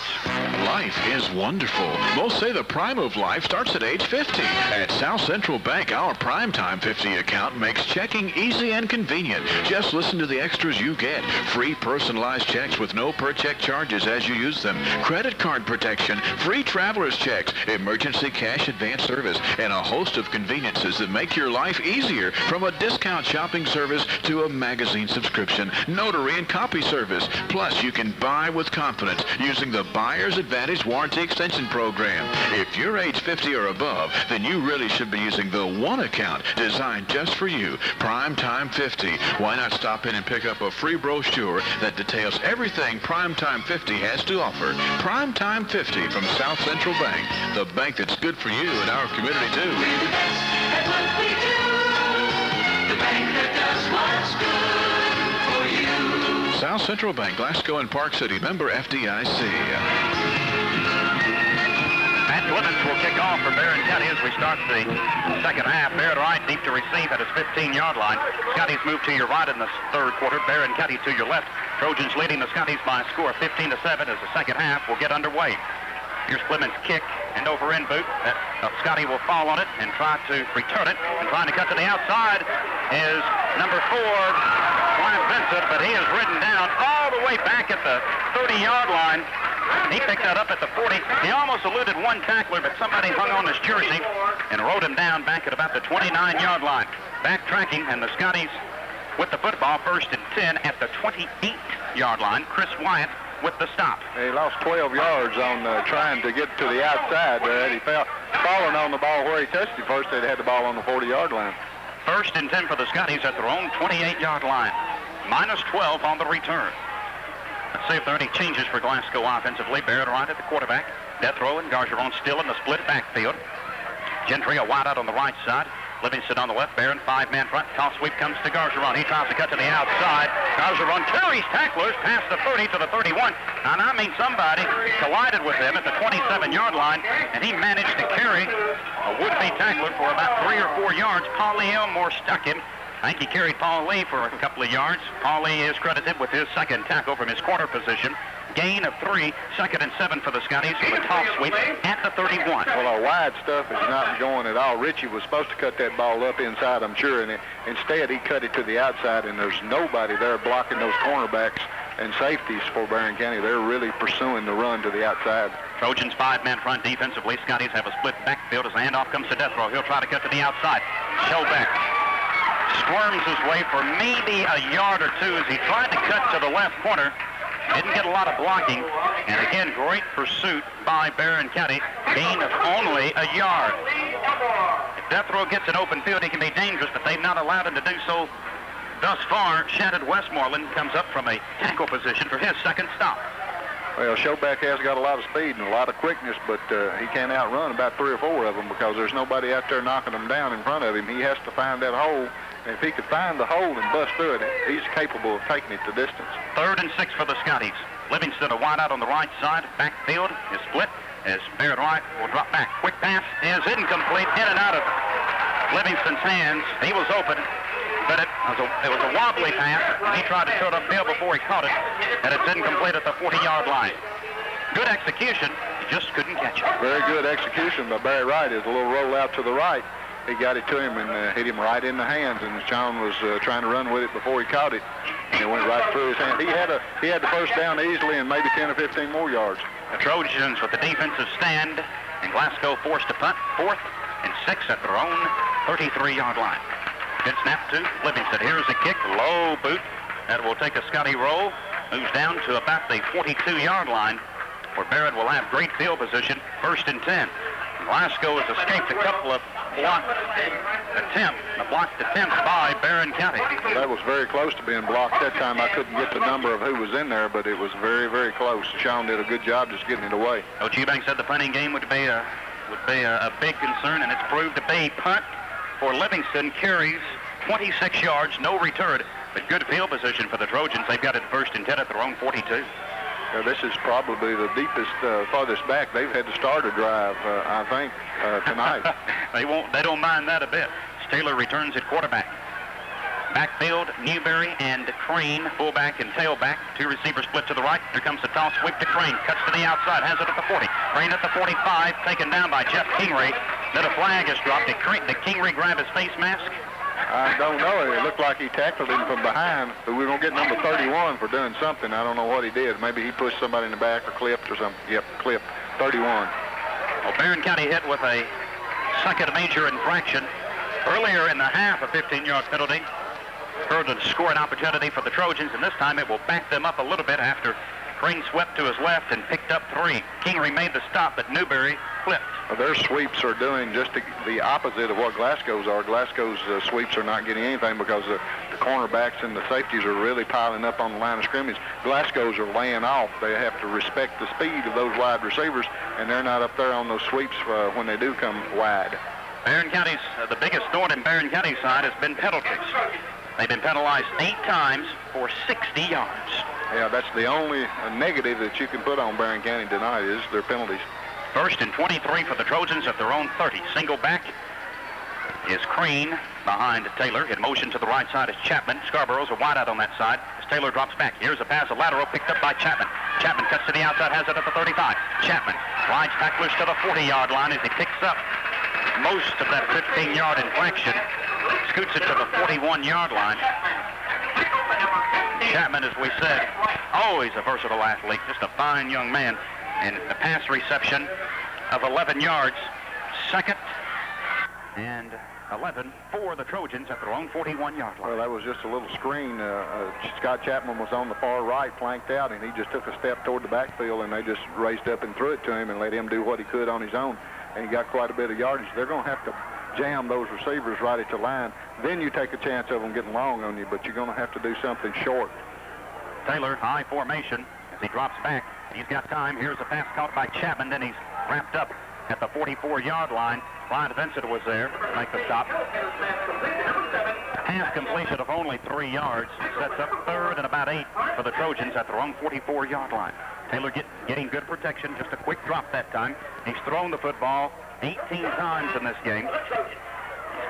Life is wonderful. Most say the prime of life starts at age 50. At South Central Bank, our Primetime 50 account makes checking easy and convenient. Just listen to the extras you get. Free personalized checks with no per-check charges as you use them. Credit card protection, free traveler's checks, emergency cash advance service, and a host of conveniences that make your life easier, from a discount shopping service to a magazine subscription, notary and copy service. Plus, you can buy with confidence using the Buyer's Advantage Warranty Extension Program. If you're age 50 or above, then you really should be using the one account designed just for you, Primetime 50. Why not stop in and pick up a free brochure that details everything Primetime 50 has to offer? Primetime 50 from South Central Bank, the bank that's good for you and our community too. We're the best at what we do. The bank that does what's good for you. South Central Bank, Glasgow and Park City, member FDIC. Matt Clements will kick off for Barron County as we start the second half. Barron right, deep to receive at his 15-yard line. Scotties move to your right in the third quarter. Barron County to your left. Trojans leading the Scotties by a score of 15-7 as the second half will get underway. Here's Clements' kick, and over in boot. Scotty will fall on it and try to return it. And trying to cut to the outside is number 4, Brian Vincent, but he is ridden down all the way back at the 30-yard line. He picked that up at the 40. He almost eluded one tackler, but somebody hung on his jersey and rode him down back at about the 29-yard line. Backtracking, and the Scotties with the football, first and 10 at the 28-yard line. Chris Wyatt with the stop. He lost 12 yards on trying to get to the outside there. He fell falling on the ball where he touched it first. They'd had the ball on the 40-yard line. First and 10 for the Scotties at their own 28-yard line. Minus 12 on the return. Let's see if there are any changes for Glasgow offensively. Barrett right at the quarterback. Death row and Gargeron still in the split backfield. Gentry a wide out on the right side. Livingston on the left. Barron 5-man front. Toss sweep comes to Gargeron. He tries to cut to the outside. Gargeron carries tacklers past the 30 to the 31. And I mean, somebody collided with him at the 27-yard line, and he managed to carry a would-be tackler for about 3 or 4 yards. Paul Lee Elmore stuck him. I think he carried Paul Lee for a couple of yards. Paul Lee is credited with his second tackle from his corner position. Gain of 3, second and 7 for the Scotties with a toss sweep at the 31. Well, our wide stuff is not going at all. Richie was supposed to cut that ball up inside, I'm sure, and instead he cut it to the outside, and there's nobody there blocking those cornerbacks and safeties for Barron County. They're really pursuing the run to the outside. Trojans 5-man front defensively. Scotties have a split backfield as the handoff comes to death row. He'll try to cut to the outside. Showback squirms his way for maybe a yard or two as he tried to cut to the left corner. Didn't get a lot of blocking. And again, great pursuit by Barron County. Gain of only a yard. If death row gets an open field, he can be dangerous, but they've not allowed him to do so thus far. Shannon Westmoreland comes up from a tackle position for his second stop. Well, Showback has got a lot of speed and a lot of quickness, but he can't outrun about 3 or 4 of them because there's nobody out there knocking them down in front of him. He has to find that hole. And if he could find the hole and bust through it, he's capable of taking it to distance. 3rd and 6 for the Scotties. Livingston a wide out on the right side. Backfield is split as Barrett Wright will drop back. Quick pass is incomplete. In and out of Livingston's hands. He was open, but it was a wobbly pass. He tried to throw it upfield before he caught it, and it's incomplete at the 40-yard line. Good execution. He just couldn't catch it. Very good execution by Barrett Wright. Is a little roll out to the right. He got it to him and hit him right in the hands, and Sean was trying to run with it before he caught it, and it went right through his hand. He had the first down easily and maybe 10 or 15 more yards. The Trojans with the defensive stand, and Glasgow forced to punt. 4th and 6 at their own 33-yard line. Good snap to Livingston. Here's a kick, low boot. That will take a Scotty roll. Moves down to about the 42-yard line, where Barrett will have great field position. 1st and 10. Glasgow has escaped a couple of blocked attempts by Barron County. That was very close to being blocked that time. I couldn't get the number of who was in there, but it was very, very close. Sean did a good job just getting it away. Coach Eubank said the punting game would be a big concern, and it's proved to be. Punt for Livingston carries 26 yards, no return, but good field position for the Trojans. They've got it 1st and 10 at their own 42. This is probably the deepest, farthest back they've had to start a drive, I think, tonight. They don't mind that a bit. Taylor returns at quarterback. Backfield, Newberry and Crane, fullback and tailback. Two receivers split to the right. Here comes the toss sweep to Crane. Cuts to the outside, has it at the 40. Crane at the 45, taken down by Jeff Kingery. Then a flag is dropped. Did Kingery grab his face mask? I don't know. It looked like he tackled him from behind, but we're going to get number 31 for doing something. I don't know what he did. Maybe he pushed somebody in the back or clipped or something. Yep, clipped. 31. Well, Barron County hit with a second major infraction. Earlier in the half, a 15-yard penalty. Heard a scoring opportunity for the Trojans, and this time it will back them up a little bit after Crane swept to his left and picked up 3. Kingery made the stop, but Newberry flipped. Well, their sweeps are doing just the opposite of what Glasgow's are. Glasgow's sweeps are not getting anything because the cornerbacks and the safeties are really piling up on the line of scrimmage. Glasgow's are laying off. They have to respect the speed of those wide receivers, and they're not up there on those sweeps when they do come wide. Barron County's, the biggest thorn in Barron County's side has been penalties. They've been penalized 8 times for 60 yards. Yeah, that's the only negative that you can put on Barron County tonight is their penalties. First and 23 for the Trojans at their own 30. Single back is Crane behind Taylor. In motion to the right side is Chapman. Scarborough's a wideout on that side as Taylor drops back. Here's a pass, a lateral picked up by Chapman. Chapman cuts to the outside, has it at the 35. Chapman rides tacklers to the 40-yard line as he picks up most of that 15-yard infraction. Scoots it to the 41-yard line. Chapman, as we said, always a versatile athlete, just a fine young man. And a pass reception of 11 yards. Second and 11 for the Trojans at their own 41-yard line. Well, that was just a little screen. Scott Chapman was on the far right, flanked out, and he just took a step toward the backfield, and they just raised up and threw it to him and let him do what he could on his own. And he got quite a bit of yardage. They're going to have to jam those receivers right at the line. Then you take a chance of them getting long on you, but you're going to have to do something short. Taylor, high formation as he drops back. He's got time. Here's a pass caught by Chapman. Then he's wrapped up at the 44-yard line. Clyde Vincent was there to make the stop. Pass completion of only 3 yards. Sets up third and about 8 for the Trojans at their own 44-yard line. Taylor getting good protection. Just a quick drop that time. He's thrown the football 18 times in this game. He's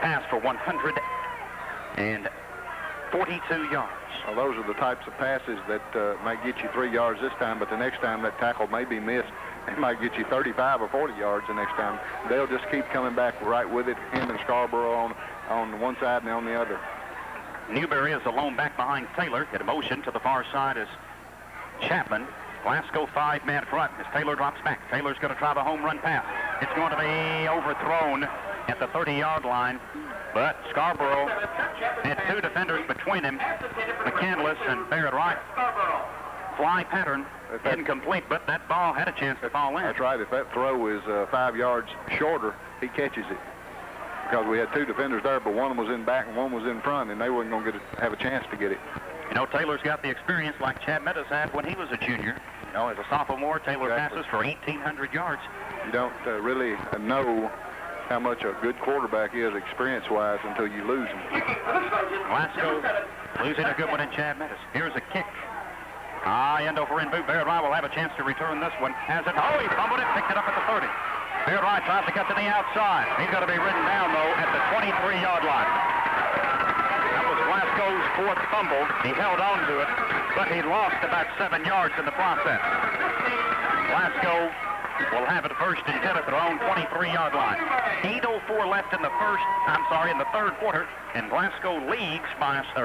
passed for 142 yards. Well, those are the types of passes that may get you 3 yards this time, but the next time that tackle may be missed. It might get you 35 or 40 yards the next time. They'll just keep coming back right with it, him and Scarborough on one side and on the other. Newberry is alone back behind Taylor. In motion to the far side is Chapman. Glasgow 5-man front as Taylor drops back. Taylor's going to try the home run pass. It's going to be overthrown at the 30-yard line, but Scarborough had 2 defenders between him, McCandless and Barrett Wright. Fly pattern, incomplete, but that ball had a chance to fall in. That's right. If that throw is 5 yards shorter, he catches it. Because we had 2 defenders there, but one was in back and one was in front, and they wasn't going to have a chance to get it. You know, Taylor's got the experience like Chad Meadows had when he was a junior. You know, as a sophomore, Taylor passes for 1,800 yards. You don't really know how much a good quarterback is experience-wise until you lose him. Glasgow losing a good one in Chad Meadows. Here's a kick. End over in boot. Barrett Wright will have a chance to return this one. Has it? Oh, he fumbled it, picked it up at the 30. Barrett Wright tries to cut to the outside. He's going to be ridden down, though, at the 23-yard line. That was Glasgow's 4th fumble. He held on to it, but he lost about 7 yards in the process. Glasgow will have it first and 10 at their own 23-yard line. 8:04 left in the third quarter, and Glasgow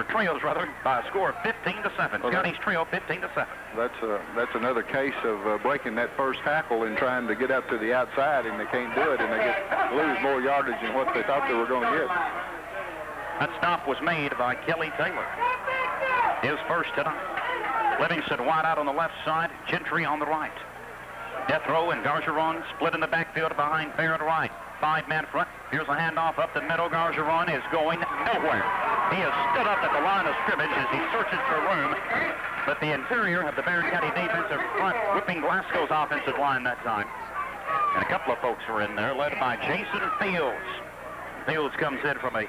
trails by a score of 15-7. Well, Scotty's trail 15-7. That's another case of breaking that first tackle and trying to get up to the outside, and they can't do it, and they lose more yardage than what they thought they were going to get. That stop was made by Kelly Taylor. His first tonight. Livingston wide out on the left side, Gentry on the right. Death Row and Gargeron split in the backfield behind Barrett Wright. 5-man front. Here's a handoff up the middle. Gargeron is going nowhere. He has stood up at the line of scrimmage as he searches for room. But the interior of the Barron County defensive front whipping Glasgow's offensive line that time. And a couple of folks are in there, led by Jason Fields. Fields comes in from a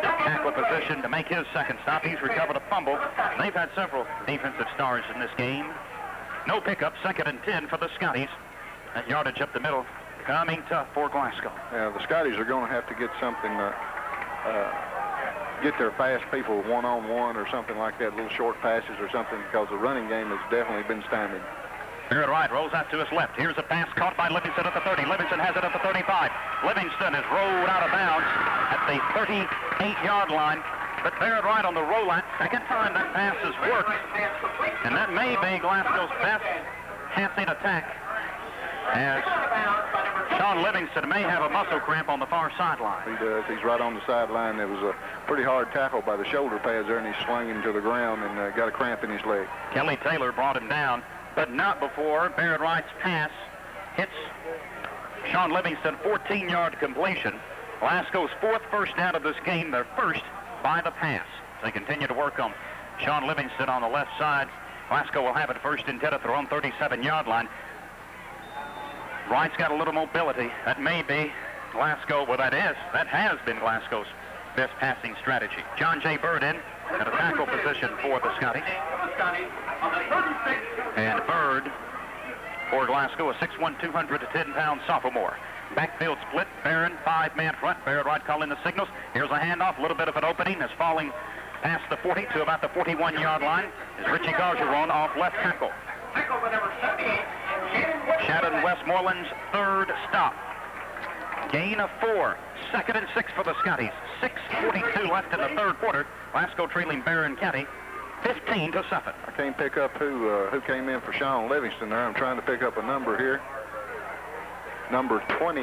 tackle position to make his second stop. He's recovered a fumble. They've had several defensive stars in this game. No pickup, 2nd and 10 for the Scotties. That yardage up the middle coming tough for Glasgow. Yeah, the Scotties are going to have to get something get their fast people one-on-one or something like that, little short passes or something, because the running game has definitely been stymied. Barrett Wright rolls out to his left. Here's a pass caught by Livingston at the 30. Livingston has it at the 35. Livingston is rolled out of bounds at the 38-yard line. But Barrett Wright on the roll out. Second time that pass has worked. And that may be Glasgow's best passing attack, as Sean Livingston may have a muscle cramp on the far sideline. He does. He's right on the sideline. There was a pretty hard tackle by the shoulder pads there, and he slung him to the ground and got a cramp in his leg. Kelly Taylor brought him down, but not before Barrett Wright's pass hits Sean Livingston. 14-yard completion. Glasgow's fourth first down of this game, their first by the pass. They continue to work on Sean Livingston on the left side. Glasgow will have it first and 10 at their own 37-yard line. Wright's got a little mobility. That may be Glasgow, well, that has been Glasgow's best passing strategy. John J. Bird in at a tackle position for the Scotties. And Bird for Glasgow, a 6'1", 210-pound sophomore. Backfield split, Barron, 5-man front. Barrett Wright calling the signals. Here's a handoff, a little bit of an opening. Is falling past the 40 to about the 41-yard line. Is Richie Gargeron off left tackle. Shannon Westmoreland's third stop. Gain of 4. 2nd and 6 for the Scotties. 6:42 left in the third quarter. Glasgow trailing Barron County 15-7. I can't pick up who came in for Sean Livingston there. I'm trying to pick up a number here. Number 20.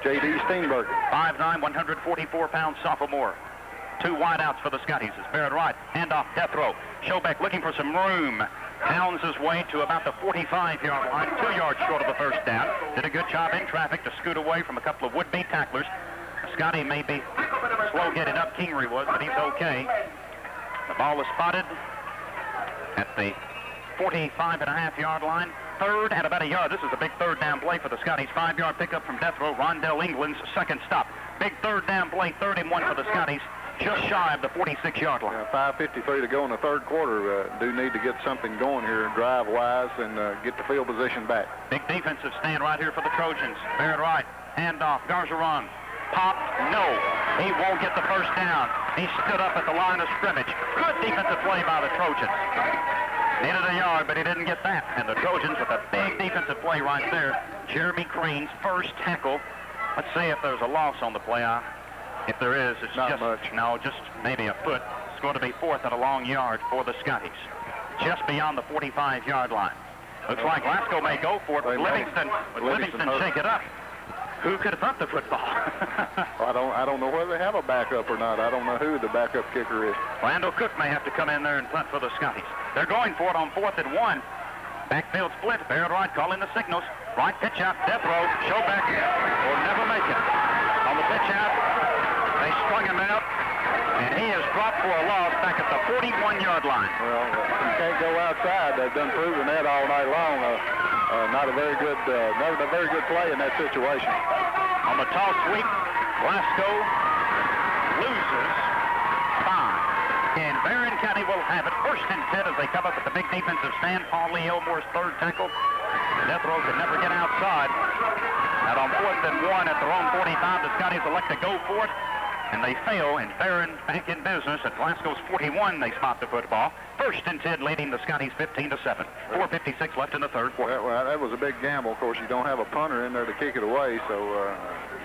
J.D. Steenbergen. 5'9", 144-pound sophomore. 2 wideouts for the Scotties. It's Barrett Wright. Handoff, death row. Schobeck looking for some room. Pounds his way to about the 45-yard line, 2 yards short of the first down. Did a good job in traffic to scoot away from a couple of would-be tacklers. Scotty may be slow getting up, Kingery was, but he's okay. The ball is spotted at the 45.5-yard line. 3rd and about a yard. This is a big third down play for the Scotties. 5-yard pickup from death row. Rondell England's second stop. Big third down play, 3rd and 1 for the Scotties. Just shy of the 46-yard line. 5:53 to go in the third quarter. Do need to get something going here, drive-wise, and get the field position back. Big defensive stand right here for the Trojans. Barrett Wright, handoff, Gargeron. Popped, no. He won't get the first down. He stood up at the line of scrimmage. Good defensive play by the Trojans. Needed a yard, but he didn't get that. And the Trojans with a big defensive play right there. Jeremy Crane's first tackle. Let's see if there's a loss on the play. If there is, it's not just much. No, just maybe a foot. It's going to be 4th and a long yard for the Scotties, just beyond the 45-yard line. Looks like Glasgow may go for it, but Livingston shake it up. Who could have thought the football? I don't know whether they have a backup or not. I don't know who the backup kicker is. Randall Cook may have to come in there and punt for the Scotties. They're going for it on 4th and 1. Backfield split. Barrett Wright calling the signals. Right pitch out, death row. Schobeck will never make it. On the pitch out, they strung him out, and he is dropped for a loss back at the 41-yard line. Well, you can't go outside. They've done proven that all night long. Not a very good play in that situation. On the toss sweep, Glasgow loses 5. And Barron County will have it 1st and 10 as they come up at the big defensive stand. Paul Lee Elmore's third tackle. Death row could never get outside. And on 4th and 1 at their own 45, the Scotties elect to go for it. And they fail, and Barron back in business at Glasgow's 41. They spot the football. 1st and 10, leading the Scotties 15-7. 4:56 left in the third quarter. Well, that was a big gamble. Of course, you don't have a punter in there to kick it away, so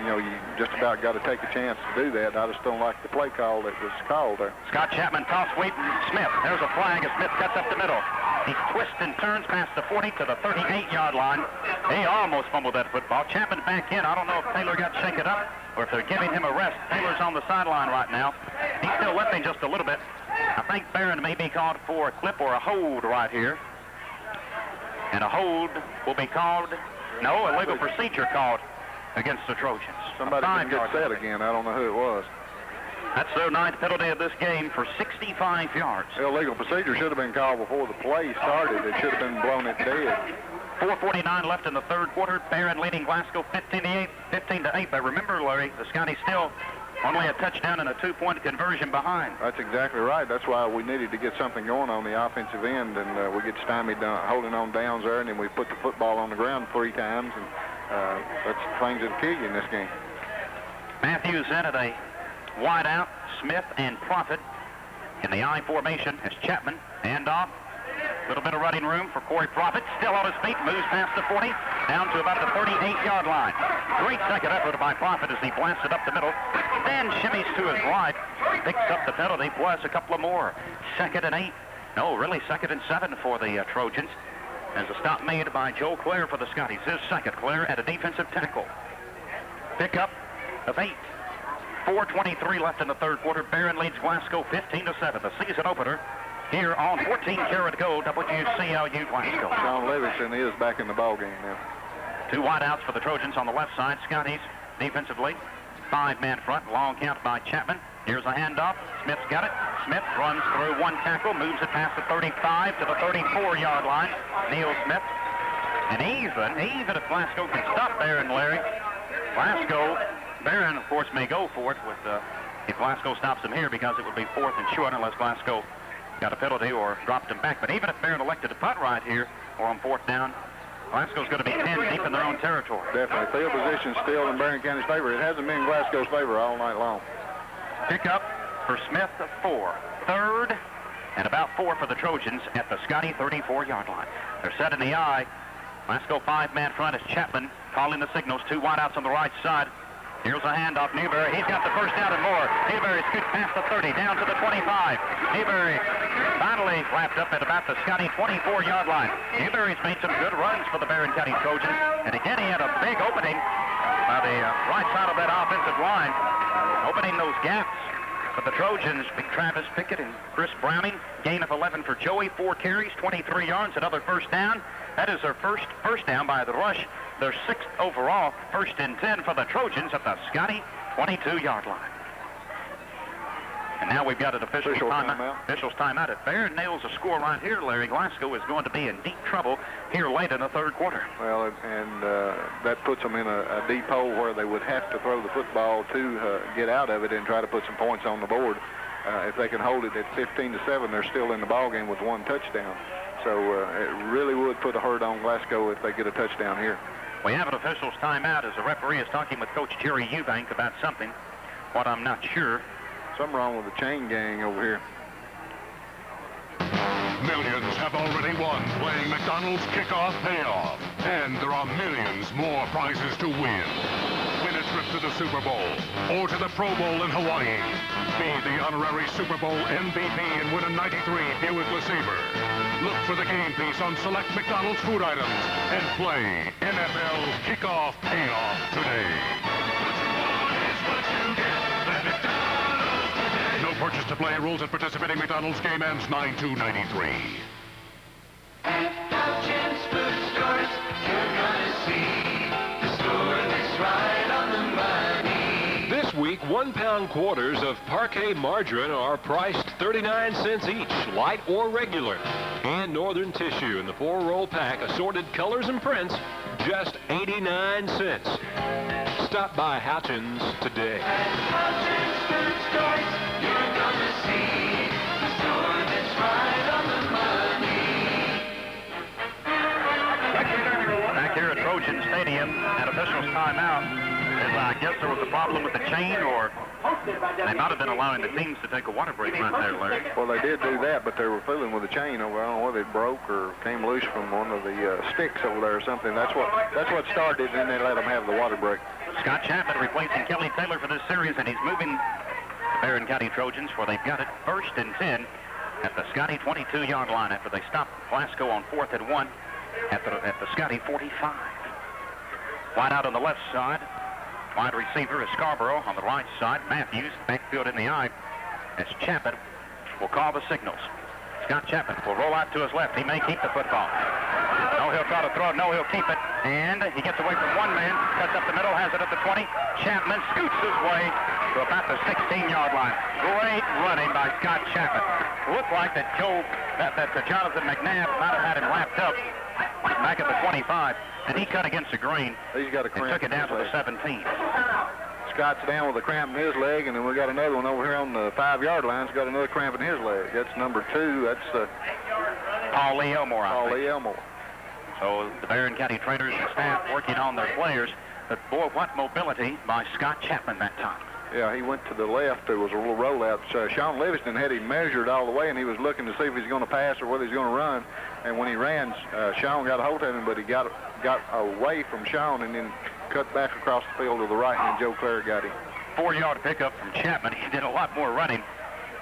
you just about got to take a chance to do that. I just don't like the play call that was called there. Scott Chapman toss sweep. Smith. There's a flag as Smith cuts up the middle. He twists and turns past the 40 to the 38-yard line. He almost fumbled that football. Chapman back in. I don't know if Taylor got shaken up or if they're giving him a rest. Taylor's on the sideline right now. He's still limping just a little bit. I think Barron may be called for a clip or a hold right here. And a hold will be called, no, illegal procedure called against the Trojans. Somebody can get set again. I don't know who it was. That's their 9th penalty of this game for 65 yards. Illegal procedure should have been called before the play started. It should have been blown at dead. 4:49 left in the third quarter. Barron leading Glasgow 15-8. But remember, Larry, the Scotties still only a touchdown and a 2-point conversion behind. That's exactly right. That's why we needed to get something going on the offensive end, and we get stymied holding on downs there, and then we put the football on the ground 3 times, and that's the things that kill you in this game. Matthews in at a wide out. Smith and Profit in the I formation as Chapman. Handoff. A little bit of running room for Corey Profit. Still on his feet. Moves past the 40. Down to about the 38-yard line. Great second effort by Profit as he blasted up the middle. Then shimmies to his right. Picks up the penalty plus a couple of more. 2nd and 8. No, really 2nd and 7 for the Trojans. As a stop made by Joe Clare for the Scotties. His second. Clare at a defensive tackle. Pickup of 8. 4:23 left in the third quarter. Barron leads Glasgow 15-7. The season opener here on 14 Karat Gold, WCLU Glasgow. Sean Livingston is back in the ball game now. 2 wideouts for the Trojans on the left side. Scotties defensively. 5-man front. Long count by Chapman. Here's a handoff. Smith's got it. Smith runs through 1 tackle, moves it past the 35 to the 34-yard line. Neil Smith. And even if Glasgow can stop Barron, Larry, Barron, of course, may go for it if Glasgow stops him here, because it would be 4th and short unless Glasgow got a penalty or dropped him back. But even if Barron elected to punt right here or on 4th down, Glasgow's going to be 10 deep in their own territory. Definitely. Field position still in Barron County's favor. It hasn't been Glasgow's favor all night long. Pickup for Smith of 4. 3rd and about 4 for the Trojans at the Scotty 34-yard line. They're set in the I. Glasgow 5-man front is Chapman calling the signals. 2 wideouts on the right side. Here's a handoff. Newberry. He's got the first down and more. Newberry scoots past the 30, down to the 25. Newberry finally wrapped up at about the Scotty 24-yard line. Newberry's made some good runs for the Barron County Trojans. And again, he had a big opening by the right side of that offensive line, opening those gaps for the Trojans. Big Travis Pickett and Chris Browning. Gain of 11 for Joey. 4 carries, 23 yards, another first down. That is their first down by the rush. Their 6th overall. 1st and 10 for the Trojans at the Scotty 22-yard line. And now we've got an official timeout. Official's timeout. If Barron nails a score right here, Larry, Glasgow is going to be in deep trouble here late in the third quarter. Well, and that puts them in a deep hole where they would have to throw the football to get out of it and try to put some points on the board. If they can hold it at 15-7, they're still in the ball game with 1 touchdown. So it really would put a hurt on Glasgow if they get a touchdown here. We have an official's timeout as the referee is talking with Coach Jerry Eubank about something. What I'm not sure. Something wrong with the chain gang over here. Millions have already won playing McDonald's Kickoff Payoff. And there are millions more prizes to win. Win a trip to the Super Bowl or to the Pro Bowl in Hawaii. Be the honorary Super Bowl MVP and win a 93 Buick LeSabre. Look for the game piece on select McDonald's food items and play NFL Kickoff Payoff today. No purchase to play. Rules at participating McDonald's. Game ends 9/2/93. At Elgin's Food Stores, you're gonna see the store that's right on the money. This week, 1-pound quarters of Parquet margarine are priced 39 cents each, light or regular. And Northern Tissue in the 4-roll pack, assorted colors and prints, just 89 cents. Stop by Houchins today. At Elgin's Food Stores, you're gonna see the store that's right on the money. Back here at Trojan Stadium, at officials' timeout, as I guess there was a problem with the chain, or they might have been allowing the teams to take a water break right there, Larry. Well, they did do that, but they were fooling with the chain over. I don't know whether it broke or came loose from one of the sticks over there or something. That's what started, and then they let them have the water break. Scott Chapman replacing Kelly Taylor for this series, and he's moving the Barron County Trojans where they've got it 1st and 10 at the Scotty 22-yard line after they stop Glasgow on 4th and 1 at the Scotty 45. Wide out on the left side. Wide receiver is Scarborough. On the right side, Matthews. Backfield in the eye as Chapman will call the signals. Scott Chapman will roll out to his left. He may keep the football. No, he'll try to throw it. No, he'll keep it. And he gets away from one man. Cuts up the middle. Has it at the 20. Chapman scoots his way to about the 16-yard line. Great running by Scott Chapman. Looked like that Jonathan McNabb might have had him wrapped up back at the 25. And he cut against the green. He's got a cramp. And took it down to the 17. Scott's down with a cramp in his leg, and then we got another one over here on the 5-yard line. He's got another cramp in his leg. That's number 2. That's Paul Lee Elmore. Paul Lee Elmore. So the Barron County trainers and staff working on their players. But boy, what mobility by Scott Chapman that time. Yeah, he went to the left. There was a little rollout. Sean Livingston had him measured all the way, and he was looking to see if he's going to pass or whether he's going to run. And when he ran, Sean got a hold of him, but he got away from Sean and then cut back across the field to the right, and Joe Clare got him. 4-yard pickup from Chapman. He did a lot more running.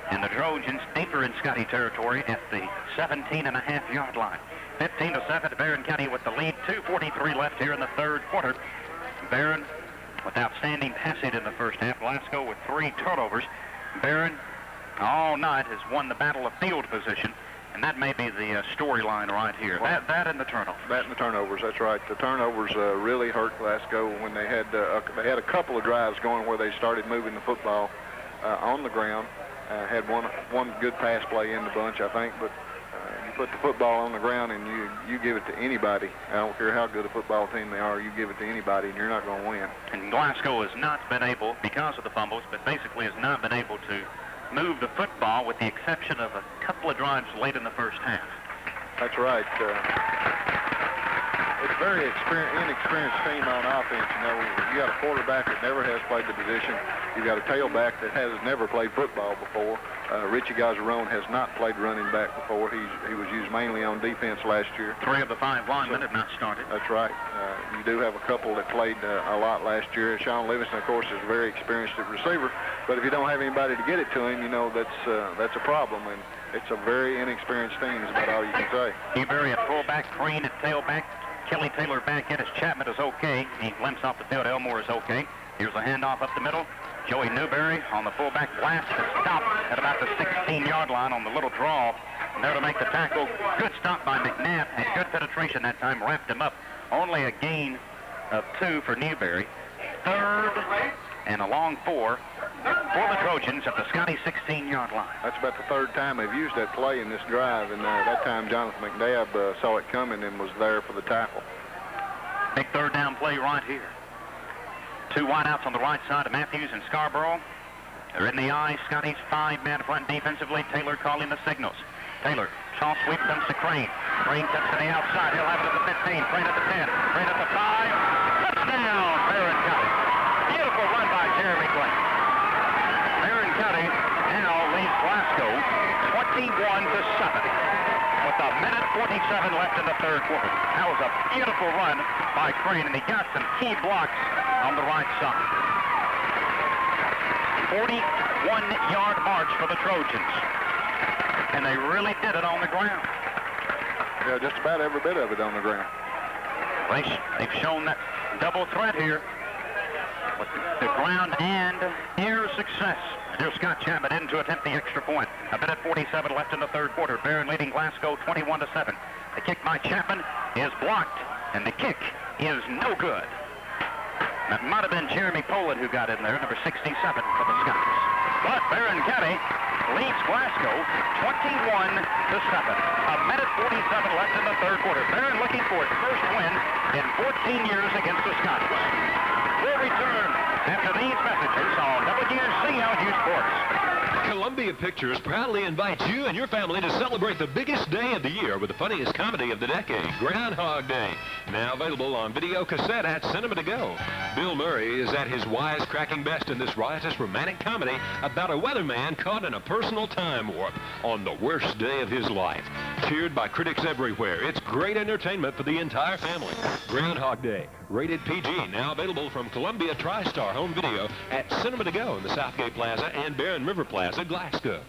And the Trojans deeper in Scotty territory at the 17.5-yard line. 15-7 to Barron County with the lead. 2:43 left here in the third quarter. Barron with outstanding passing in the first half. Glasgow with 3 turnovers. Barron all night has won the battle of field position, and that may be the storyline right here. Well, that and the turnovers. That and the turnovers, that's right. The turnovers really hurt Glasgow when they had a couple of drives going where they started moving the football on the ground. Had one good pass play in the bunch, I think, but you put the football on the ground and you give it to anybody. I don't care how good a football team they are, you give it to anybody and you're not going to win. And Glasgow has not been able, because of the fumbles, but basically has not been able to move the football with the exception of a couple of drives late in the first half. That's right. It's a very inexperienced team on offense. You know, you got a quarterback that never has played the position. You got a tailback that has never played football before. Richie Gazzarone has not played running back before. He was used mainly on defense last year. 3 of the 5 linemen have not started. That's right. You do have a couple that played a lot last year. Sean Livingston, of course, is very experienced at receiver. But if you don't have anybody to get it to him, you know, that's a problem. And it's a very inexperienced team is about all you can say. Newberry at fullback, Crane at tailback. Kelly Taylor back in as Chapman is okay. He limps off the field. Elmore is okay. Here's a handoff up the middle. Joey Newberry on the fullback blast to stop at about the 16-yard line on the little draw. And there to make the tackle. Good stop by McNabb and good penetration that time. Wrapped him up. Only a gain of 2 for Newberry. 3rd and a long 4 for the Trojans at the Scotty 16-yard line. That's about the 3rd time they've used that play in this drive, and that time Jonathan McNabb saw it coming and was there for the tackle. Big 3rd down play right here. 2 wideouts on the right side of Matthews and Scarborough. They're in the eye. Scotty's 5-man front defensively. Taylor calling the signals. Taylor, short sweep comes to Crane. Crane cuts to the outside. He'll have it at the 15. Crane at the 10. Crane at the 5. Touchdown, Barron County. Beautiful run by Jeremy Clay. Barron County now leads Glasgow 21-7 with a minute 47 left in the third quarter. That was a beautiful run by Crane, and he got some key blocks on the right side. 41-yard march for the Trojans, and they really did it on the ground. Yeah, just about every bit of it on the ground. They've shown that double threat here with the ground and air success. Here's Scott Chapman in to attempt the extra point. A minute 47 left in the third quarter. Barron leading Glasgow 21-7. The kick by Chapman is blocked, and the kick is no good. That might have been Jeremy Poland who got in there, number 67 for the Scots. But Barron County leads Glasgow 21-7. A minute 47 left in the third quarter. Barron looking for its first win in 14 years against the Scots. We'll return after these messages on WCLU Sports. Columbia Pictures proudly invites you and your family to celebrate the biggest day of the year with the funniest comedy of the decade, Groundhog Day. Now available on video cassette at Cinema to Go. Bill Murray is at his wisecracking best in this riotous romantic comedy about a weatherman caught in a personal time warp on the worst day of his life. Cheered by critics everywhere, it's great entertainment for the entire family. Groundhog Day, rated PG, now available from Columbia TriStar Home Video at Cinema to Go in the Southgate Plaza and Barron River Plaza, Glasgow.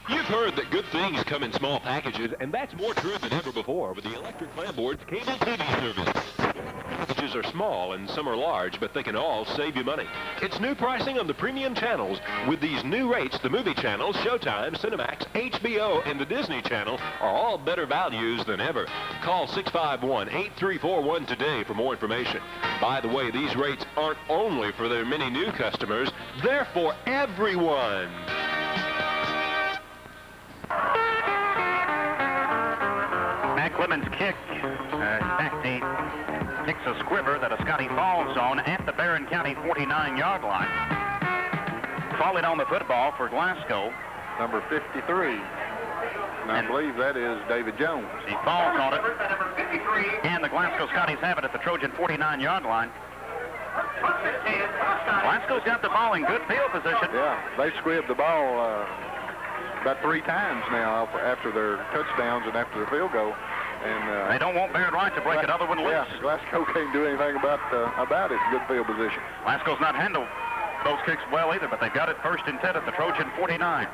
You've heard that good things come in small packages, and that's more true than ever before with the Electric Plan Board's cable TV service. Packages are small and some are large, but they can all save you money. It's new pricing on the premium channels. With these new rates, the movie channels, Showtime, Cinemax, HBO, and the Disney Channel are all better values than ever. Call 651-8341 today for more information. By the way, these rates aren't only for their many new customers, they're for everyone. Matt Clemens' kick. He kicks a squibber that a Scotty falls on at the Barron County 49-yard line. Falling on the football for Glasgow. Number 53. And I believe that is David Jones. He falls on it. And the Glasgow Scotties have it at the Trojan 49-yard line. Glasgow's got the ball in good field position. Yeah, they squibbed the ball about 3 times now after their touchdowns and after the field goal. And they don't want Barrett Wright to break another one loose. Yeah, Glasgow can't do anything about it. Good field position. Glasgow's not handled those kicks well either, but they've got it 1st and 10 at the Trojan 49.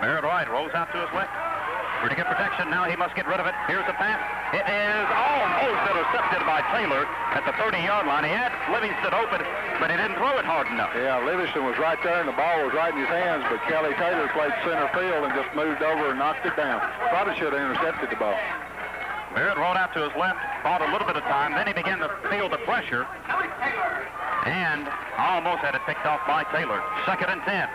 Barrett Wright rolls out to his left. Pretty good protection. Now he must get rid of it. Here's the pass. It is almost intercepted by Taylor at the 30-yard line. He had Livingston open, but he didn't throw it hard enough. Yeah, Livingston was right there, and the ball was right in his hands, but Kelly Taylor played center field and just moved over and knocked it down. Probably should have intercepted the ball. Barrett rolled out to his left, bought a little bit of time, then he began to feel the pressure, and almost had it picked off by Taylor. 2nd and 10.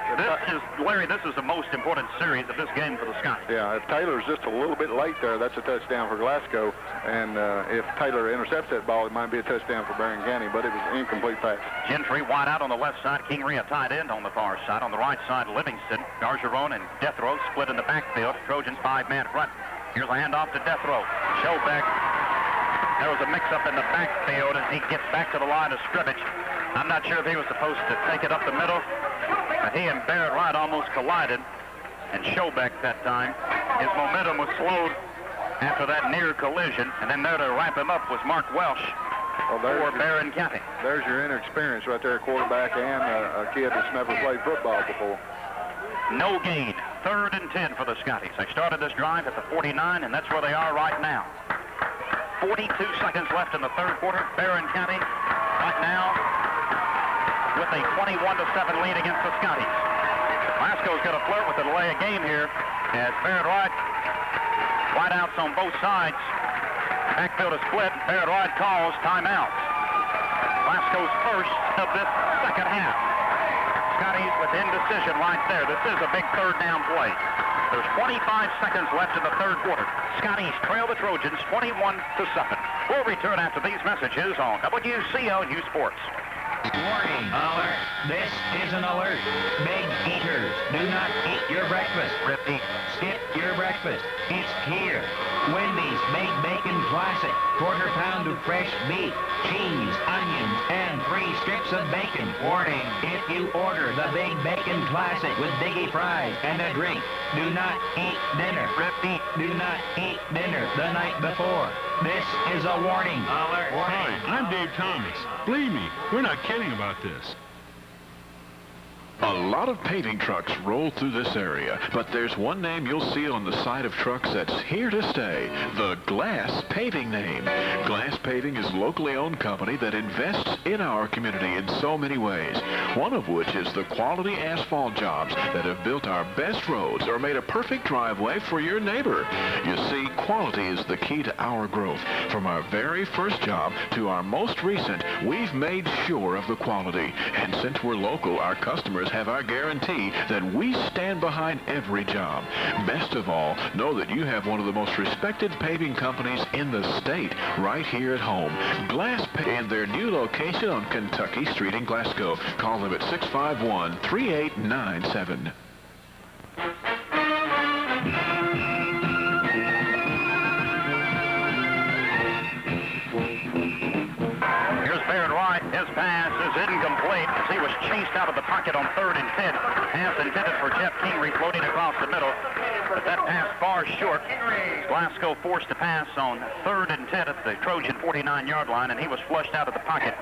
This is the most important series of this game for the Scots. Yeah, if Taylor's just a little bit late there, that's a touchdown for Glasgow, and if Taylor intercepts that ball, it might be a touchdown for Barron County, but it was an incomplete pass. Gentry wide out on the left side, Kingery a tight end on the far side. On the right side, Livingston, Gargeron, and Deathrow split in the backfield. Trojans 5-man front. Here's a handoff to Deathrow. Showback. There was a mix-up in the backfield as he gets back to the line of scrimmage. I'm not sure if he was supposed to take it up the middle, but he and Barrett Wright almost collided. And Showback that time, his momentum was slowed after that near collision. And then there to wrap him up was Mark Welsh for Barron County. There's your inexperience right there, quarterback and a kid that's never played football before. No gain. 3rd and 10 for the Scotties. They started this drive at the 49, and that's where they are right now. 42 seconds left in the 3rd quarter. Barron County right now with a 21-7 lead against the Scotties. Glasgow's going to flirt with the delay of game here as Barrett Wright wide outs on both sides. Backfield is split. Barrett Wright calls timeout. Glasgow's first of this second half. Scotties with indecision right there. This is a big 3rd down play. There's 25 seconds left in the 3rd quarter. Scotties trail the Trojans 21-7. We'll return after these messages on WCLU Sports. Warning, alert. This is an alert. Big eaters, do not eat your breakfast. Repeat, skip your breakfast. It's here. Wendy's Big Bacon Classic. 1/4 pound of fresh beef, cheese, onions, and 3 strips of bacon. Warning, if you order the Big Bacon Classic with biggie fries and a drink, do not eat dinner. Repeat, do not eat dinner the night before. This is a warning. Alert. Hi, I'm Dave Thomas. Believe me, we're not kidding about this. A lot of paving trucks roll through this area, but there's one name you'll see on the side of trucks that's here to stay, the Glass Paving name. Glass Paving is a locally owned company that invests in our community in so many ways, one of which is the quality asphalt jobs that have built our best roads or made a perfect driveway for your neighbor. You see, quality is the key to our growth. From our very first job to our most recent, we've made sure of the quality. And since we're local, our customers have our guarantee that we stand behind every job. Best of all, know that you have one of the most respected paving companies in the state right here at home. Glass Paving in their new location on Kentucky Street in Glasgow. Call them at 651-3897. His pass is incomplete as he was chased out of the pocket on 3rd and 10. Pass intended for Jeff Kingery floating across the middle. But that pass far short. Glasgow forced to pass on 3rd and 10 at the Trojan 49-yard line, and he was flushed out of the pocket.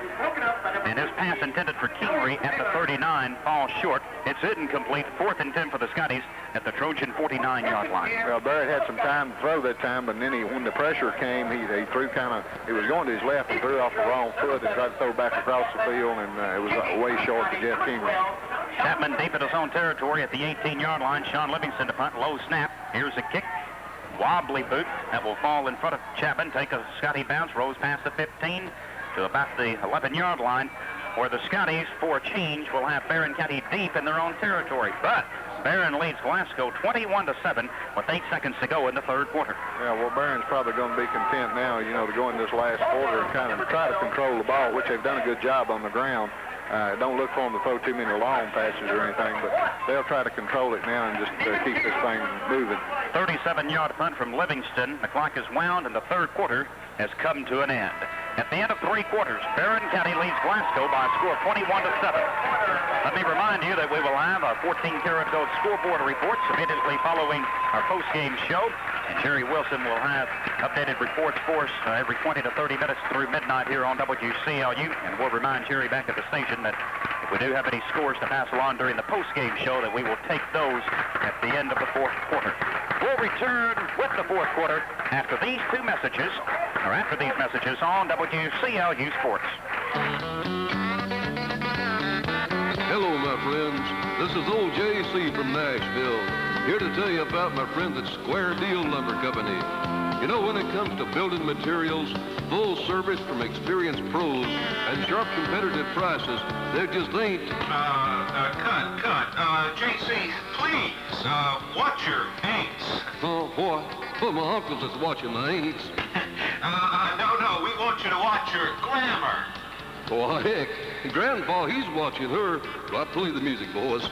And his pass intended for Kingery at the 39 falls short. It's incomplete. 4th and 10 for the Scotties at the Trojan 49-yard line. Well, Barrett had some time to throw that time, but then when the pressure came, he threw he was going to his left and threw off the wrong foot and tried to throw back across the field, and it was way short to Jeff Kingery. Chapman deep in his own territory at the 18-yard line. Sean Livingston to punt. Low snap. Here's a kick. Wobbly boot that will fall in front of Chapman. Take a Scotty bounce. Rolls past the 15 to about the 11-yard line, where the Scotties, for a change, will have Barron County deep in their own territory. But Barron leads Glasgow 21-7 with 8 seconds to go in the 3rd quarter. Yeah, well, Barron's probably going to be content now, to go in this last quarter and kind of try to control the ball, which they've done a good job on the ground. Don't look for them to throw too many long passes or anything, but they'll try to control it now and just keep this thing moving. 37-yard punt from Livingston. The clock is wound, and the third quarter has come to an end. At the end of 3 quarters, Barron County leads Glasgow by a score of 21-7. Let me remind you that we will have our 14-karat gold scoreboard reports immediately following our post-game show, and Jerry Wilson will have updated reports for us every 20 to 30 minutes through midnight here on WCLU, and we'll remind Jerry back at the station that if we do have any scores to pass along during the post-game show, that we will take those at the end of the fourth quarter. We'll return with the fourth quarter after these messages on WCLU Sports. Hello, my friends. This is old JC from Nashville, here to tell you about my friends at Square Deal Lumber Company. You know, when it comes to building materials, full service from experienced pros, and sharp competitive prices, there just ain't... Cut. JC, please, watch your ain'ts. Oh, what? Well, my uncle's just watching the ain'ts. No, we want you to watch your glamour. Oh, heck, Grandpa, he's watching her. So I play the music, boys.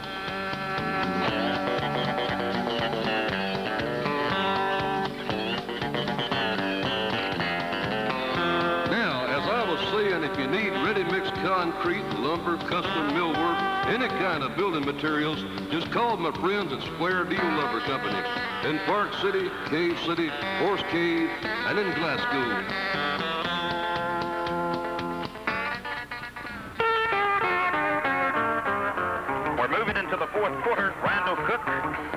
Now, as I was saying, if you need ready-mixed concrete, lumber, custom millwork, any kind of building materials, just call my friends at Square Deal Lumber Company in Park City, Cave City, Horse Cave, and in Glasgow. Into the fourth quarter, Randall Cook.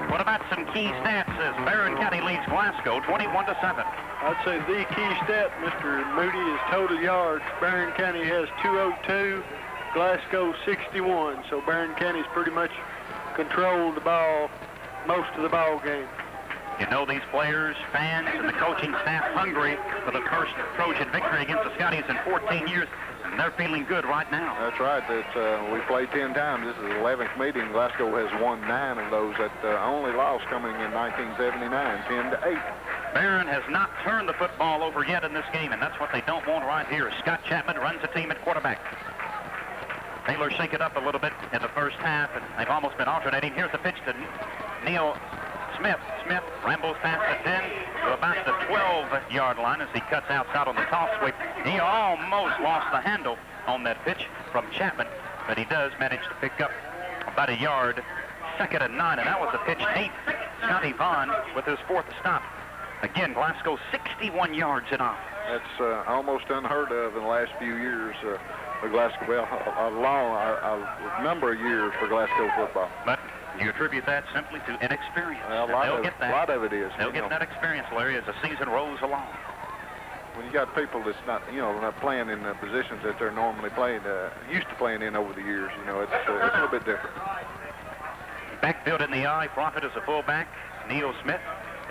What about some key stats as Barron County leads Glasgow 21-7? I'd say the key stat, Mr. Moody, is total yards. Barron County has 202, Glasgow 61. So Barron County's pretty much controlled the ball most of the ball game. You know these players, fans, and the coaching staff hungry for the first Trojan victory against the Scotties in 14 years. And they're feeling good right now. That's right. We played 10 times. This is the 11th meeting. Glasgow has won 9 of those. That only loss coming in 1979, 10-8. Barron has not turned the football over yet in this game, and that's what they don't want right here. Scott Chapman runs the team at quarterback. Taylor shake it up a little bit in the first half, and they've almost been alternating. Here's the pitch to Neil Smith. Smith rambles past the 10 to about the 12-yard line as he cuts outside on the toss sweep. He almost lost the handle on that pitch from Chapman, but he does manage to pick up about a yard. 2nd and 9, and that was the pitch 8. Scotty Vaughn with his 4th stop. Again, Glasgow 61 yards in offense. That's almost unheard of in the last few years. For Glasgow, well, a number of years for Glasgow football. But you attribute that simply to inexperience. Well, a lot of it is. They'll get that experience, Larry, as the season rolls along. When you got people that's not playing in the positions that they're normally playing, used to playing in over the years, it's a little bit different. Backfield in the eye. Prophet is a fullback. Neil Smith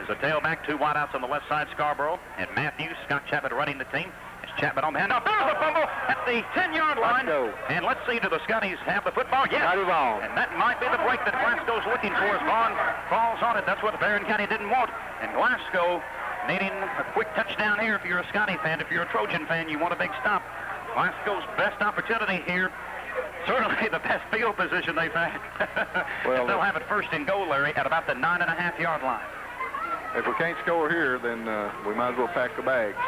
is a tailback. 2 wideouts on the left side, Scarborough and Matthews. Scott Chapman running the team. It's Chapman on the hand. Now, there's a fumble at the 10-yard line. And let's see, do the Scotties have the football? Yes. And that might be the break that Glasgow's looking for as Vaughn falls on it. That's what Barron County didn't want. And Glasgow needing a quick touchdown here. If you're a Scotty fan, if you're a Trojan fan, you want a big stop. Glasgow's best opportunity here. Certainly the best field position they've had. Well, they'll have it 1st and goal, Larry, at about the 9.5-yard line. If we can't score here, then we might as well pack the bags.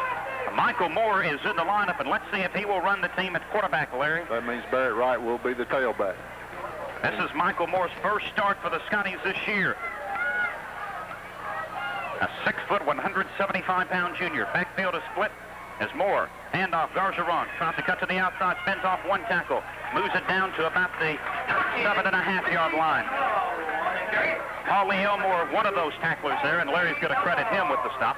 Michael Moore is in the lineup, and let's see if he will run the team at quarterback, Larry. That means Barrett Wright will be the tailback. This is Michael Moore's first start for the Scotties this year. A 6-foot, 175-pound junior. Backfield is split as Moore. Handoff, Gargeron tries to cut to the outside, spins off 1 tackle, moves it down to about the 7.5-yard line. Holly Elmore, one of those tacklers there, and Larry's going to credit him with the stop.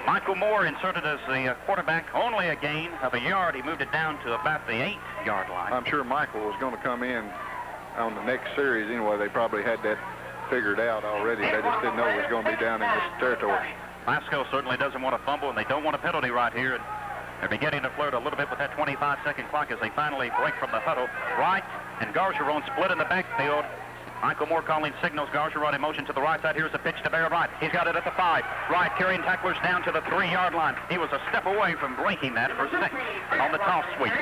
Michael Moore inserted as the quarterback, only a gain of a yard. He moved it down to about the 8-yard line. I'm sure Michael was going to come in on the next series anyway. They probably had that figured out already. They just didn't know it was going to be down in this territory. Glasgow certainly doesn't want to fumble, and they don't want a penalty right here. And they're beginning to flirt a little bit with that 25-second clock as they finally break from the huddle. Wright and Gargeron split in the backfield. Michael Moore calling signals. Gargeron in motion to the right side. Here's the pitch to Barrett Wright. He's got it at the 5. Wright carrying tacklers down to the 3-yard line. He was a step away from breaking that for 6 on the toss sweep.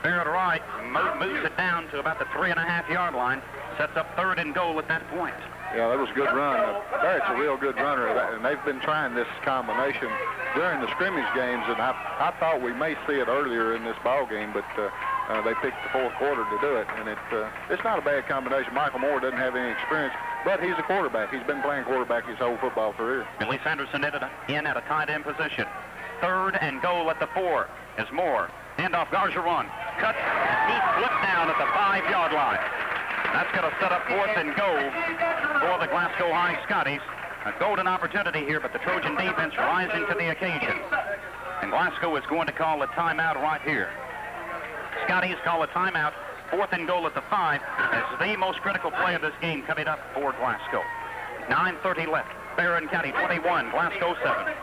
Barrett Wright moves it down to about the 3.5-yard line. Sets up 3rd and goal at that point. Yeah, that was a good run. Barrett's a real good runner, and they've been trying this combination during the scrimmage games, and I thought we may see it earlier in this ball game, but they picked the 4th quarter to do it, and it's not a bad combination. Michael Moore doesn't have any experience, but he's a quarterback. He's been playing quarterback his whole football career. Billy Sanderson in at a tight end position. 3rd and goal at the 4 is Moore. Handoff Gargeron. Cut. He flipped down at the 5-yard line. That's going to set up 4th and goal for the Glasgow High Scotties. A golden opportunity here, but the Trojan defense rising to the occasion. And Glasgow is going to call a timeout right here. Scotties call a timeout. 4th and goal at the 5 as the most critical play of this game coming up for Glasgow. 9:30 left. Barron County 21, Glasgow 7.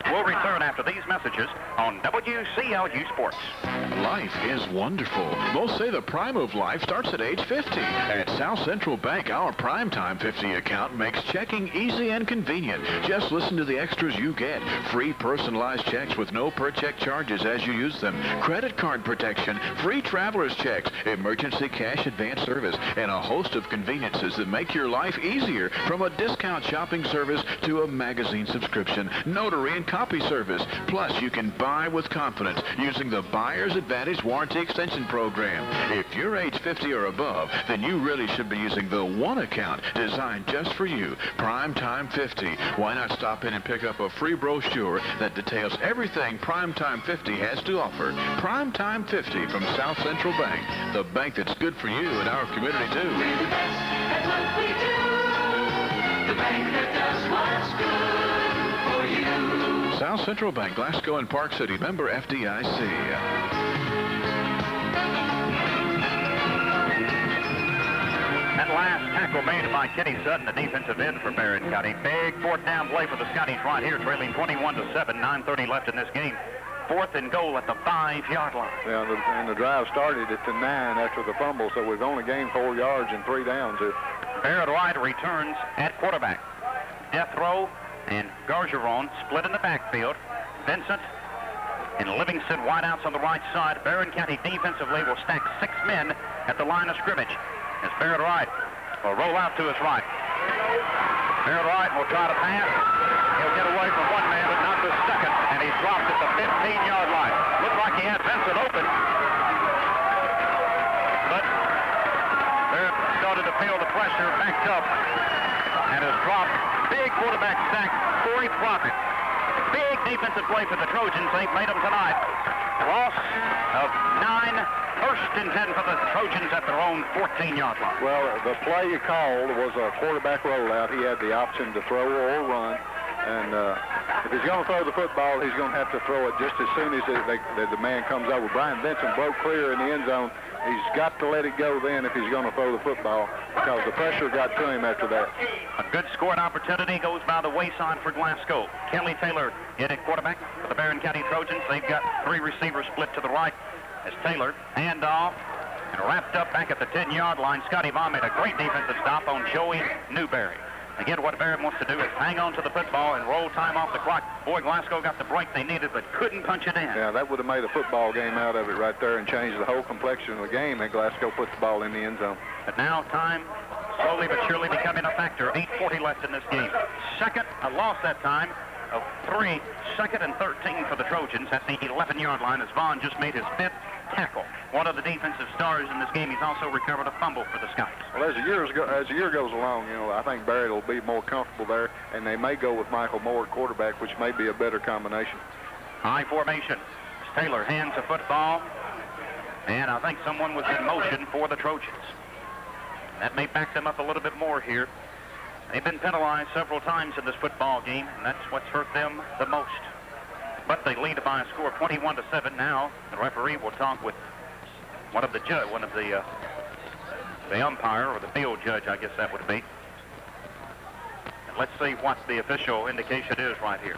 We'll return after these messages on WCLU Sports. Life is wonderful. Most say the prime of life starts at age 50. At South Central Bank, our Primetime 50 account makes checking easy and convenient. Just listen to the extras you get. Free personalized checks with no per-check charges as you use them. Credit card protection, free traveler's checks, emergency cash advance service, and a host of conveniences that make your life easier, from a discount shopping service to a magazine subscription, notary and copy service. Plus, you can buy with confidence using the Buyer's Advantage Warranty Extension Program. If you're age 50 or above, then you really should be using the one account designed just for you, Primetime 50. Why not stop in and pick up a free brochure that details everything Primetime 50 has to offer? Primetime 50 from South Central Bank, the bank that's good for you and our community too. We're the best at what we do. The bank that does what's good for you. South Central Bank, Glasgow and Park City, member FDIC. That last tackle made by Kenny Sutton, the defensive end for Barron County. Big 4th down play for the Scotties right here, trailing 21-7, 9:30 left in this game. 4th and goal at the 5-yard line. Yeah, and the drive started at the 9 after the fumble, so we've only gained 4 yards and 3 downs here. Barrett Wright returns at quarterback. Death row and Gargeron split in the backfield. Vincent and Livingston wideouts on the right side. Barron County defensively will stack 6 men at the line of scrimmage as Barrett Wright will roll out to his right. Barrett Wright will try to pass. He'll get away from one man, but not the second, and he's dropped at the 15-yard line. Looked like he had Vincent open, but Barrett started to feel the pressure, backed up, and has dropped. Big quarterback sack, Corey Crockett. Big defensive play for the Trojans. They've made them tonight. Loss of 9, 1st and 10 for the Trojans at their own 14-yard line. Well, the play you called was a quarterback rollout. He had the option to throw or run. And if he's going to throw the football, he's going to have to throw it just as soon as the man comes over. Brian Vincent broke clear in the end zone. He's got to let it go then if he's going to throw the football, because the pressure got to him after that. A good scoring opportunity goes by the wayside for Glasgow. Kelly Taylor in at quarterback for the Barron County Trojans. They've got 3 receivers split to the right as Taylor hand off and wrapped up back at the 10-yard line. Scotty Vaughn made a great defensive stop on Joey Newberry. Again, what Barrett wants to do is hang on to the football and roll time off the clock. Boy, Glasgow got the break they needed, but couldn't punch it in. Yeah, that would have made a football game out of it right there and changed the whole complexion of the game, and Glasgow puts the ball in the end zone. But now time slowly but surely becoming a factor. 8:40 left in this game. Second, a loss that time of 3. 2nd and 13 for the Trojans at the 11-yard line as Vaughn just made his 5th tackle. One of the defensive stars in this game. He's also recovered a fumble for the Scotties. Well, as the year goes along, I think Barrett will be more comfortable there, and they may go with Michael Moore at quarterback, which may be a better combination. High formation. Taylor hands the football, and I think someone was in motion for the Trojans. That may back them up a little bit more here. They've been penalized several times in this football game, and that's what's hurt them the most. But they lead by a score of 21-7 now. The referee will talk with one of the umpire, or the field judge, I guess that would be. And let's see what the official indication is right here.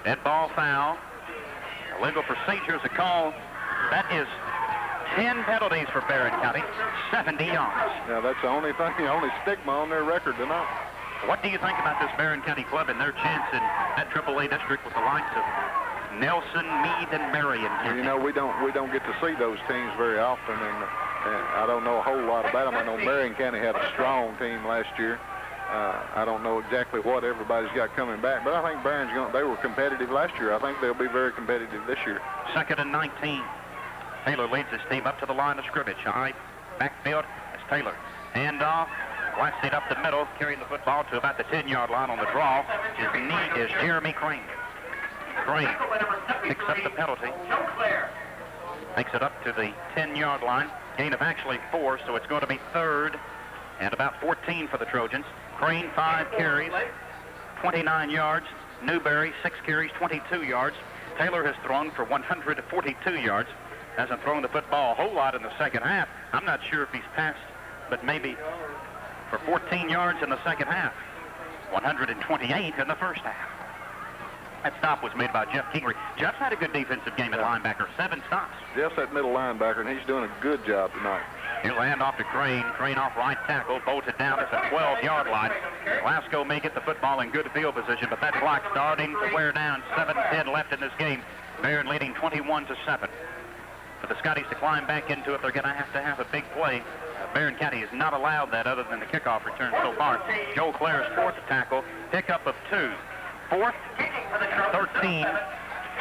Dead ball foul. Illegal procedures a call. That is 10 penalties for Barron County, 70 yards. Yeah, that's the only thing, the only stigma on their record tonight. What do you think about this Barron County club and their chance in that AAA district with the likes of Nelson, Meade, and Marion. You know, we don't get to see those teams very often, and I don't know a whole lot about them. I know Marion County had a strong team last year. I don't know exactly what everybody's got coming back, but I think Barron's they were competitive last year. I think they'll be very competitive this year. 2nd and 19. Taylor leads his team up to the line of scrimmage. High backfield is Taylor. Hand off. Blasted up the middle, carrying the football to about the 10-yard line on the draw. His knee is Jeremy Crane. Crane picks up the penalty. Makes it up to the 10-yard line. Gain of actually 4, so it's going to be 3rd and about 14 for the Trojans. Crane, 5 carries, 29 yards. Newberry, 6 carries, 22 yards. Taylor has thrown for 142 yards. Hasn't thrown the football a whole lot in the second half. I'm not sure if he's passed, but maybe for 14 yards in the second half. 128 in the first half. That stop was made by Jeff Kingery. Jeff's had a good defensive game at linebacker. 7 stops. Jeff's that middle linebacker, and he's doing a good job tonight. He'll hand off to Crane. Crane off right tackle, bolted down at the 12-yard line. Glasgow may get the football in good field position, but that clock starting to wear down. 7:10 left in this game. Barron leading 21-7. For the Scotties to climb back into it, they're going to have a big play. Barron County has not allowed that other than the kickoff return so far. Joe Clare's 4th tackle, pickup of 2. 4th, 13.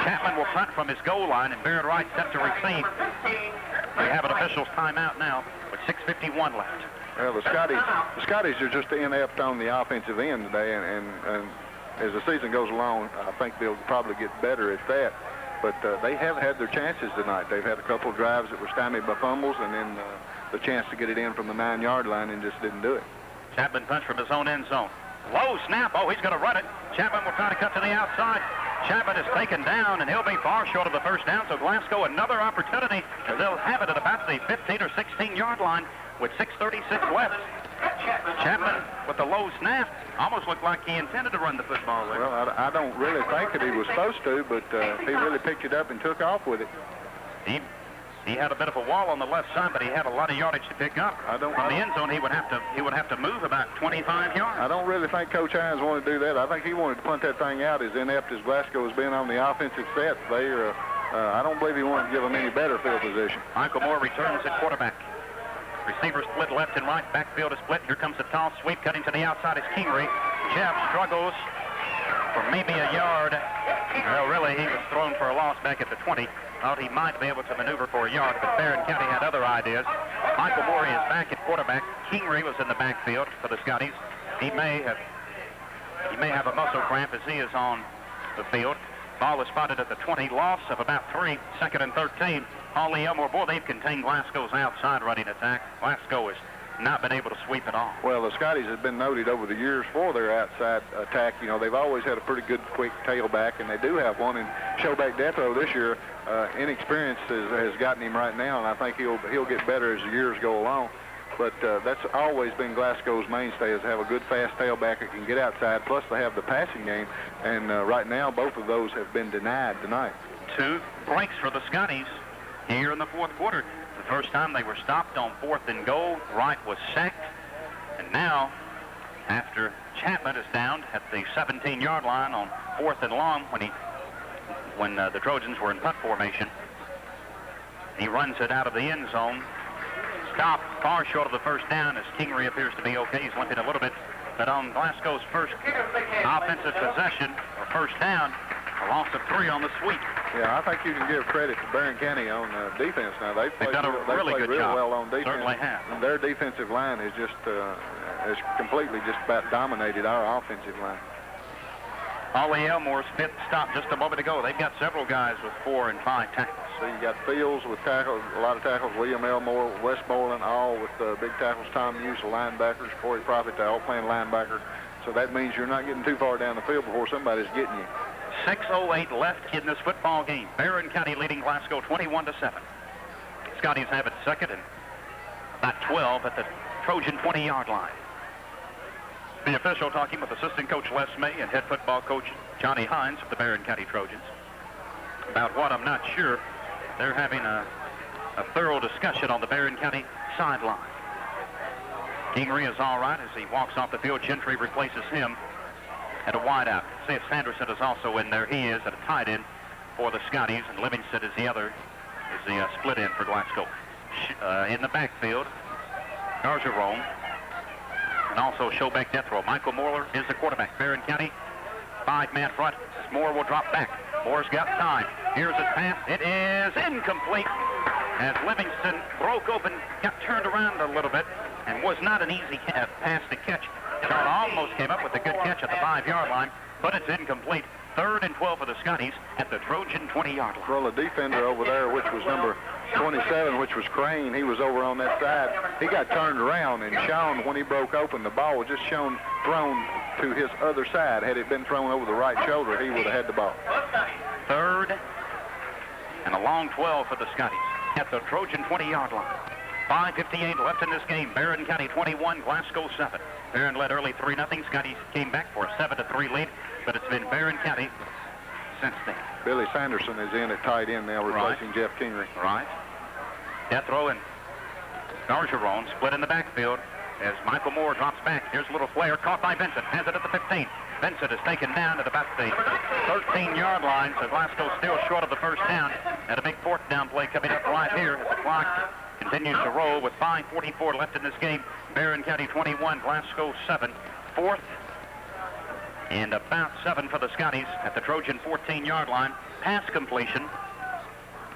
Chapman will punt from his goal line, and Barron Wright set to receive. We have an official's timeout now with 6:51 left. Well, the Scotties are just inept on the offensive end today, and as the season goes along, I think they'll probably get better at that. But they have had their chances tonight. They've had a couple of drives that were stymied by fumbles, and then the chance to get it in from the 9-yard line and just didn't do it. Chapman punts from his own end zone. Low snap. Oh, he's going to run it. Chapman will try to cut to the outside. Chapman is taken down, and he'll be far short of the first down. So Glasgow another opportunity, as they'll have it at about the 15 or 16-yard line with 6:36 left. Chapman with the low snap almost looked like he intended to run the football there. Well, I don't really think that he was supposed to, but he really picked it up and took off with it. He had a bit of a wall on the left side, but he had a lot of yardage to pick up. From the end zone, he would have to move about 25 yards. I don't really think Coach Hines wanted to do that. I think he wanted to punt that thing out as inept as Glasgow has been on the offensive set. I don't believe he wanted to give them any better field position. Michael Moore returns at quarterback. Receivers split left and right. Backfield is split. Here comes the toss sweep. Cutting to the outside is Kingery. Jeff struggles for maybe a yard. Well, really, he was thrown for a loss back at the 20. Thought he might be able to maneuver for a yard, but Barron County had other ideas. Michael Moore is back at quarterback. Kingery was in the backfield for the Scotties. He may have a muscle cramp as he is on the field. Ball is spotted at the 20. Loss of about 3. 2nd and 13. Hawley Elmore, boy, they've contained Glasgow's outside running attack. Glasgow has not been able to sweep it off. Well, the Scotties have been noted over the years for their outside attack. You know, they've always had a pretty good, quick tailback, and they do have one in Showback Deathrow this year. Inexperience has gotten him right now, and I think he'll get better as the years go along. But that's always been Glasgow's mainstay, is to have a good, fast tailback that can get outside, plus they have the passing game. And right now, both of those have been denied tonight. 2 breaks for the Scotties here in the 4th quarter. The first time they were stopped on 4th and goal, Wright was sacked. And now, after Chapman is down at the 17-yard line on 4th and long when the Trojans were in punt formation, he runs it out of the end zone. Stopped far short of the first down as Kingery appears to be okay. He's limping a little bit. But on Glasgow's first offensive possession, or first down, a loss of 3 on the sweep. Yeah, I think you can give credit to Barron County on defense now. They've done a really good job. Well on defense. Certainly have. And their defensive line is just has completely just about dominated our offensive line. Hawley Elmore's 5th stop just a moment ago. They've got several guys with 4 and 5 tackles. So you got Fields with tackles, a lot of tackles, William Elmore, Westmoreland, all with big tackles, Tom Hughes, the linebackers, Corey Profit, all playing linebacker. So that means you're not getting too far down the field before somebody's getting you. 6:08 left in this football game. Barron County leading Glasgow 21-7. Scotties have it 2nd and about 12 at the Trojan 20-yard line. The official talking with assistant coach Les May and head football coach Johnny Hines of the Barron County Trojans. About what, I'm not sure. They're having a thorough discussion on the Barron County sideline. Kingery is all right as he walks off the field. Gentry replaces him at a wideout. See if Sanderson is also in there. He is at a tight end. for the Scotties, and Livingston is the other, is the split end for Glasgow. In the backfield, Gargerone, and also Showback death row. Michael Moore is the quarterback. Barron County, 5-man front. Moore will drop back. Moore's got time. Here's his pass. It is incomplete as Livingston broke open, got turned around a little bit, and was not an easy pass to catch. Charlotte almost came up with a good catch at the 5-yard line, but it's incomplete. 3rd and 12 for the Scotties at the Trojan 20-yard line. Well, the defender over there, which was number 27, which was Crane, he was over on that side. He got turned around, and Sean, when he broke open, the ball was just thrown to his other side. Had it been thrown over the right shoulder, he would have had the ball. 3rd and a long 12 for the Scotties at the Trojan 20-yard line. 5:58 left in this game. Barron County 21, Glasgow 7. Barron led early 3-0. Scotties came back for a 7-3 lead, but it's been Barron County since then. Billy Sanderson is in at tight end now, replacing Jeff Kingery. Right. Death row and Gargerone split in the backfield as Michael Moore drops back. Here's a little flare caught by Vincent. Has it at the 15. Vincent is taken down at about the 13-yard line, so Glasgow still short of the first down. And a big 4th down play coming up right here as the clock continues to roll with 5:44 left in this game. Barron County 21, Glasgow 7. 4th and about 7 for the Scotties at the Trojan 14-yard line. Pass completion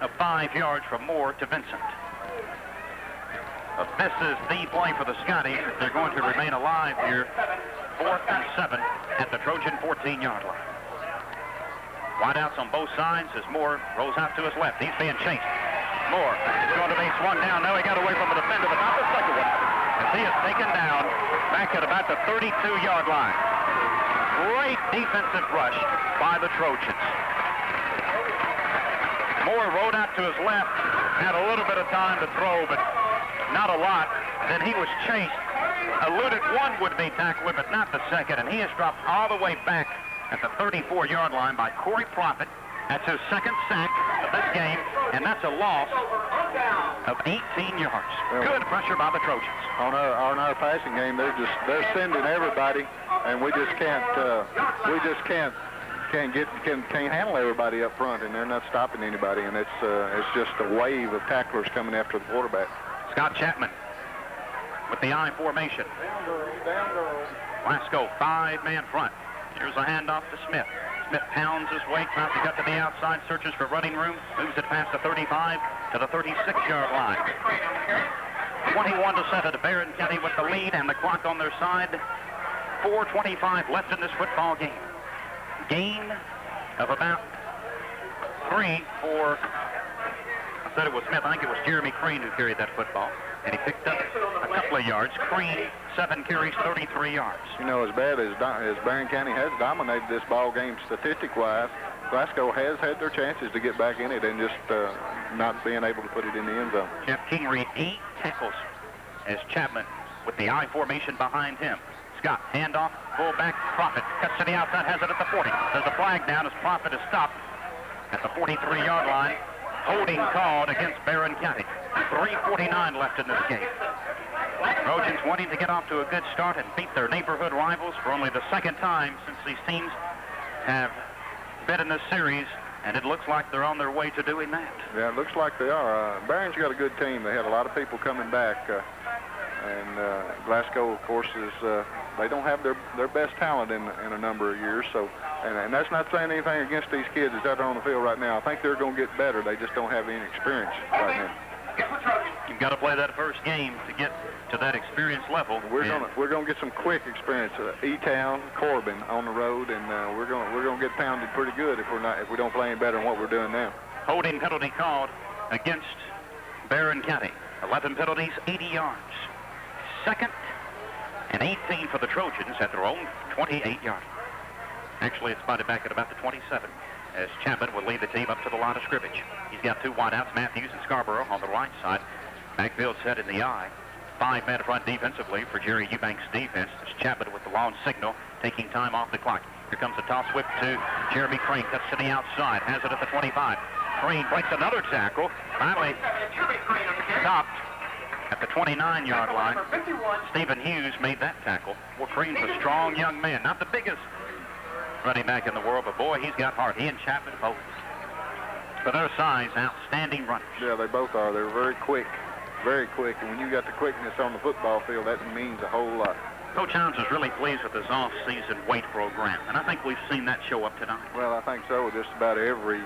of 5 yards from Moore to Vincent. But this is the play for the Scotties. They're going to remain alive here. 4th and 7 at the Trojan 14-yard line. Wideouts on both sides as Moore rolls out to his left. He's being chased. Moore is going to be swung down. Now he got away from the defender, but not the second one. As he is taken down back at about the 32-yard line. Great defensive rush by the Trojans. Moore rode out to his left, had a little bit of time to throw, but not a lot. Then he was chased. Eluded one would-be tackler, but not the second, and he is dropped all the way back at the 34-yard line by Corey Profit. That's his second sack of this game, and that's a loss of 18 yards. Good pressure by the Trojans. On our passing game, they're sending everybody, and we just can't handle everybody up front, and they're not stopping anybody, and it's just a wave of tacklers coming after the quarterback. Scott Chapman with the I formation. Glasgow 5-man front. Here's a handoff to Smith. Smith pounds his way, tries to cut to the outside, searches for running room, moves it past the 35 to the 36-yard line. 21-7 to Barron County with the lead and the clock on their side. 4:25 left in this football game. Gain of about 3 for, I said it was Smith, I think it was Jeremy Crane who carried that football. And he picked up a couple of yards. Crane, 7 carries, 33 yards. You know, as bad as Barron County has dominated this ball game statistic-wise, Glasgow has had their chances to get back in it and just not being able to put it in the end zone. Jeff Kingery, 8 tackles as Chapman with the I formation behind him. Scott, handoff, fullback, Profit, cuts to the outside, has it at the 40. There's a flag down as Profit is stopped at the 43-yard line. Holding called against Barron County. 3:49 left in this game. Trojans wanting to get off to a good start and beat their neighborhood rivals for only the second time since these teams have been in this series, and it looks like they're on their way to doing that. Yeah, it looks like they are. Barron's got a good team. They had a lot of people coming back. And Glasgow, of course, they don't have their best talent in a number of years. So, and that's not saying anything against these kids that's out there on the field right now. I think they're going to get better. They just don't have any experience right now. You've got to play that first game to get to that experience level. We're going to get some quick experience. E-Town, Corbin on the road, and we're going to get pounded pretty good if we don't play any better than what we're doing now. Holding penalty called against Barron County. 11 penalties, 80 yards. 2nd and 18 for the Trojans at their own 28-yard. Actually, it's spotted back at about the 27 as Chapman will lead the team up to the line of scrimmage. He's got 2 wideouts, Matthews and Scarborough on the right side. Backfield set in the eye. 5-man front defensively for Jerry Eubanks' defense. It's Chapman with the long signal, taking time off the clock. Here comes a toss whip to Jeremy Crane. Cuts to the outside, has it at the 25. Crane breaks another tackle. Finally stopped at the 29-yard line. Stephen Hughes made that tackle. Well, Crane's a strong young man. Not the biggest running back in the world, but boy, he's got heart. He and Chapman both. For their size, outstanding runners. Yeah, they both are. They're very quick, and when you got the quickness on the football field, that means a whole lot. Coach Hines is really pleased with his off-season weight program, and I think we've seen that show up tonight. Well, I think so. Just about every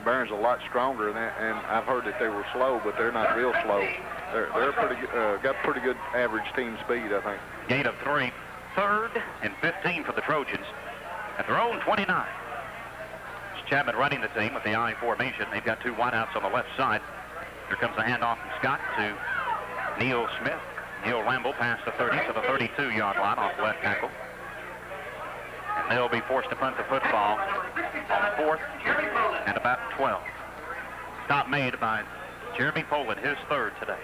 Barron's a lot stronger than that, and I've heard that they were slow, but they're not real slow. They're pretty got pretty good average team speed, I think. Gain of 3, 3rd and 15 for the Trojans at their own 29. It's Chapman running the team with the I formation. They've got 2 wideouts on the left side. Here comes the handoff from Scott to Neil Smith. Neil Ramble past the 30 to the 32-yard line off left tackle. And they'll be forced to punt the football on 4th and about 12. Stop made by Jeremy Poland, his 3rd today.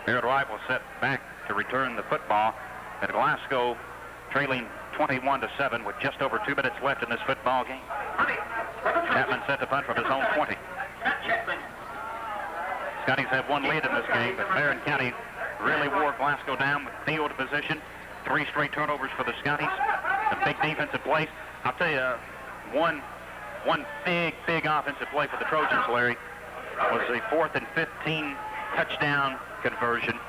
Barrett Wright will set back to return the football at Glasgow, trailing 21-7 with just over 2 minutes left in this football game. Chapman set to punt from his own 20. Scotties have 1 lead in this game, but Barron County really wore Glasgow down with field position. 3 straight turnovers for the Scotties. Some big defensive plays. I'll tell you, one big offensive play for the Trojans, Larry, was a 4th and 15 touchdown conversion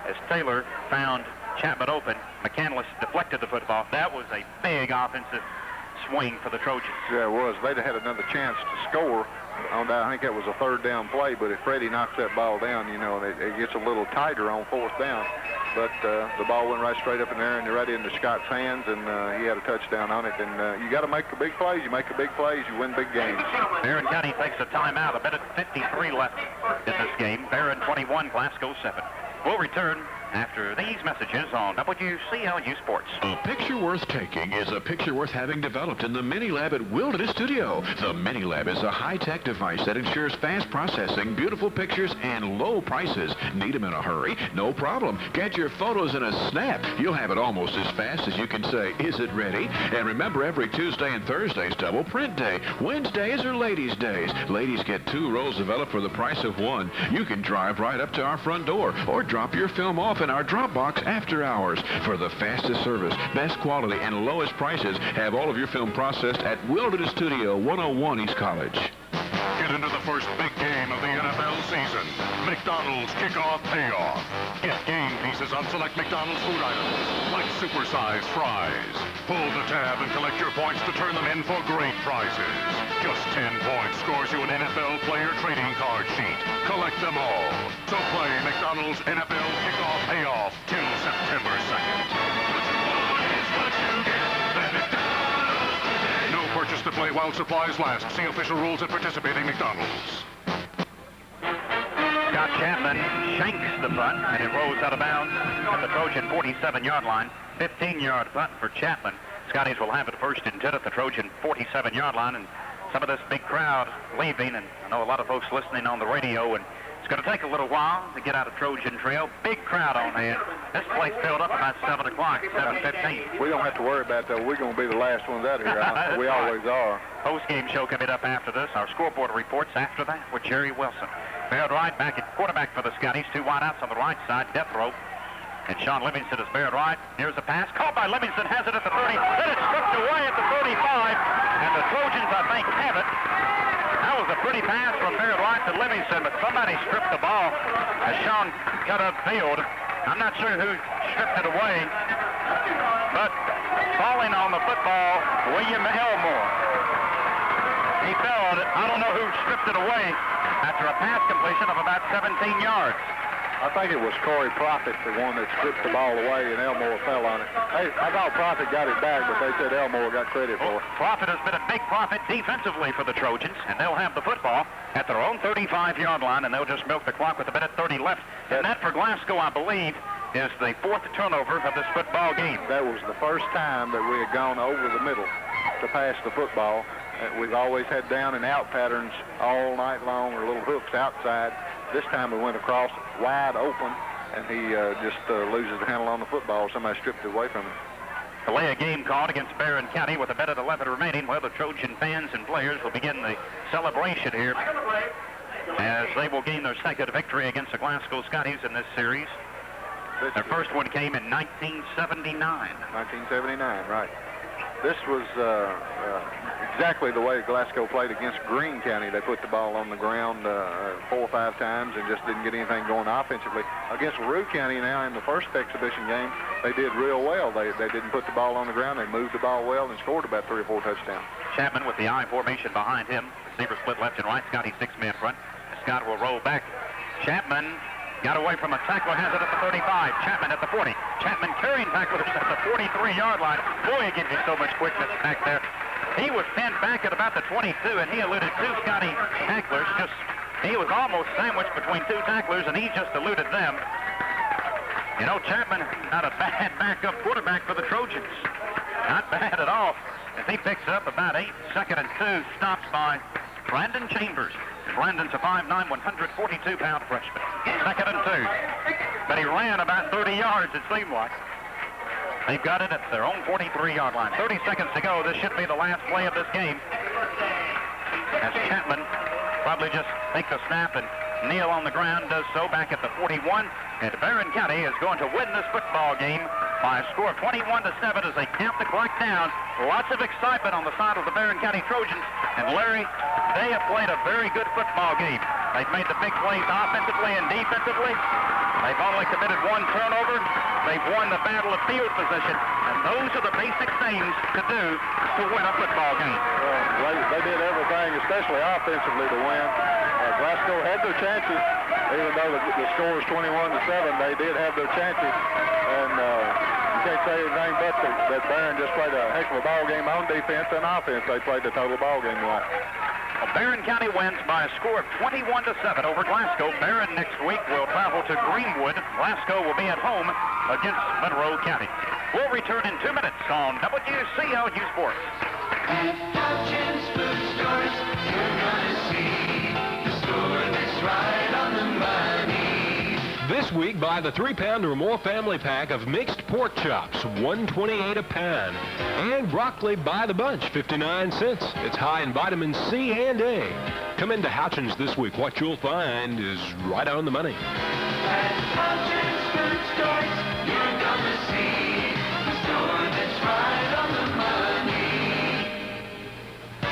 as Taylor found Chapman open. McCandless deflected the football. That was a big offensive swing for the Trojans. Yeah, it was. They'd have had another chance to score on that. I think that was a 3rd down play, but if Freddie knocks that ball down, you know, it gets a little tighter on 4th down. But the ball went right straight up in there and right into Scott's hands, and he had a touchdown on it. And you got to make the big plays. You make the big plays, you win big games. Barron County takes a timeout. A minute 53 left in this game. Barron 21, Glasgow 7. We'll return after these messages on WCLU Sports. A picture worth taking is a picture worth having developed in the Mini Lab at Wilderness Studio. The Mini Lab is a high-tech device that ensures fast processing, beautiful pictures, and low prices. Need them in a hurry? No problem. Get your photos in a snap. You'll have it almost as fast as you can say, "Is it ready?" And remember, every Tuesday and Thursday is double print day. Wednesdays are ladies' days. Ladies get 2 rolls developed for the price of 1. You can drive right up to our front door or drop your film off in our drop box after hours. For the fastest service, best quality, and lowest prices, have all of your film processed at Wilderness Studio, 101 East College. Get into the first big game of the NFL season. McDonald's Kickoff Payoff. Get game pieces on select McDonald's food items, like supersized fries. Pull the tab and collect your points to turn them in for great prizes. Just 10 points scores you an NFL player trading card sheet. Collect them all. So play McDonald's NFL Kickoff Payoff till September 2nd. No purchase to play while supplies last. See official rules at participating McDonald's. Scott Chapman shanks the punt, and it rolls out of bounds at the Trojan 47-yard line. 15-yard punt for Chapman. Scotties will have it 1st and 10 at the Trojan 47-yard line, and some of this big crowd leaving, and I know a lot of folks listening on the radio, and it's going to take a little while to get out of Trojan Trail. Big crowd on hand. This place filled up about 7 o'clock, 7:15. We don't have to worry about that. We're going to be the last ones out of here. We always are. Post-game show coming up after this. Our scoreboard reports after that with Jerry Wilson. Barrett Wright back at quarterback for the Scotties. 2 wideouts on the right side. Death row. And Sean Livingston is Barrett Wright. Here's a pass. Caught by Livingston. Has it at the 30. Then it's stripped away at the 35. And the Trojans, I think, have it. That was a pretty pass from Barrett Wright to Livingston, but somebody stripped the ball as Sean cut upfield. I'm not sure who stripped it away, but falling on the football, William Elmore. He fell on it. I don't know who stripped it away after a pass completion of about 17 yards. I think it was Corey Profit, the one that stripped the ball away, and Elmore fell on it. Hey, I thought Profit got it back, but they said Elmore got credit for it. Profit has been a big profit defensively for the Trojans, and they'll have the football at their own 35-yard line, and they'll just milk the clock with a minute 30 left. And that for Glasgow, I believe, is the 4th turnover of this football game. That was the first time that we had gone over the middle to pass the football. We've always had down and out patterns all night long, or little hooks outside. This time we went across wide open, and he just loses the handle on the football. Somebody stripped it away from him. Delay a game called against Barron County with a minute 11 remaining. Well, the Trojan fans and players will begin the celebration here as they will gain their 2nd victory against the Glasgow Scotties in this series. Their first one came in 1979. 1979, right. this was exactly the way Glasgow played against Greene County. They put the ball on the ground 4 or 5 times and just didn't get anything going offensively. Against LaRue County now in the first exhibition game, they did real well. They didn't put the ball on the ground. They moved the ball well and scored about 3 or 4 touchdowns. Chapman with the I formation behind him. Receiver split left and right. Scotty 6 men front. Scott will roll back. Chapman got away from a tackler, has it at the 35. Chapman at the 40. Chapman carrying tacklers at the 43-yard line. Boy, it gives you so much quickness back there. He was pinned back at about the 22, and he eluded 2 Scotty tacklers. He was almost sandwiched between 2 tacklers, and he just eluded them. You know, Chapman not a bad backup quarterback for the Trojans. Not bad at all. As he picks up about 8, 2nd and 2, stops by Brandon Chambers. Brandon's a 5'9", 142-pound freshman. 2nd and 2. But he ran about 30 yards, it seemed like. They've got it at their own 43-yard line. 30 seconds to go. This should be the last play of this game. As Chapman probably just takes a snap and kneel on the ground, does so back at the 41. And Barron County is going to win this football game by a score of 21-7 as they count the clock down. Lots of excitement on the side of the Barron County Trojans. And Larry, they have played a very good football game. They've made the big plays offensively and defensively. They've only committed 1 turnover. They've won the battle of field position. And those are the basic things to do to win a football game. They did everything, especially offensively, to win. Glasgow had their chances. Even though the score is 21-7, they did have their chances. And you can't say anything but that Barron just played a heck of a ball game on defense and offense. They played the total ball game tonight. Well, Barron County wins by a score of 21-7 over Glasgow. Barron next week will travel to Greenwood. Glasgow will be at home against Monroe County. We'll return in 2 minutes on WCLU Sports. At Hutchins Food Stores, you're gonna see the store that's right on the money. This week, buy the 3-pound or more family pack of mixed pork chops, $1.28 a pound. And broccoli by the bunch, 59 cents. It's high in vitamin C and A. Come into Houchins this week. What you'll find is right on the money. At Hutchins Food Stores, you're gonna see the store that's right on the money.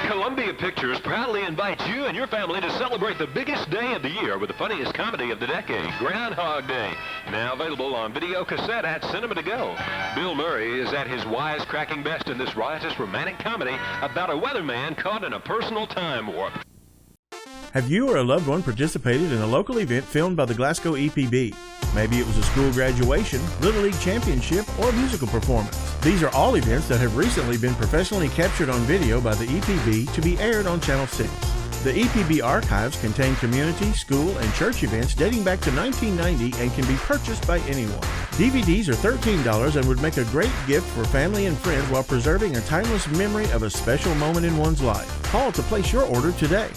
Columbia Pictures proudly invites you and your family to celebrate the biggest day of the year with the funniest comedy of the decade, Groundhog Day. Now available on video cassette at Cinema to Go. Bill Murray is at his wisecracking best in this riotous romantic comedy about a weatherman caught in a personal time warp. Have you or a loved one participated in a local event filmed by the Glasgow EPB? Maybe it was a school graduation, Little League championship, or a musical performance. These are all events that have recently been professionally captured on video by the EPB to be aired on Channel 6. The EPB archives contain community, school, and church events dating back to 1990 and can be purchased by anyone. DVDs are $13 and would make a great gift for family and friends while preserving a timeless memory of a special moment in one's life. Call to place your order today.